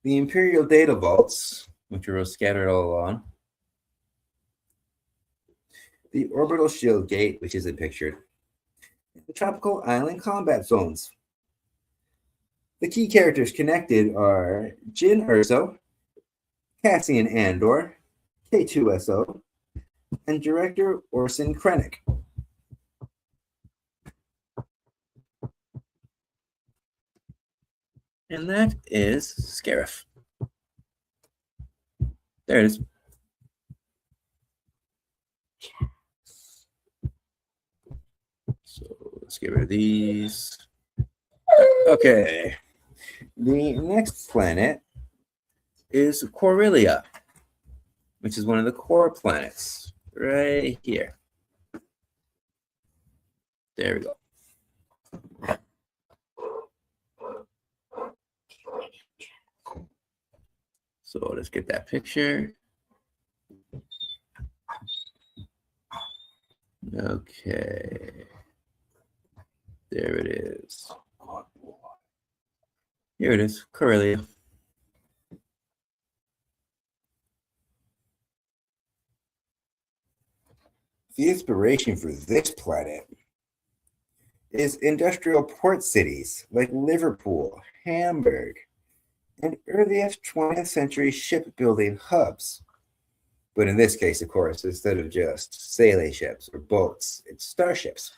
the Imperial data vaults, Which are scattered all along. the orbital shield gate, which isn't pictured, and the tropical island combat zones. The key characters connected are Jyn Erso, Cassian Andor, K2SO, and director Orson Krennic. And that is Scarif. There it is. So let's get rid of these. Okay. The next planet Is Corellia, which is one of the core planets. Right here. There we go. So let's get that picture. Okay. There it is. Here it is, Corellia. The inspiration for this planet is industrial port cities like Liverpool, Hamburg, and earliest 20th century shipbuilding hubs. But in this case, of course, instead of just sailing ships or boats, it's starships.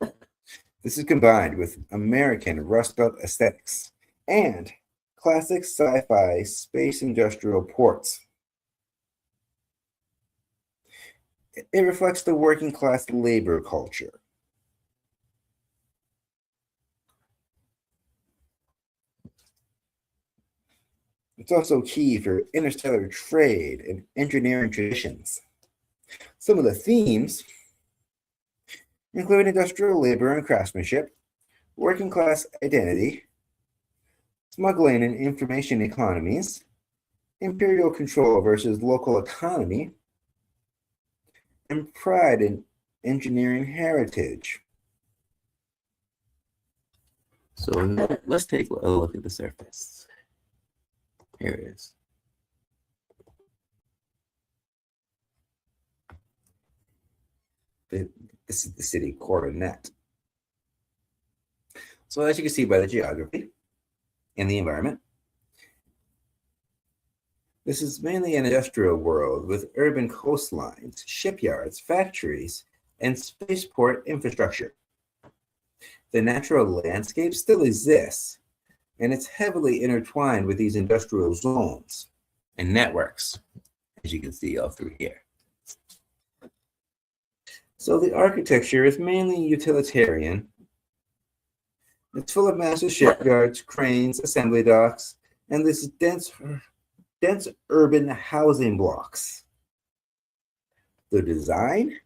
This is combined with American Rust Belt aesthetics and classic sci-fi space industrial ports. It reflects the working class labor culture. It's also key for interstellar trade and engineering traditions. Some of the themes include industrial labor and craftsmanship, working class identity, smuggling and information economies, imperial control versus local autonomy, and pride in engineering heritage. So let's take a look at the surface. Here it is. This is the city Coronet. So as you can see by the geography and the environment, this is mainly an industrial world with urban coastlines, shipyards, factories, and spaceport infrastructure. The natural landscape still exists, and it's heavily intertwined with these industrial zones And networks, as you can see all through here. So the architecture is mainly utilitarian. It's full of massive shipyards, cranes, assembly docks, and this dense urban housing blocks. The design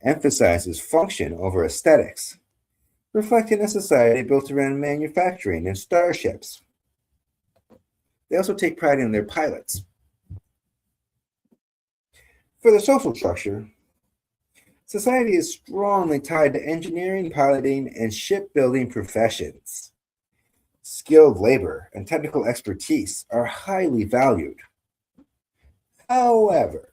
emphasizes function over aesthetics, reflecting a society built around manufacturing and starships. They also take pride in their pilots. For the social structure, society is strongly tied to engineering, piloting, and shipbuilding professions. Skilled labor and technical expertise are highly valued. However,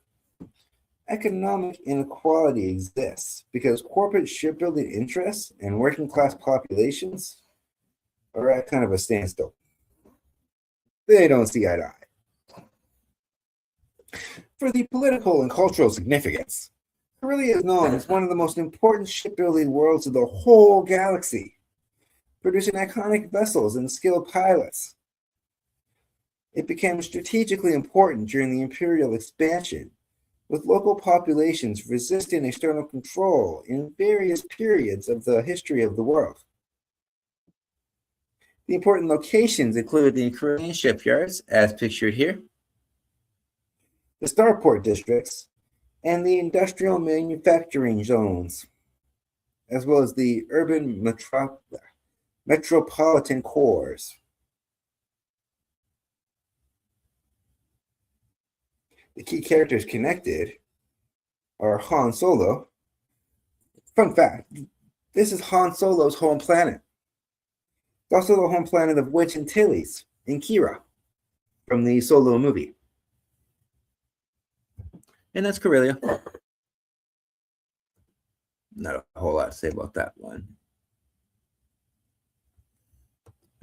economic inequality exists because corporate shipbuilding interests and working class populations are at kind of a standstill. They don't see eye to eye. For the political and cultural significance, Corellia is known as one of the most important shipbuilding worlds of the whole galaxy, producing iconic vessels and skilled pilots. It became strategically important during the Imperial expansion, with local populations resisting external control in various periods of the history of the world. The important locations include the Corellian shipyards, as pictured here, the starport districts, and the industrial manufacturing zones, as well as the urban metropolitan cores. The key characters connected are Han Solo. Fun fact, this is Han Solo's home planet. It's also the home planet of Witch Antilles and Kira from the Solo movie. And that's Corellia. Not a whole lot to say about that one.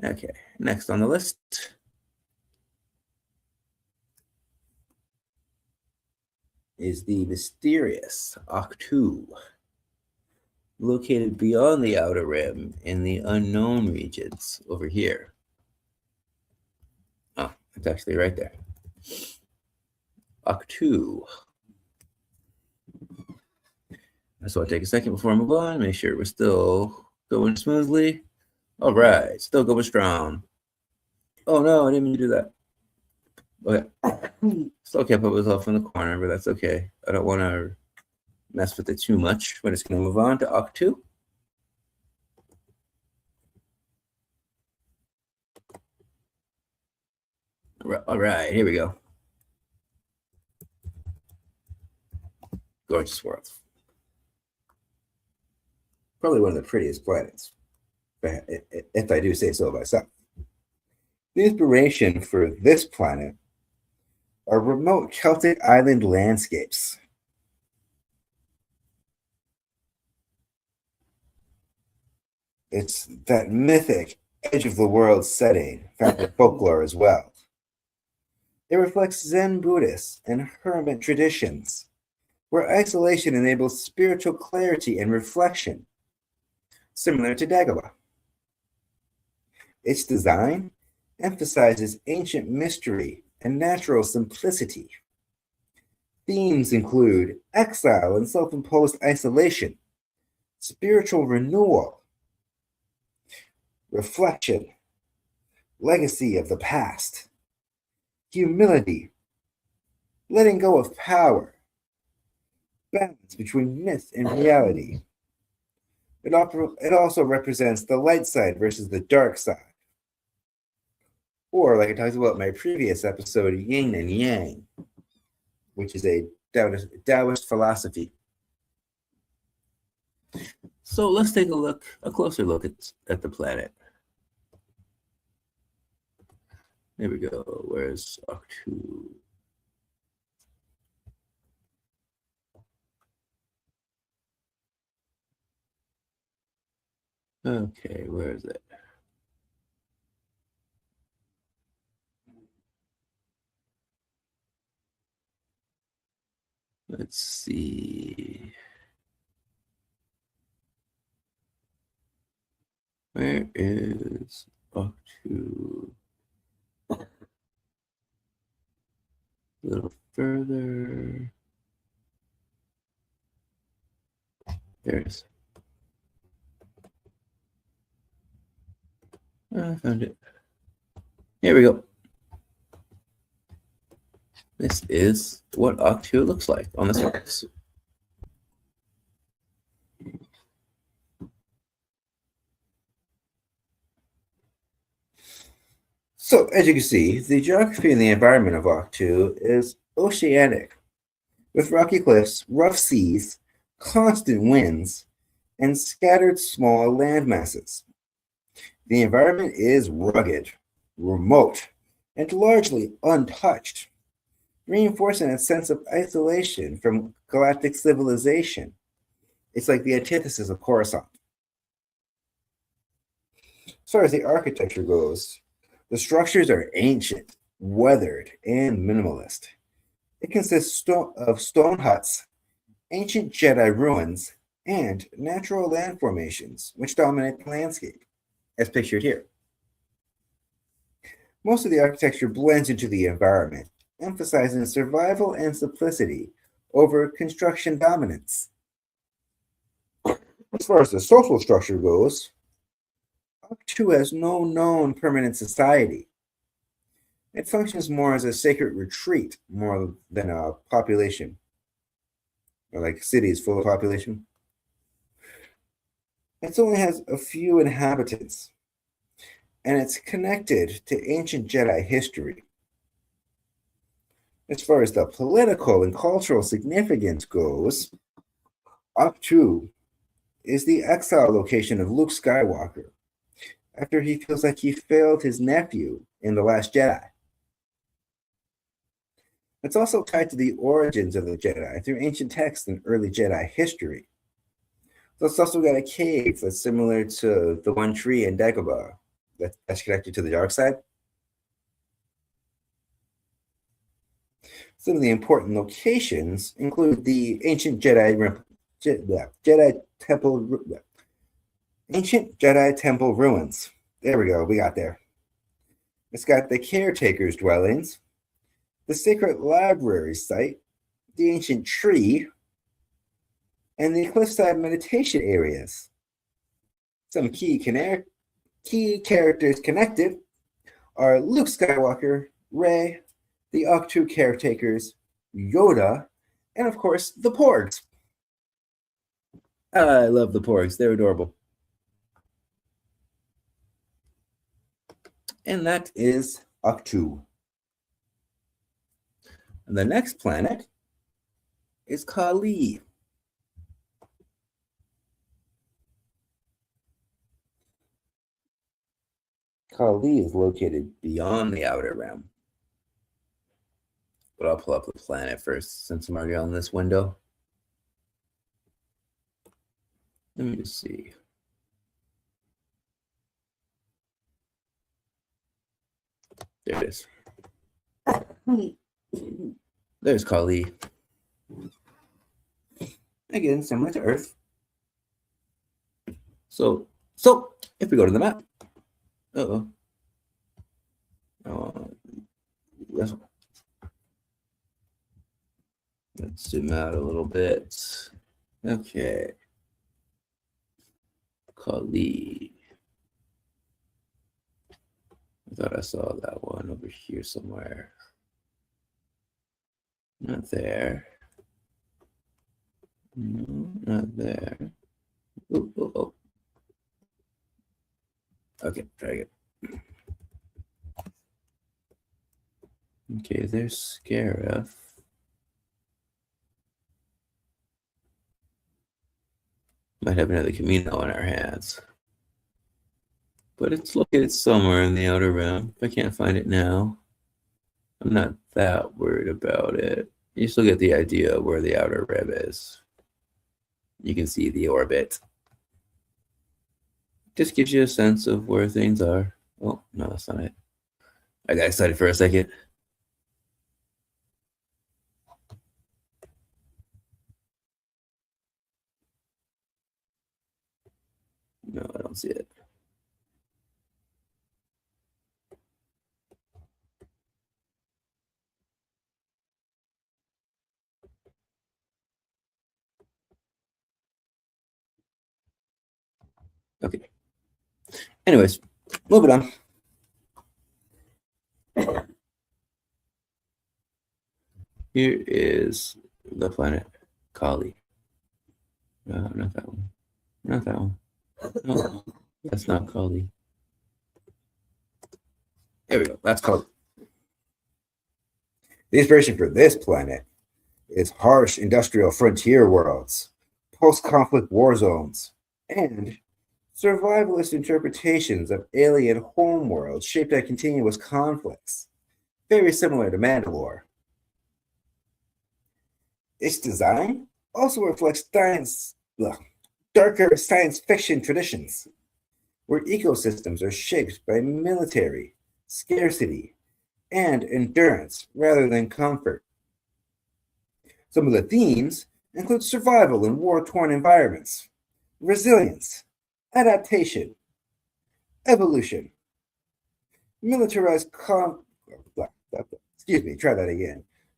Okay, next on the list is the mysterious Ach-To, located beyond the Outer Rim in the unknown regions over here. Oh, it's actually right there. Ach-To. So I'll take a second before I move on, make sure we're still going smoothly. All right, still going strong. Oh no, I didn't mean to do that. Okay. Still kept myself in the corner, but that's okay. I don't want to mess with it too much. We're just going to move on to Ach-To. All right, here we go. Gorgeous world. Probably one of the prettiest planets, if I do say so myself. The inspiration for this planet are remote Celtic island landscapes. It's that mythic edge of the world setting found in folklore as well. It reflects Zen Buddhist and hermit traditions, where isolation enables spiritual clarity and reflection, similar to Dagobah. Its design emphasizes ancient mystery and natural simplicity. Themes include exile and self-imposed isolation, spiritual renewal, reflection, legacy of the past, humility, letting go of power, balance between myth and reality. It also represents the light side versus the dark side. Or, like I talked about in my previous episode, yin and yang, which is a Taoist philosophy. So let's take a closer look at the planet. There we go. Where's Ach-To? Okay, where is it? Let's see. Where is Ach-To? A little further. There it is. I found it. Here we go. This is what Ach-To looks like on the surface. So, as you can see, the geography and the environment of Ach-To is oceanic, with rocky cliffs, rough seas, constant winds, and scattered small land masses. The environment is rugged, remote, and largely untouched, reinforcing a sense of isolation from galactic civilization. It's like the antithesis of Coruscant. As far as the architecture goes, the structures are ancient, weathered, and minimalist. It consists of stone huts, ancient Jedi ruins, and natural land formations, which dominate the landscape, as pictured here. Most of the architecture blends into the environment, emphasizing survival and simplicity over construction dominance. As far as the social structure goes, Ach-To has no known permanent society. It functions more as a sacred retreat more than a population, or like cities full of population. It only has a few inhabitants, and it's connected to ancient Jedi history. As far as the political and cultural significance goes, Ach-To is the exile location of Luke Skywalker after he feels like he failed his nephew in The Last Jedi. It's also tied to the origins of the Jedi through ancient texts and early Jedi history. So it's also got a cave that's similar to the one tree in Dagobah that's connected to the dark side. Some of the important locations include the ancient Jedi Temple ruins. There we go, we got there. It's got the caretakers' dwellings, the sacred library site, the ancient tree, and the cliffside meditation areas. Some key characters connected are Luke Skywalker, Rey, the Ach-To caretakers, Yoda, and of course, the Porgs. I love the Porgs. They're adorable. And that is Ach-To. And the next planet is Kalee. Kalee is located beyond the Outer Rim. But I'll pull up the planet first since I'm already on this window. Let me just see. There it is. There's Kalee. Again, similar to Earth. So if we go to the map. Oh, yes. Let's zoom out a little bit. Okay. Kalee. I thought I saw that one over here somewhere. Not there. No, not there. Oh. Okay, try again. Okay, there's Scarif. Might have another Kamino in our hands. But it's located somewhere in the Outer Rim. If I can't find it now, I'm not that worried about it. You still get the idea of where the Outer Rim is. You can see the orbit. Just gives you a sense of where things are. Oh, no, that's not it. I got excited for a second. No, I don't see it. Okay. Anyways, moving on. Here is the planet Kalee. No, not that one. Not that one. No, that's not Kalee. There we go. That's called. The inspiration for this planet is harsh industrial frontier worlds, post-conflict war zones, and survivalist interpretations of alien homeworlds shaped by continuous conflicts, very similar to Mandalore. Its design also reflects darker science fiction traditions, where ecosystems are shaped by military, scarcity, and endurance rather than comfort. Some of the themes include survival in war-torn environments, resilience, adaptation, evolution, militarized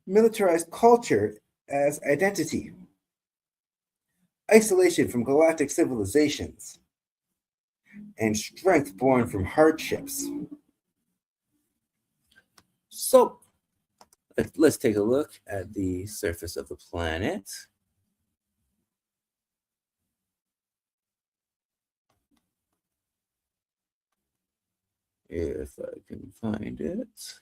militarized culture as identity, isolation from galactic civilizations, and strength born from hardships. So, let's take a look at the surface of the planet. If I can find it.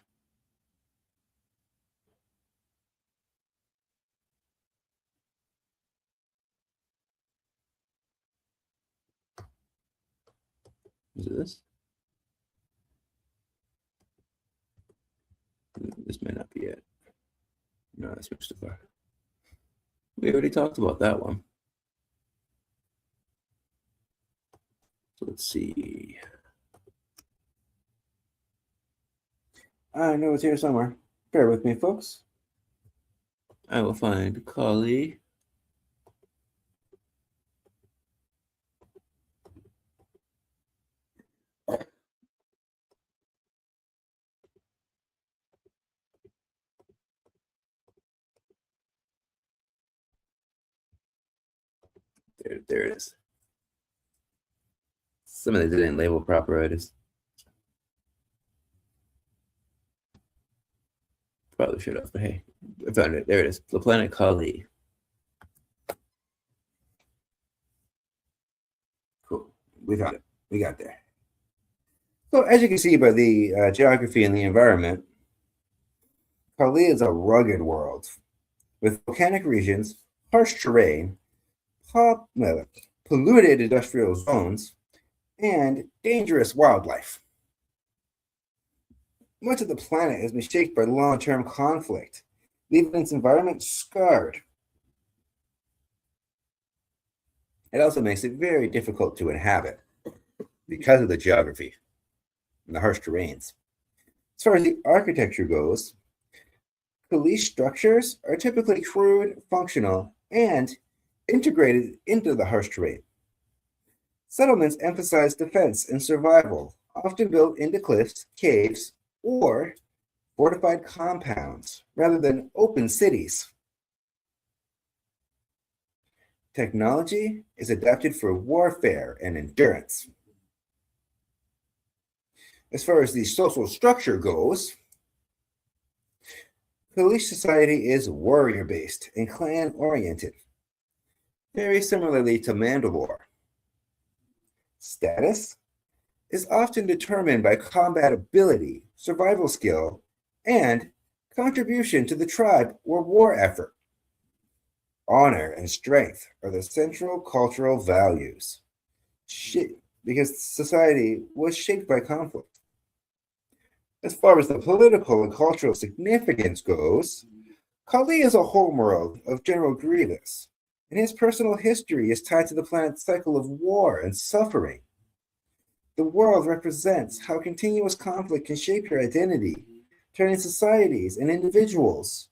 Is it this? This may not be it. No, that's Mustafa. We already talked about that one. So let's see. I know it's here somewhere. Bear with me, folks. I will find Kalee. There it is. Some of these didn't label proper. I just probably should have, but hey, I found it. There it is. The planet Kalee. Cool. We found it. We got there. So as you can see by the geography and the environment, Kalee is a rugged world with volcanic regions, harsh terrain, polluted industrial zones, and dangerous wildlife. Much of the planet has been shaped by long-term conflict, leaving its environment scarred. It also makes it very difficult to inhabit because of the geography and the harsh terrains. As far as the architecture goes, Kalee structures are typically crude, functional, and integrated into the harsh terrain. Settlements emphasize defense and survival, often built into cliffs, caves, or fortified compounds rather than open cities. Technology is adapted for warfare and endurance. As far as the social structure goes, Kalee society is warrior-based and clan-oriented, very similarly to Mandalore. Status is often determined by combat ability, survival skill, and contribution to the tribe or war effort. Honor and strength are the central cultural values, because society was shaped by conflict. As far as the political and cultural significance goes, Kalee is a homeworld of General Grievous, and his personal history is tied to the planet's cycle of war and suffering. The world represents how continuous conflict can shape your identity, turning societies and individuals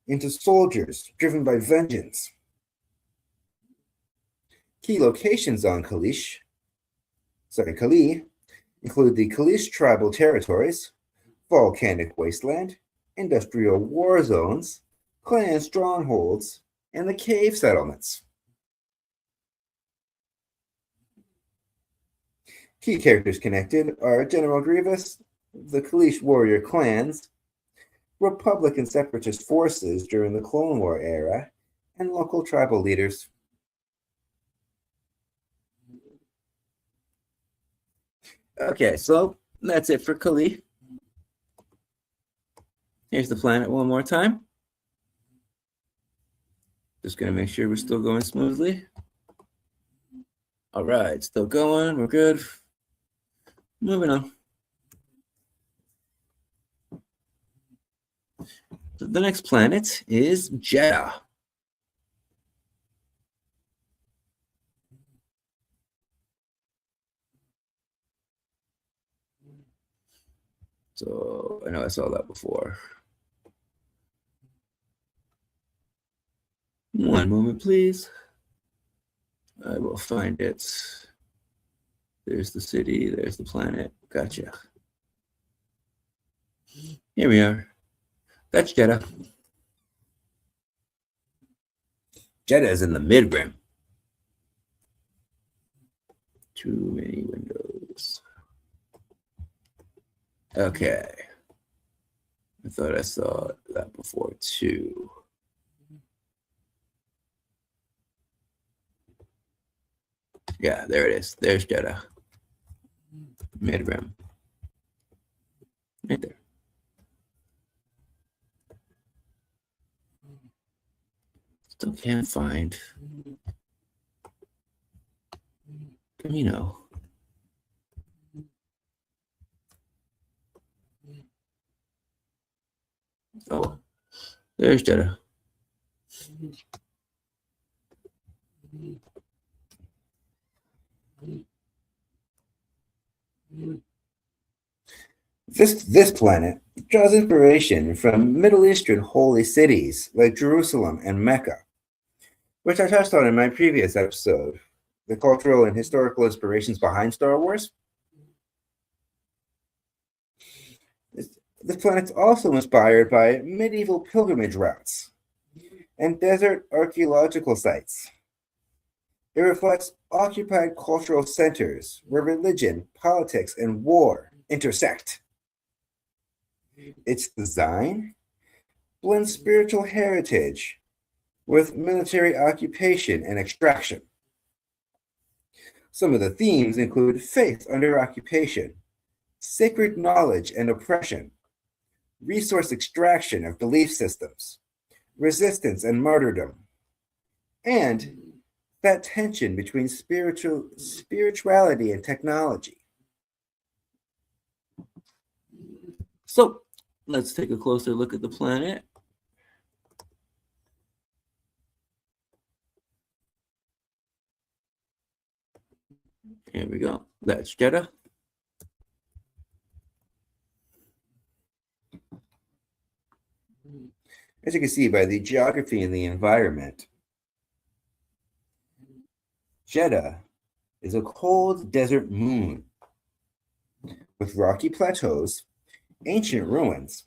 into soldiers driven by vengeance. Key locations on Kalee include the Kalee tribal territories, volcanic wasteland, industrial war zones, clan strongholds, and the cave settlements. Key characters connected are General Grievous, the Kalee warrior clans, Republic and Separatist forces during the Clone War era, and local tribal leaders. Okay, so that's it for Kalee. Here's the planet one more time. Just going to make sure we're still going smoothly. All right, still going. We're good. Moving on. So the next planet is Jedha. So I know I saw that before. One moment, please. I will find it. There's the city. There's the planet. Gotcha. Here we are. That's Jedha. Jedha is in the mid-rim. Too many windows. Okay. I thought I saw that before too. Yeah, there it is. There's Jedha. Mid-rim. Right there. Still can't find Kamino. Oh, there's Jedha. This planet draws inspiration from Middle Eastern holy cities like Jerusalem and Mecca, which I touched on in my previous episode, the cultural and historical inspirations behind Star Wars. The planet's also inspired by medieval pilgrimage routes and desert archaeological sites. It reflects occupied cultural centers where religion, politics, and war intersect. Its design blends spiritual heritage with military occupation and extraction. Some of the themes include faith under occupation, sacred knowledge and oppression, resource extraction of belief systems, resistance and martyrdom, and that tension between spirituality and technology. So let's take a closer look at the planet. Here we go. That's Jedha. As you can see by the geography and the environment, Jedha is a cold desert moon with rocky plateaus, ancient ruins,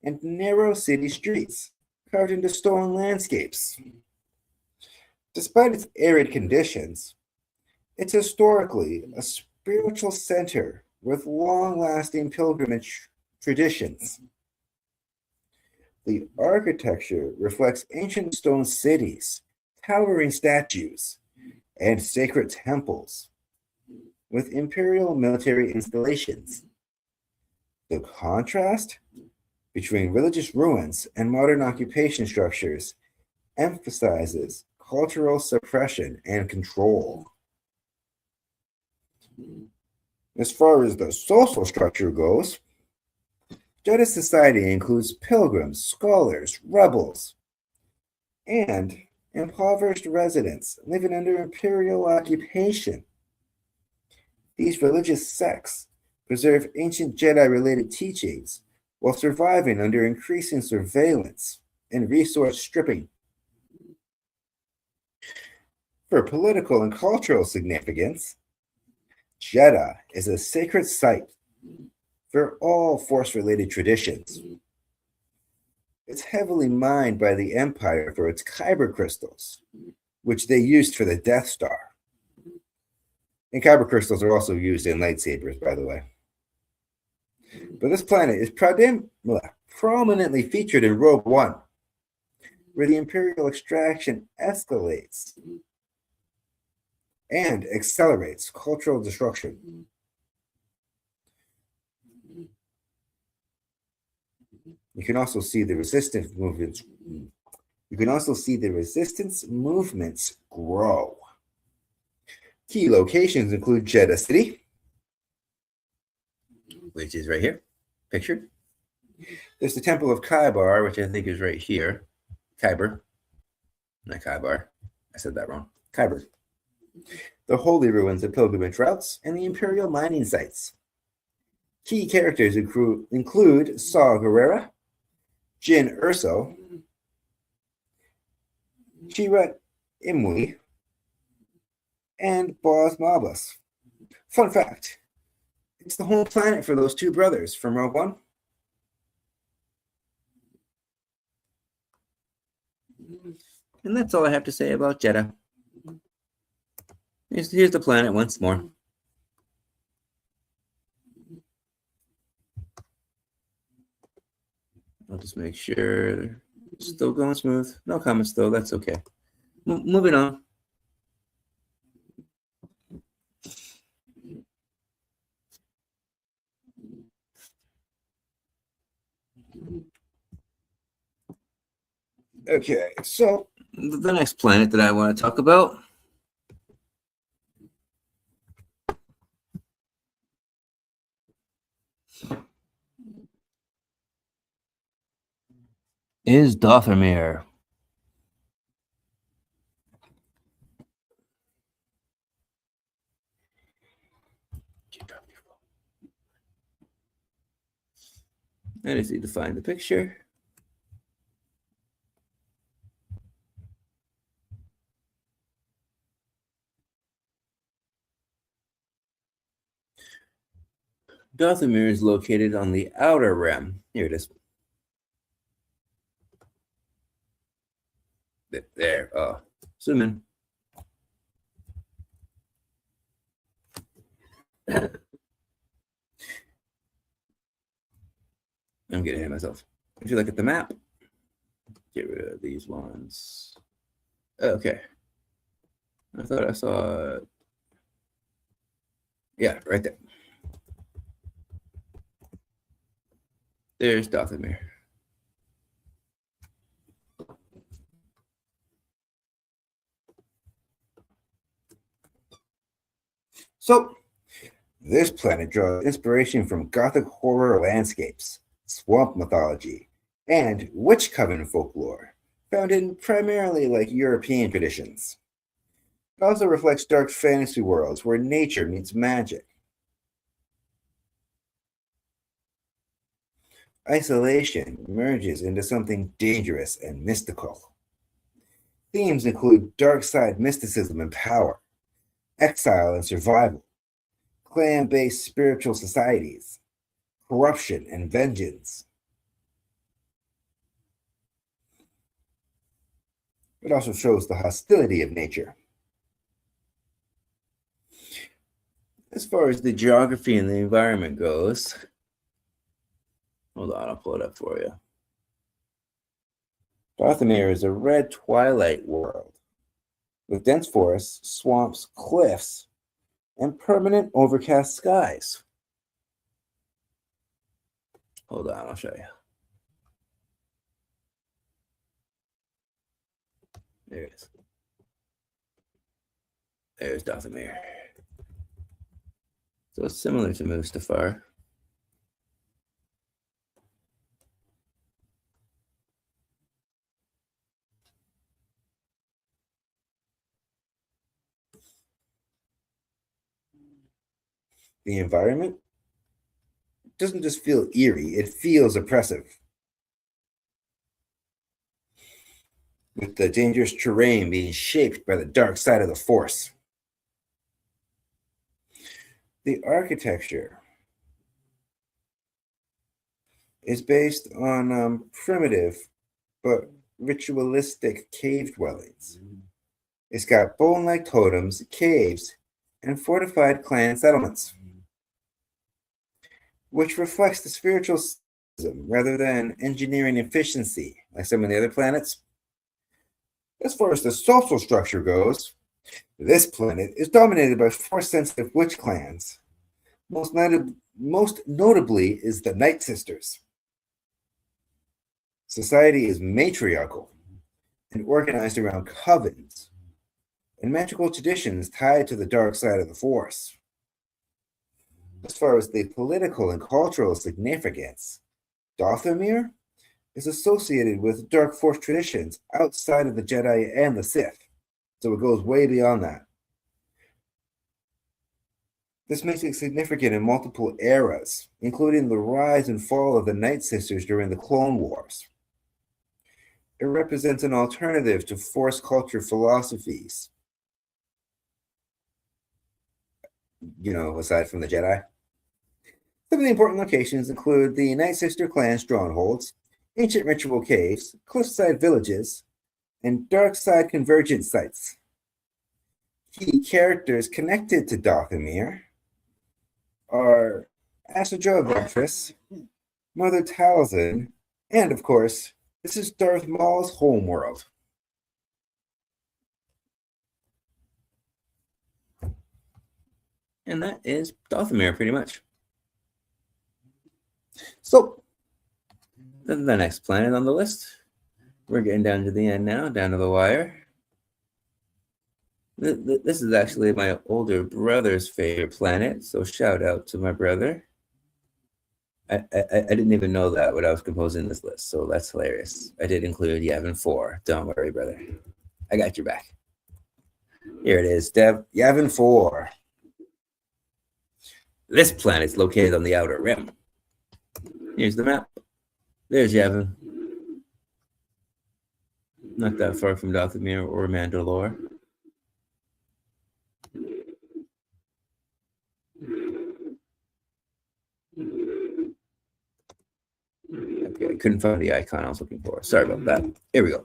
and narrow city streets carved into stone landscapes. Despite its arid conditions, it's historically a spiritual center with long-lasting pilgrimage traditions. The architecture reflects ancient stone cities, towering statues, and sacred temples, with imperial military installations. The contrast between religious ruins and modern occupation structures emphasizes cultural suppression and control. As far as the social structure goes, Jedha society includes pilgrims, scholars, rebels, and impoverished residents living under imperial occupation. These religious sects preserve ancient Jedi-related teachings while surviving under increasing surveillance and resource stripping. For political and cultural significance, Jedha is a sacred site for all Force-related traditions. It's heavily mined by the Empire for its kyber crystals, which they used for the Death Star. And kyber crystals are also used in lightsabers, by the way. But this planet is prominently featured in Rogue One, where the Imperial extraction escalates and accelerates cultural destruction. You can also see the resistance movements. You can also see the resistance movements grow. Key locations include Jedha City, which is right here, pictured. There's the Temple of Kyber, which I think is right here. Kyber, not Kyber. I said that wrong. Kyber. The holy ruins of pilgrimage routes and the Imperial mining sites. Key characters include Saw Gerrera, Jyn Erso, Chirrut Imwe, and Boz Mabus. Fun fact, it's the home planet for those two brothers from Rogue One. And that's all I have to say about Jedha. Here's the planet once more. I'll just make sure it's still going smooth. No comments though, that's okay. Moving on. Okay, so the next planet that I want to talk about is Dathomir. I just need to find the picture. Dathomir is located on the outer rim. Here it is. There. Oh, zoom in. I'm getting ahead of myself. If you look at the map, get rid of these ones. Okay. I thought I saw. Yeah, right there. There's Dathomir. So, this planet draws inspiration from Gothic horror landscapes, swamp mythology, and witch coven folklore, found in primarily European traditions. It also reflects dark fantasy worlds where nature meets magic. Isolation merges into something dangerous and mystical. Themes include dark side mysticism and power, exile and survival, clan-based spiritual societies, corruption and vengeance. It also shows the hostility of nature. As far as the geography and the environment goes, hold on, I'll pull it up for you. Dathomir is a red twilight world with dense forests, swamps, cliffs, and permanent overcast skies. Hold on, I'll show you. There it is. There's Dathomir. So it's similar to Mustafa. The environment doesn't just feel eerie, it feels oppressive. With the dangerous terrain being shaped by the dark side of the Force. The architecture is based on primitive but ritualistic cave dwellings. It's got bone-like totems, caves, and fortified clan settlements. which reflects the spiritual system rather than engineering efficiency, like some of the other planets. As far as the social structure goes, this planet is dominated by Force-sensitive witch clans. Most notably is the Night Sisters. Society is matriarchal and organized around covens and magical traditions tied to the dark side of the Force. As far as the political and cultural significance, Dathomir is associated with dark Force traditions outside of the Jedi and the Sith, so it goes way beyond that. This makes it significant in multiple eras, including the rise and fall of the Night Sisters during the Clone Wars. It represents an alternative to Force culture philosophies, aside from the Jedi. Some of the important locations include the Night Sister clan strongholds, ancient ritual caves, cliffside villages, and dark side convergence sites. Key characters connected to Dathomir are Asajj Ventress, Mother Talzin, and of course, this is Darth Maul's homeworld. And that is Dathomir, pretty much. So, The next planet on the list. We're getting down to the end now, down to the wire. This is actually my older brother's favorite planet, so shout out to my brother. I didn't even know that when I was composing this list, so that's hilarious. I did include Yavin 4. Don't worry, brother. I got your back. Here it is, Yavin 4. This planet's located on the outer rim. Here's the map. There's Yavin. Not that far from Dathomir or Mandalore. Okay, I couldn't find the icon I was looking for. Sorry about that. Here we go.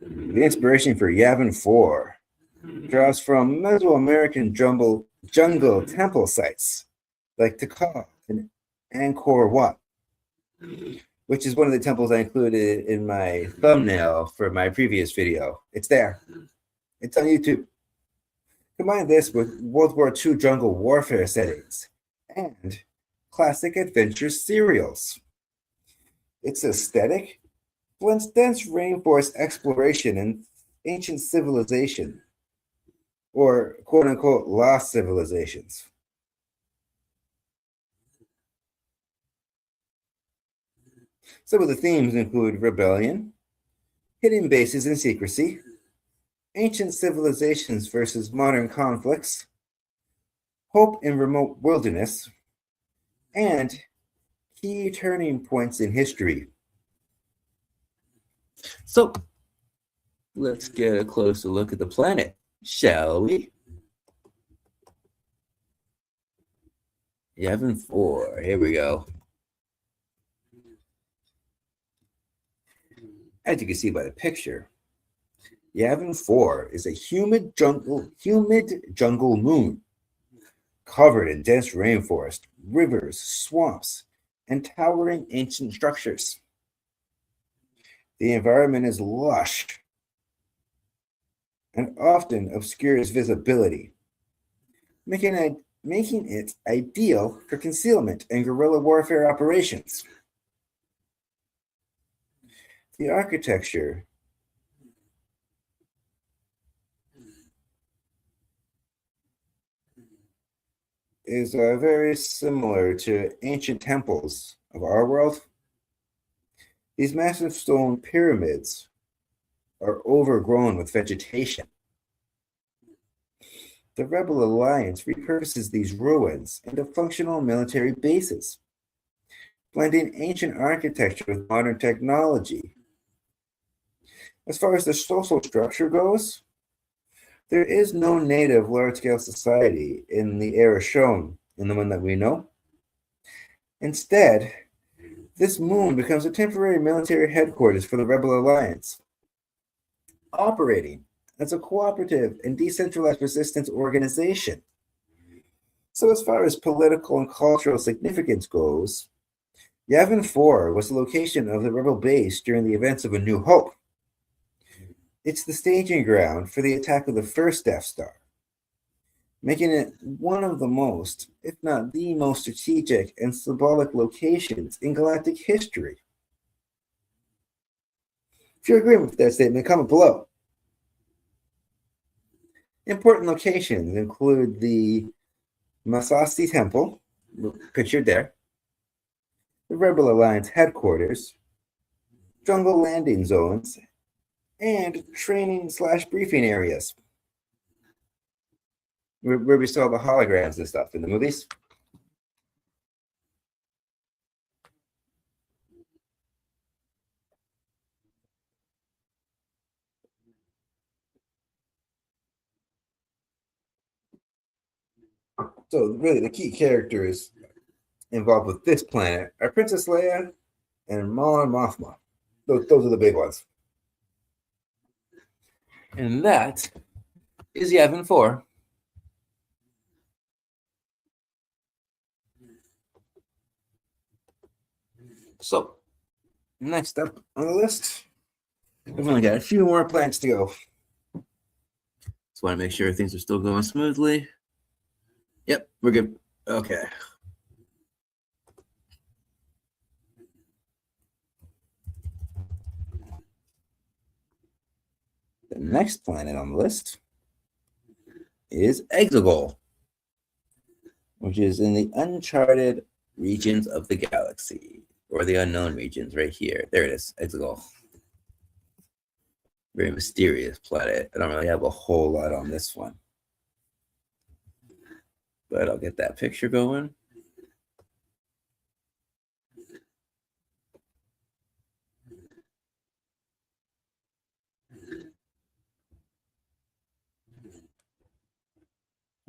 The inspiration for Yavin 4 draws from Mesoamerican jungle temple sites like Takal and Angkor Wat, which is one of the temples I included in my thumbnail for my previous video. It's there. It's on YouTube. Combine this with World War II jungle warfare settings and classic adventure serials. Its aesthetic blends dense rainforest exploration and ancient civilization, or quote-unquote lost civilizations. Some of the themes include rebellion, hidden bases and secrecy, ancient civilizations versus modern conflicts, hope in remote wilderness, and key turning points in history. So, let's get a closer look at the planet, shall we? Yavin 4, here we go. As you can see by the picture, Yavin 4 is a humid jungle moon covered in dense rainforest, rivers, swamps, and towering ancient structures. The environment is lush and often obscures visibility, making it ideal for concealment and guerrilla warfare operations. The architecture is very similar to ancient temples of our world. These massive stone pyramids are overgrown with vegetation. The Rebel Alliance repurposes these ruins into functional military bases, blending ancient architecture with modern technology. As far as the social structure goes, there is no native large-scale society in the era shown in the one that we know. Instead, this moon becomes a temporary military headquarters for the Rebel Alliance, operating as a cooperative and decentralized resistance organization. So as far as political and cultural significance goes, Yavin 4 was the location of the rebel base during the events of A New Hope. It's the staging ground for the attack of the first Death Star, making it one of the most, if not the most strategic and symbolic locations in galactic history. If you agree with that statement, comment below. Important locations include the Masasti Temple, pictured there, the Rebel Alliance headquarters, jungle landing zones, and training/briefing areas, where we saw the holograms and stuff in the movies. So really the key characters involved with this planet are Princess Leia and Mon Mothma. Those are the big ones. And that is Yavin 4. So, next up on the list, we've only got a few more planets to go. Just want to make sure things are still going smoothly. Yep, we're good. Okay. The next planet on the list is Exegol, which is in the uncharted regions of the galaxy, or the unknown regions right here. There it is, Exegol. Very mysterious planet. I don't really have a whole lot on this one, but I'll get that picture going.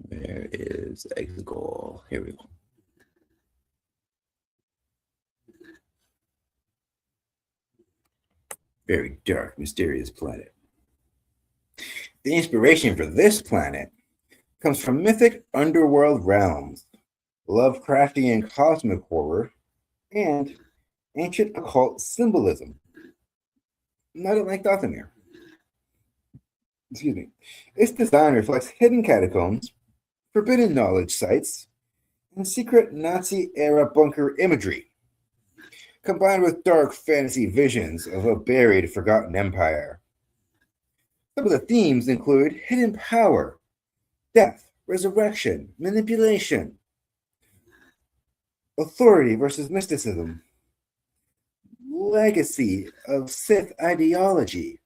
Where is Exegol? Here we go. Very dark, mysterious planet. The inspiration for this planet comes from mythic underworld realms, Lovecraftian cosmic horror, and ancient occult symbolism. Not unlike Dathomir. Excuse me. Its design reflects hidden catacombs, forbidden knowledge sites, and secret Nazi-era bunker imagery, combined with dark fantasy visions of a buried, forgotten empire. Some of the themes include hidden power, death, resurrection, manipulation, authority versus mysticism, legacy of Sith ideology,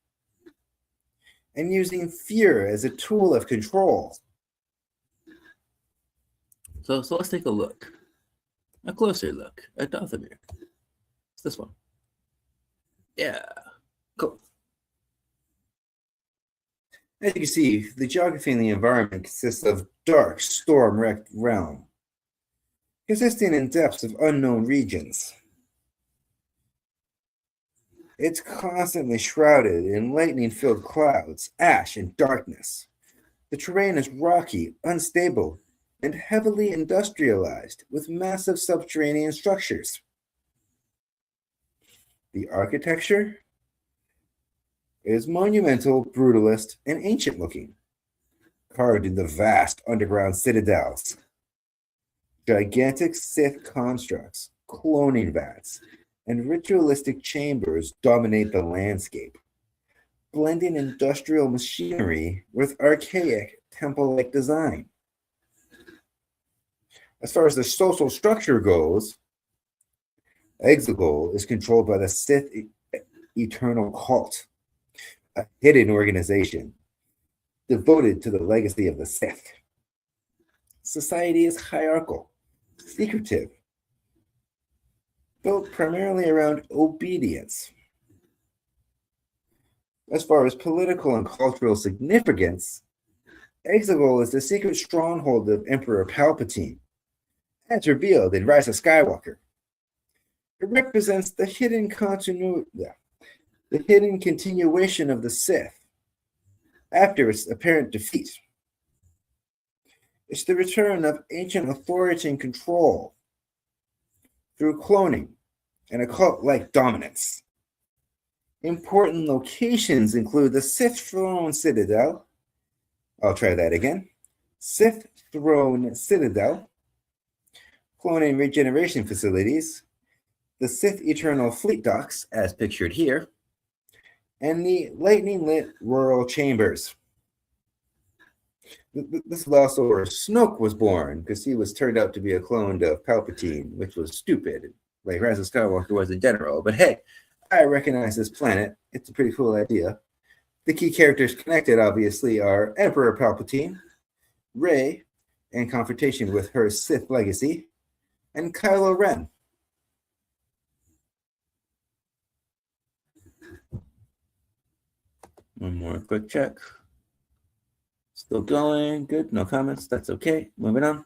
and using fear as a tool of control. So let's take a closer look at Dathomir. It's this one. Yeah, cool. As you can see, the geography and the environment consists of dark, storm-wrecked realm, consisting in depths of unknown regions. It's constantly shrouded in lightning-filled clouds, ash, and darkness. The terrain is rocky, unstable, and heavily industrialized with massive subterranean structures. The architecture is monumental, brutalist, and ancient-looking, carved in the vast underground citadels. Gigantic Sith constructs, cloning vats, and ritualistic chambers dominate the landscape, blending industrial machinery with archaic temple-like design. As far as the social structure goes, Exegol is controlled by the Sith Eternal Cult, a hidden organization devoted to the legacy of the Sith. Society is hierarchical, secretive, built primarily around obedience. As far as political and cultural significance, Exegol is the secret stronghold of Emperor Palpatine, as revealed in Rise of Skywalker. It represents the hidden continuation of the Sith after its apparent defeat. It's the return of ancient authority and control through cloning and occult-like dominance. Important locations include the Sith Throne Citadel. I'll try that again. Sith Throne Citadel, cloning regeneration facilities, the Sith Eternal Fleet Docks, as pictured here, and the lightning-lit rural chambers. This is also where Snoke was born, because he was turned out to be a clone of Palpatine, which was stupid, like Rise of Skywalker was in general. But hey, I recognize this planet. It's a pretty cool idea. The key characters connected, obviously, are Emperor Palpatine, Rey, in confrontation with her Sith legacy, and Kylo Ren. One more quick check. Still going. Good. No comments. That's okay. Moving on.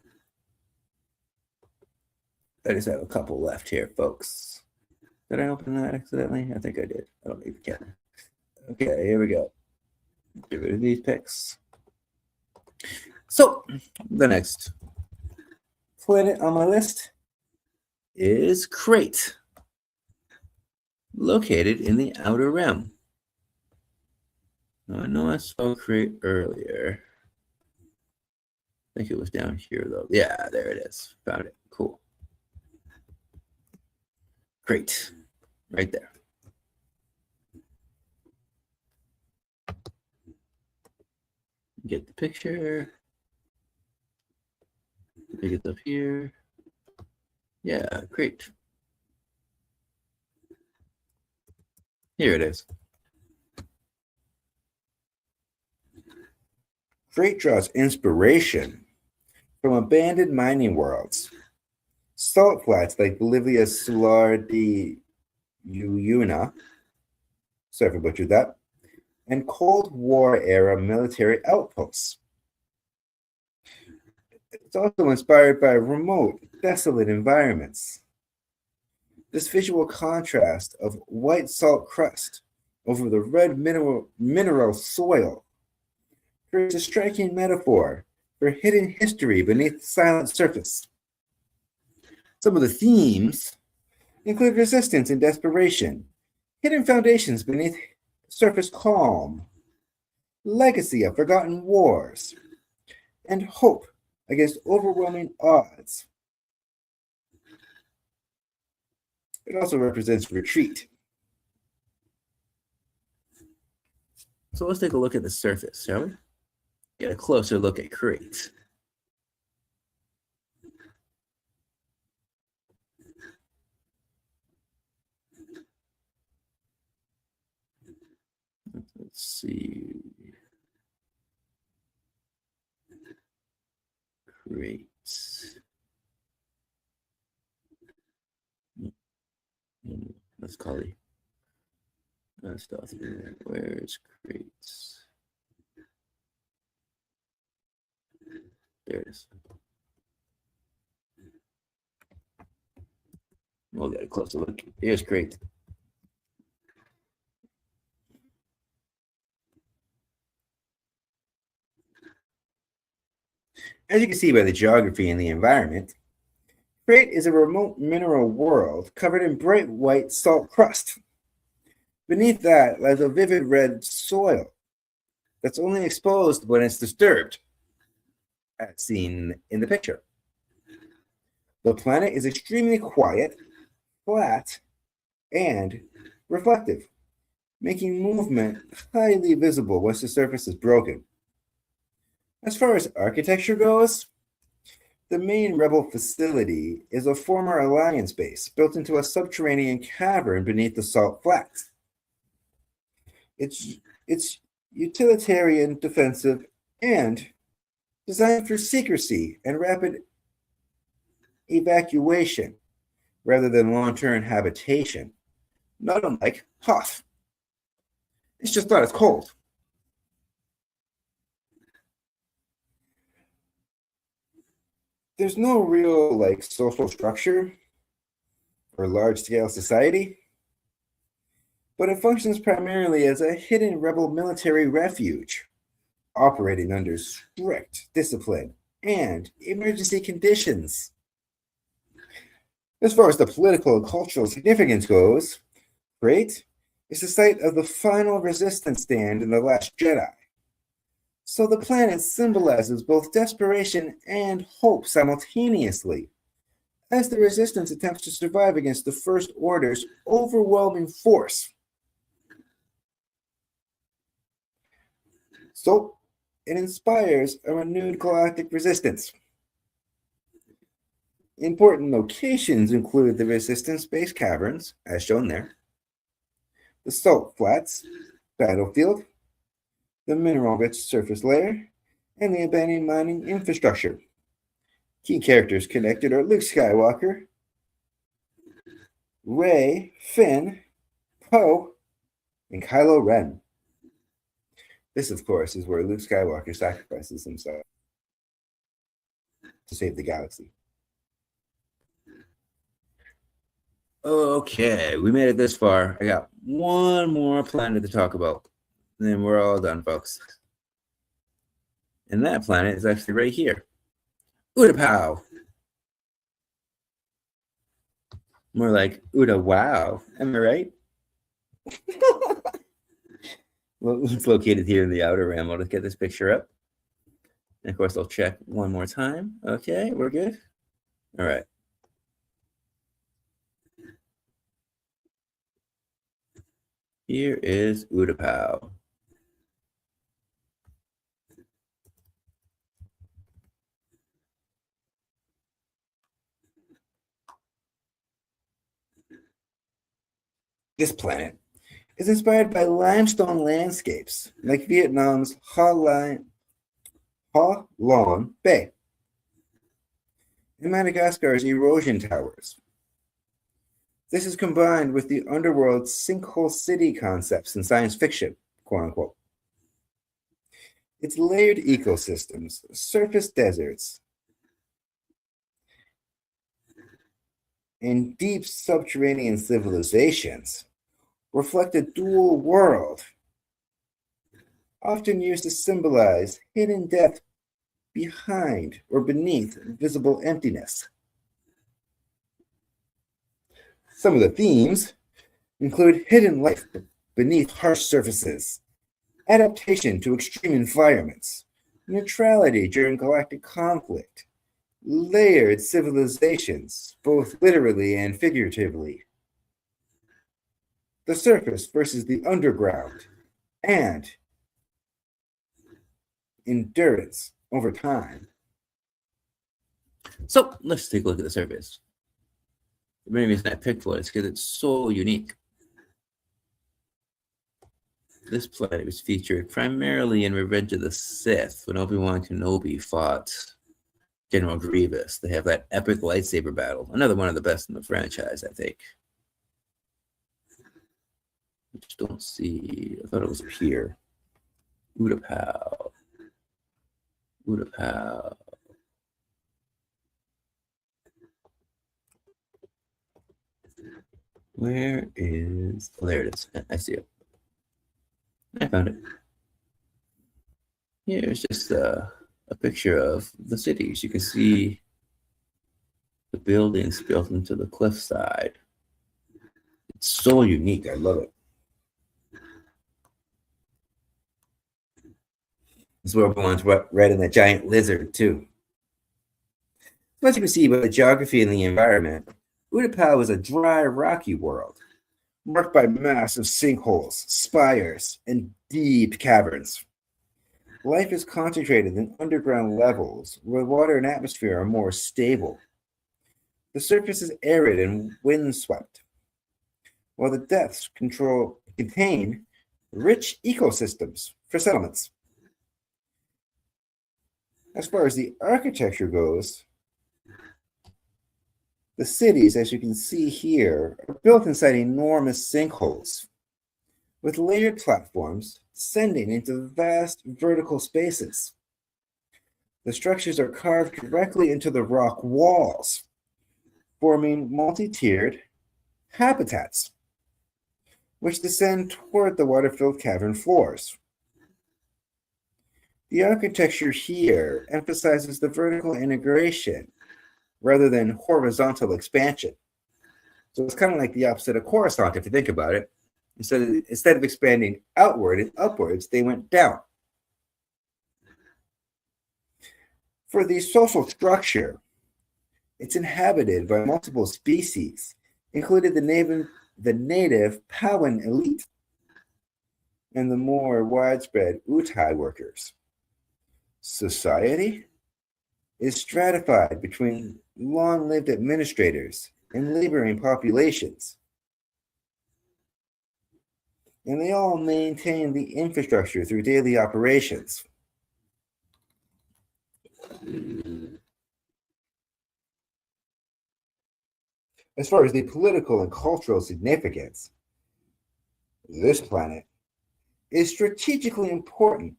I just have a couple left here, folks. Did I open that accidentally? I think I did. I don't even care. Okay, here we go. Get rid of these picks. So, the next planet on my list is Crait, located in the Outer Rim. Now, I know I saw Crait earlier. I think it was down here, though. Yeah, there it is. Found it. Cool. Crait. Right there. Get the picture. Pick it up here. Yeah, Crait. Here it is. Crait draws inspiration from abandoned mining worlds, salt flats like Bolivia's Salar de Uyuna, sorry if I butchered that, and Cold War era military outposts. It's also inspired by remote, desolate environments. This visual contrast of white salt crust over the red mineral soil creates a striking metaphor for hidden history beneath the silent surface. Some of the themes include resistance and desperation, hidden foundations beneath surface calm, legacy of forgotten wars, and hope against overwhelming odds. It also represents retreat. So let's take a look at the surface, shall we? Get a closer look at Crait. Let's see. Crait. That's Kalee. That's Dathomir. Where's Crait? There it is. We'll get a closer look. Here's Crait. As you can see by the geography and the environment, Crait is a remote mineral world covered in bright white salt crust. Beneath that lies a vivid red soil that's only exposed when it's disturbed, as seen in the picture. The planet is extremely quiet, flat, and reflective, making movement highly visible once the surface is broken. As far as architecture goes, the main Rebel facility is a former Alliance base built into a subterranean cavern beneath the salt flats. It's utilitarian, defensive, and designed for secrecy and rapid evacuation rather than long-term habitation, not unlike Hoth. It's just not as cold. There's no real social structure or large-scale society, but it functions primarily as a hidden rebel military refuge, operating under strict discipline and emergency conditions. As far as the political and cultural significance goes, Crait is the site of the final resistance stand in The Last Jedi. So the planet symbolizes both desperation and hope simultaneously, as the resistance attempts to survive against the First Order's overwhelming force. So it inspires a renewed galactic resistance. Important locations include the Resistance Base Caverns, as shown there, the Salt Flats, Battlefield, the mineral-rich surface layer, and the abandoned mining infrastructure. Key characters connected are Luke Skywalker, Rey, Finn, Poe, and Kylo Ren. This, of course, is where Luke Skywalker sacrifices himself to save the galaxy. Okay, we made it this far. I got one more planet to talk about. And then we're all done, folks. And that planet is actually right here. Utapau. More like Uta wow. Am I right? Well, it's located here in the Outer Rim. I'll just get this picture up. And of course, I'll check one more time. Okay, we're good. All right. Here is Utapau. This planet is inspired by limestone landscapes like Vietnam's Ha Long Bay and Madagascar's erosion towers. This is combined with the underworld's sinkhole city concepts in science fiction, quote unquote. Its layered ecosystems, surface deserts, and deep subterranean civilizations reflect a dual world, often used to symbolize hidden depth behind or beneath visible emptiness. Some of the themes include hidden life beneath harsh surfaces, adaptation to extreme environments, neutrality during galactic conflict, layered civilizations, both literally and figuratively, the surface versus the underground, and endurance over time. So let's take a look at the surface. The main reason I picked for it is because it's so unique. This planet was featured primarily in Revenge of the Sith when Obi-Wan Kenobi fought General Grievous. They have that epic lightsaber battle. Another one of the best in the franchise, I think. I just don't see. I thought it was up here. Utapau. Utapau. Where is... Oh, there it is. I see it. I found it. Here's just a picture of the cities. You can see the buildings built into the cliffside. It's so unique. I love it. This is where everyone's riding that giant lizard, too. As you can see about the geography and the environment, Utapau is a dry, rocky world, marked by massive sinkholes, spires, and deep caverns. Life is concentrated in underground levels where water and atmosphere are more stable. The surface is arid and windswept, while the depths contain rich ecosystems for settlements. As far as the architecture goes, the cities, as you can see here, are built inside enormous sinkholes, with layered platforms descending into vast vertical spaces. The structures are carved directly into the rock walls, forming multi-tiered habitats, which descend toward the water-filled cavern floors. The architecture here emphasizes the vertical integration rather than horizontal expansion. So it's kind of like the opposite of Coruscant, if you think about it. Instead of expanding outward and upwards, they went down. For the social structure, it's inhabited by multiple species, including the native Pauan elite and the more widespread Utai workers. Society is stratified between long-lived administrators and laboring populations, and they all maintain the infrastructure through daily operations. As far as the political and cultural significance, this planet is strategically important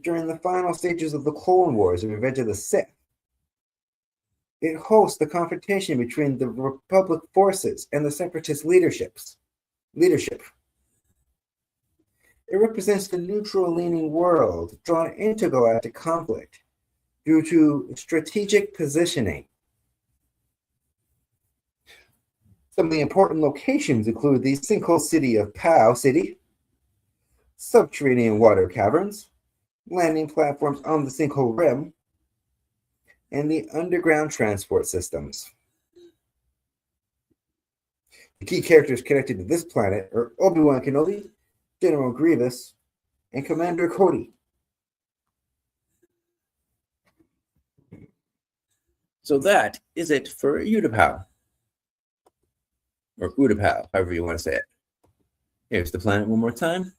during the final stages of the Clone Wars and Revenge of the Sith. It hosts the confrontation between the Republic forces and the Separatist leadership. It represents the neutral-leaning world drawn into galactic conflict due to strategic positioning. Some of the important locations include the sinkhole city of Pao City, subterranean water caverns, landing platforms on the sinkhole rim, and the underground transport systems. The key characters connected to this planet are Obi-Wan Kenobi, General Grievous, and Commander Cody. So that is it for Utapau. Or Utapau, however you want to say it. Here's the planet one more time.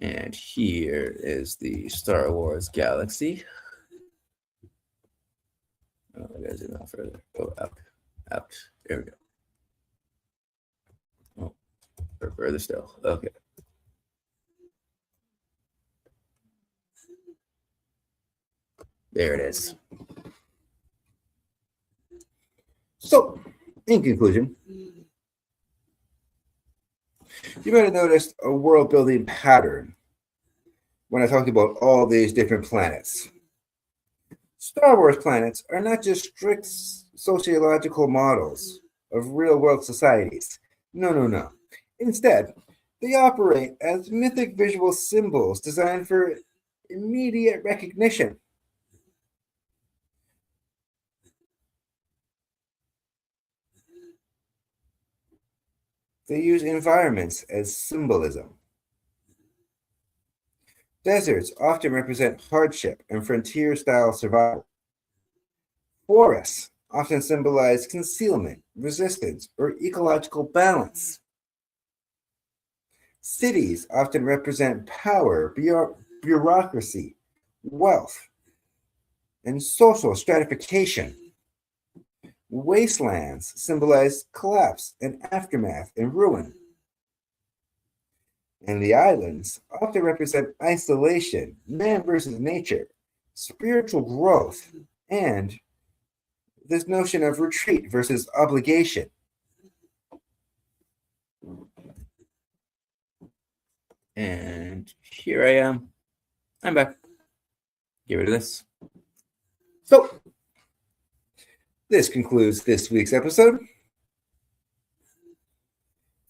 And here is the Star Wars galaxy. Oh, I gotta zoom out further. Go up, out. There we go. Oh, or further still. Okay. There it is. So, in conclusion, you might have noticed a world-building pattern when I talked about all these different planets. Star Wars planets are not just strict sociological models of real-world societies. No. Instead, they operate as mythic visual symbols designed for immediate recognition. They use environments as symbolism. Deserts often represent hardship and frontier-style survival. Forests often symbolize concealment, resistance, or ecological balance. Cities often represent power, bureaucracy, wealth, and social stratification. Wastelands symbolize collapse and aftermath and ruin. And the islands often represent isolation, man versus nature, spiritual growth, and this notion of retreat versus obligation. And here I am. I'm back. Get rid of this. So, this concludes this week's episode.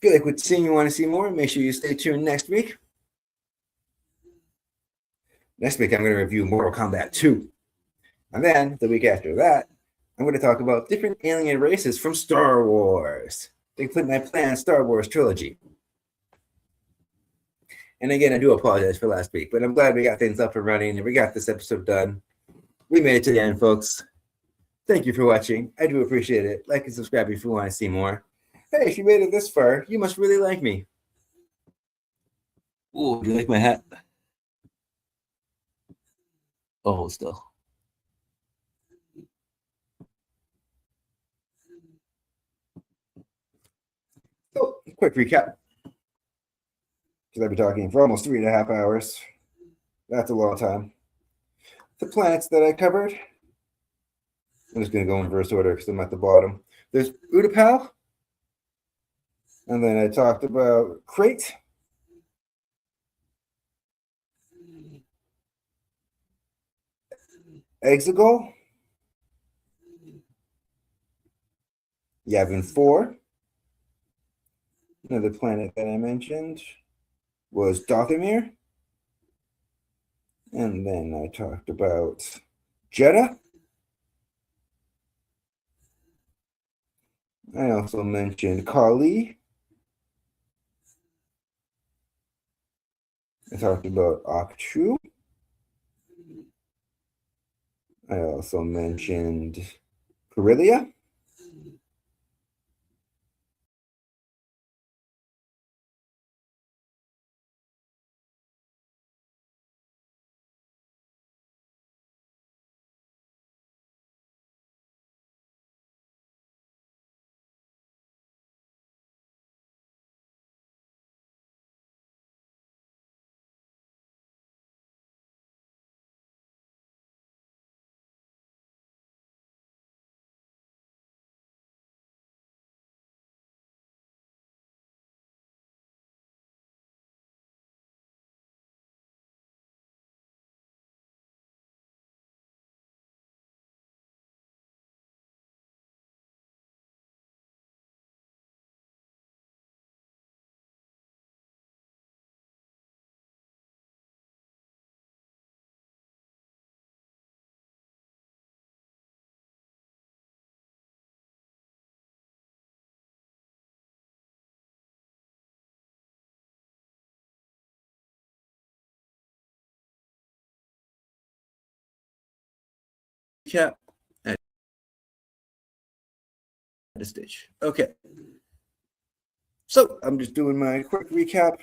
If you like what you want to see more, make sure you stay tuned next week. Next week, I'm going to review Mortal Kombat 2. And then, the week after that, I'm going to talk about different alien races from Star Wars. They complete my planned Star Wars trilogy. And again, I do apologize for last week, but I'm glad we got things up and running and we got this episode done. We made it to the end, folks. Thank you for watching. I do appreciate it. Like and subscribe if you want to see more. Hey, if you made it this far, you must really like me. Ooh, do you like my hat? Oh, hold still. So, quick recap. Because I've been talking for almost 3.5 hours. That's a long time. The planets that I covered. I'm just going to go in reverse order because I'm at the bottom. There's Utapau, And then I talked about Crait. Exegol. Yavin 4. Another planet that I mentioned was Dathomir. And then I talked about Jedha. I also mentioned Kalee. I talked about Ach-To. I also mentioned Corellia. Recap at a stage. Okay. So I'm just doing my quick recap.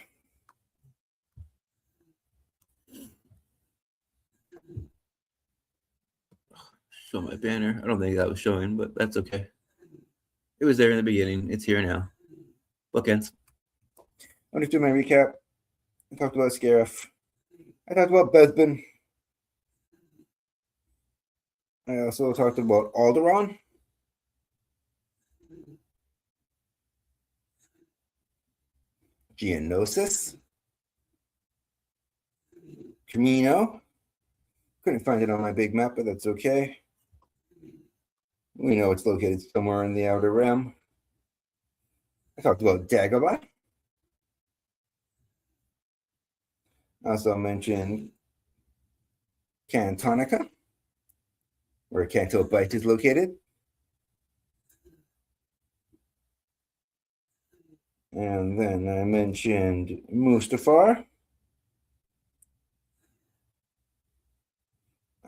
Show my banner. I don't think that was showing, but that's okay. It was there in the beginning. It's here now. Bookends. I'm just doing my recap. I talked about Scarif. I talked about Bespin. I also talked about Alderaan. Geonosis. Kamino. Couldn't find it on my big map, but that's okay. We know it's located somewhere in the Outer Rim. I talked about Dagobah. I also mentioned Canonical, where Canto Bight is located. And then I mentioned Mustafa.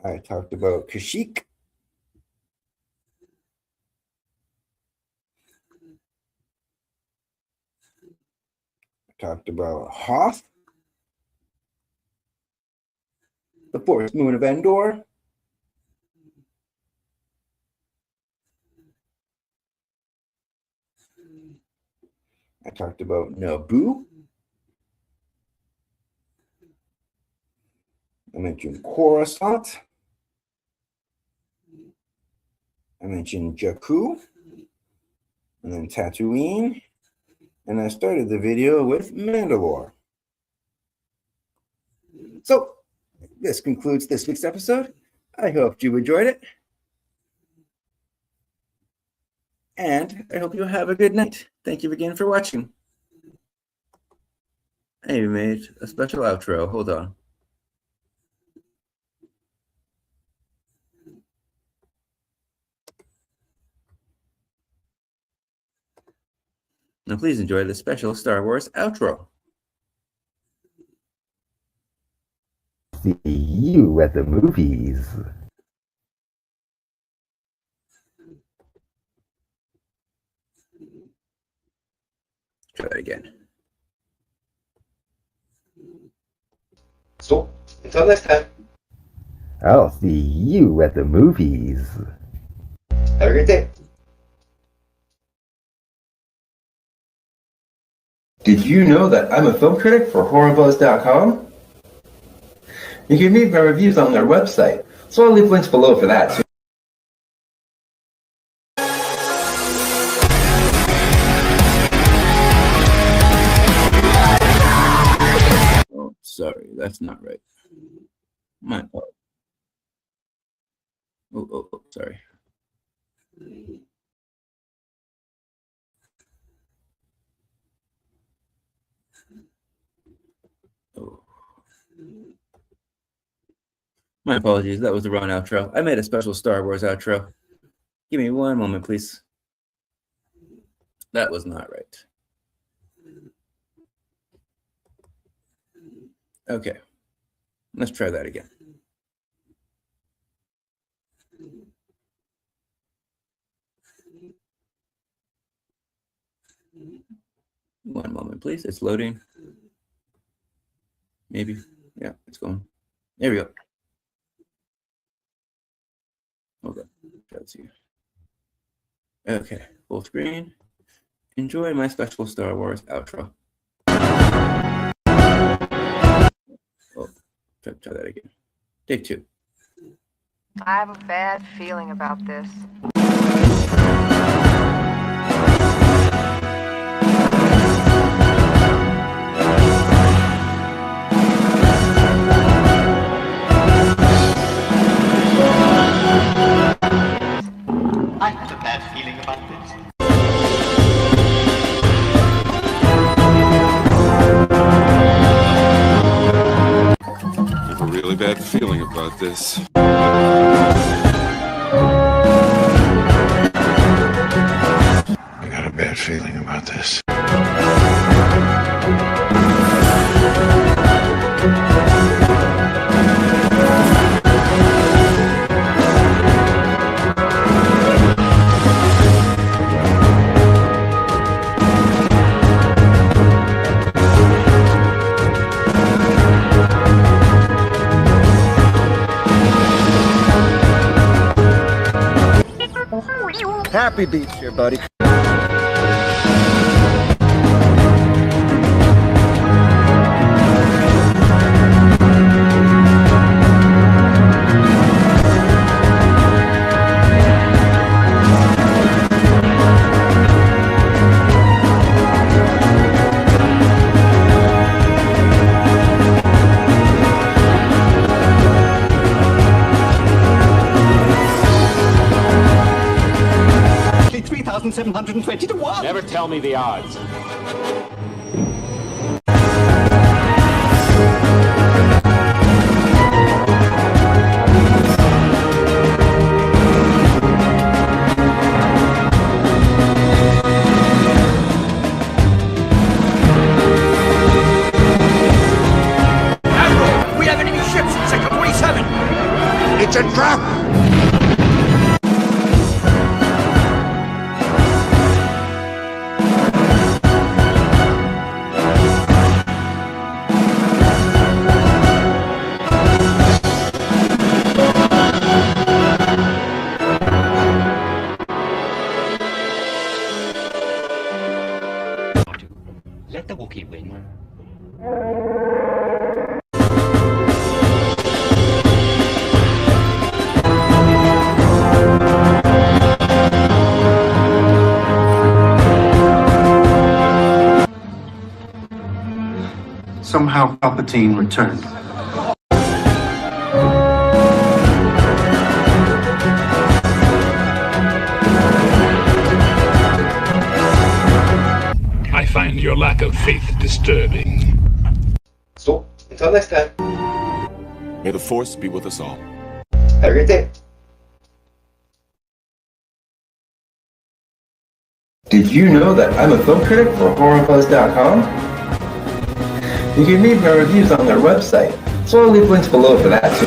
I talked about Kashyyyk. I talked about Hoth. The fourth moon of Endor. I talked about Naboo. I mentioned Coruscant. I mentioned Jakku. And then Tatooine. And I started the video with Mandalore. So, this concludes this week's episode. I hope you enjoyed it. And I hope you have a good night. Thank you again for watching. I even made a special outro. Hold on. Now please enjoy the special Star Wars outro. See you at the movies. Try that again. So, until next time, I'll see you at the movies. have a great day. Did you know that I'm a film critic for HorrorBuzz.com? You can read my reviews on their website, so I'll leave links below for that too. that's not right. My apologies. Oh, sorry. Oh. My apologies. That was the wrong outro. I made a special Star Wars outro. Give me one moment, please. That was not right. Okay. Let's try that again. One moment, please. It's loading. Maybe. Yeah, it's going. There we go. Hold on. Let's see. Okay, full screen. Enjoy my special Star Wars outro. Oh, try that again. Take two. I have a bad feeling about this. I have a bad feeling about this. I have a really bad feeling about this. I got a bad feeling about this. Happy beach here, buddy. Actually, 3,720 to 1. Never tell me the odds. Admiral, we have enemy ships in Sector 47. It's a trap. Let the Wookiee win. Somehow Palpatine returned. I find your lack of faith disturbing. So, until next time, May the Force be with us all. have a great day. Did you know that I'm a film critic for HorrorBuzz.com? You can read my reviews on their website, so I'll leave links below for that too.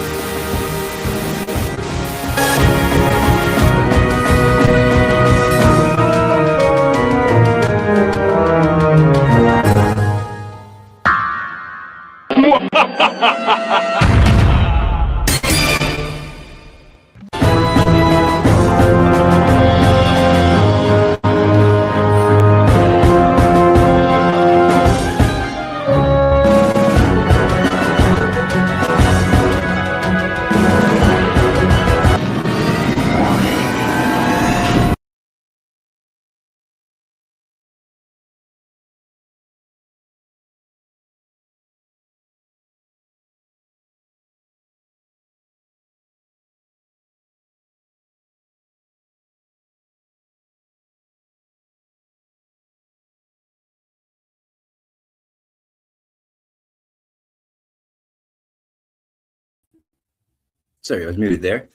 Sorry, I was muted there.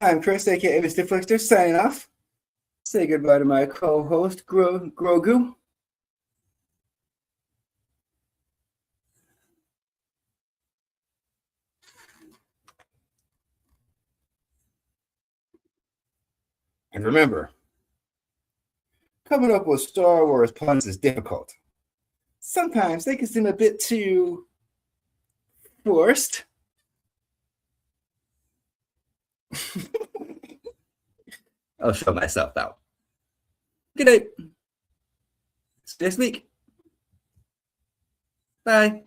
I'm Chris, aka Mr. FLIXTER, signing off. Say goodbye to my co-host, Grogu. And remember, coming up with Star Wars puns is difficult. Sometimes they can seem a bit too forced. I'll show myself out. Good night. See you next week. Bye.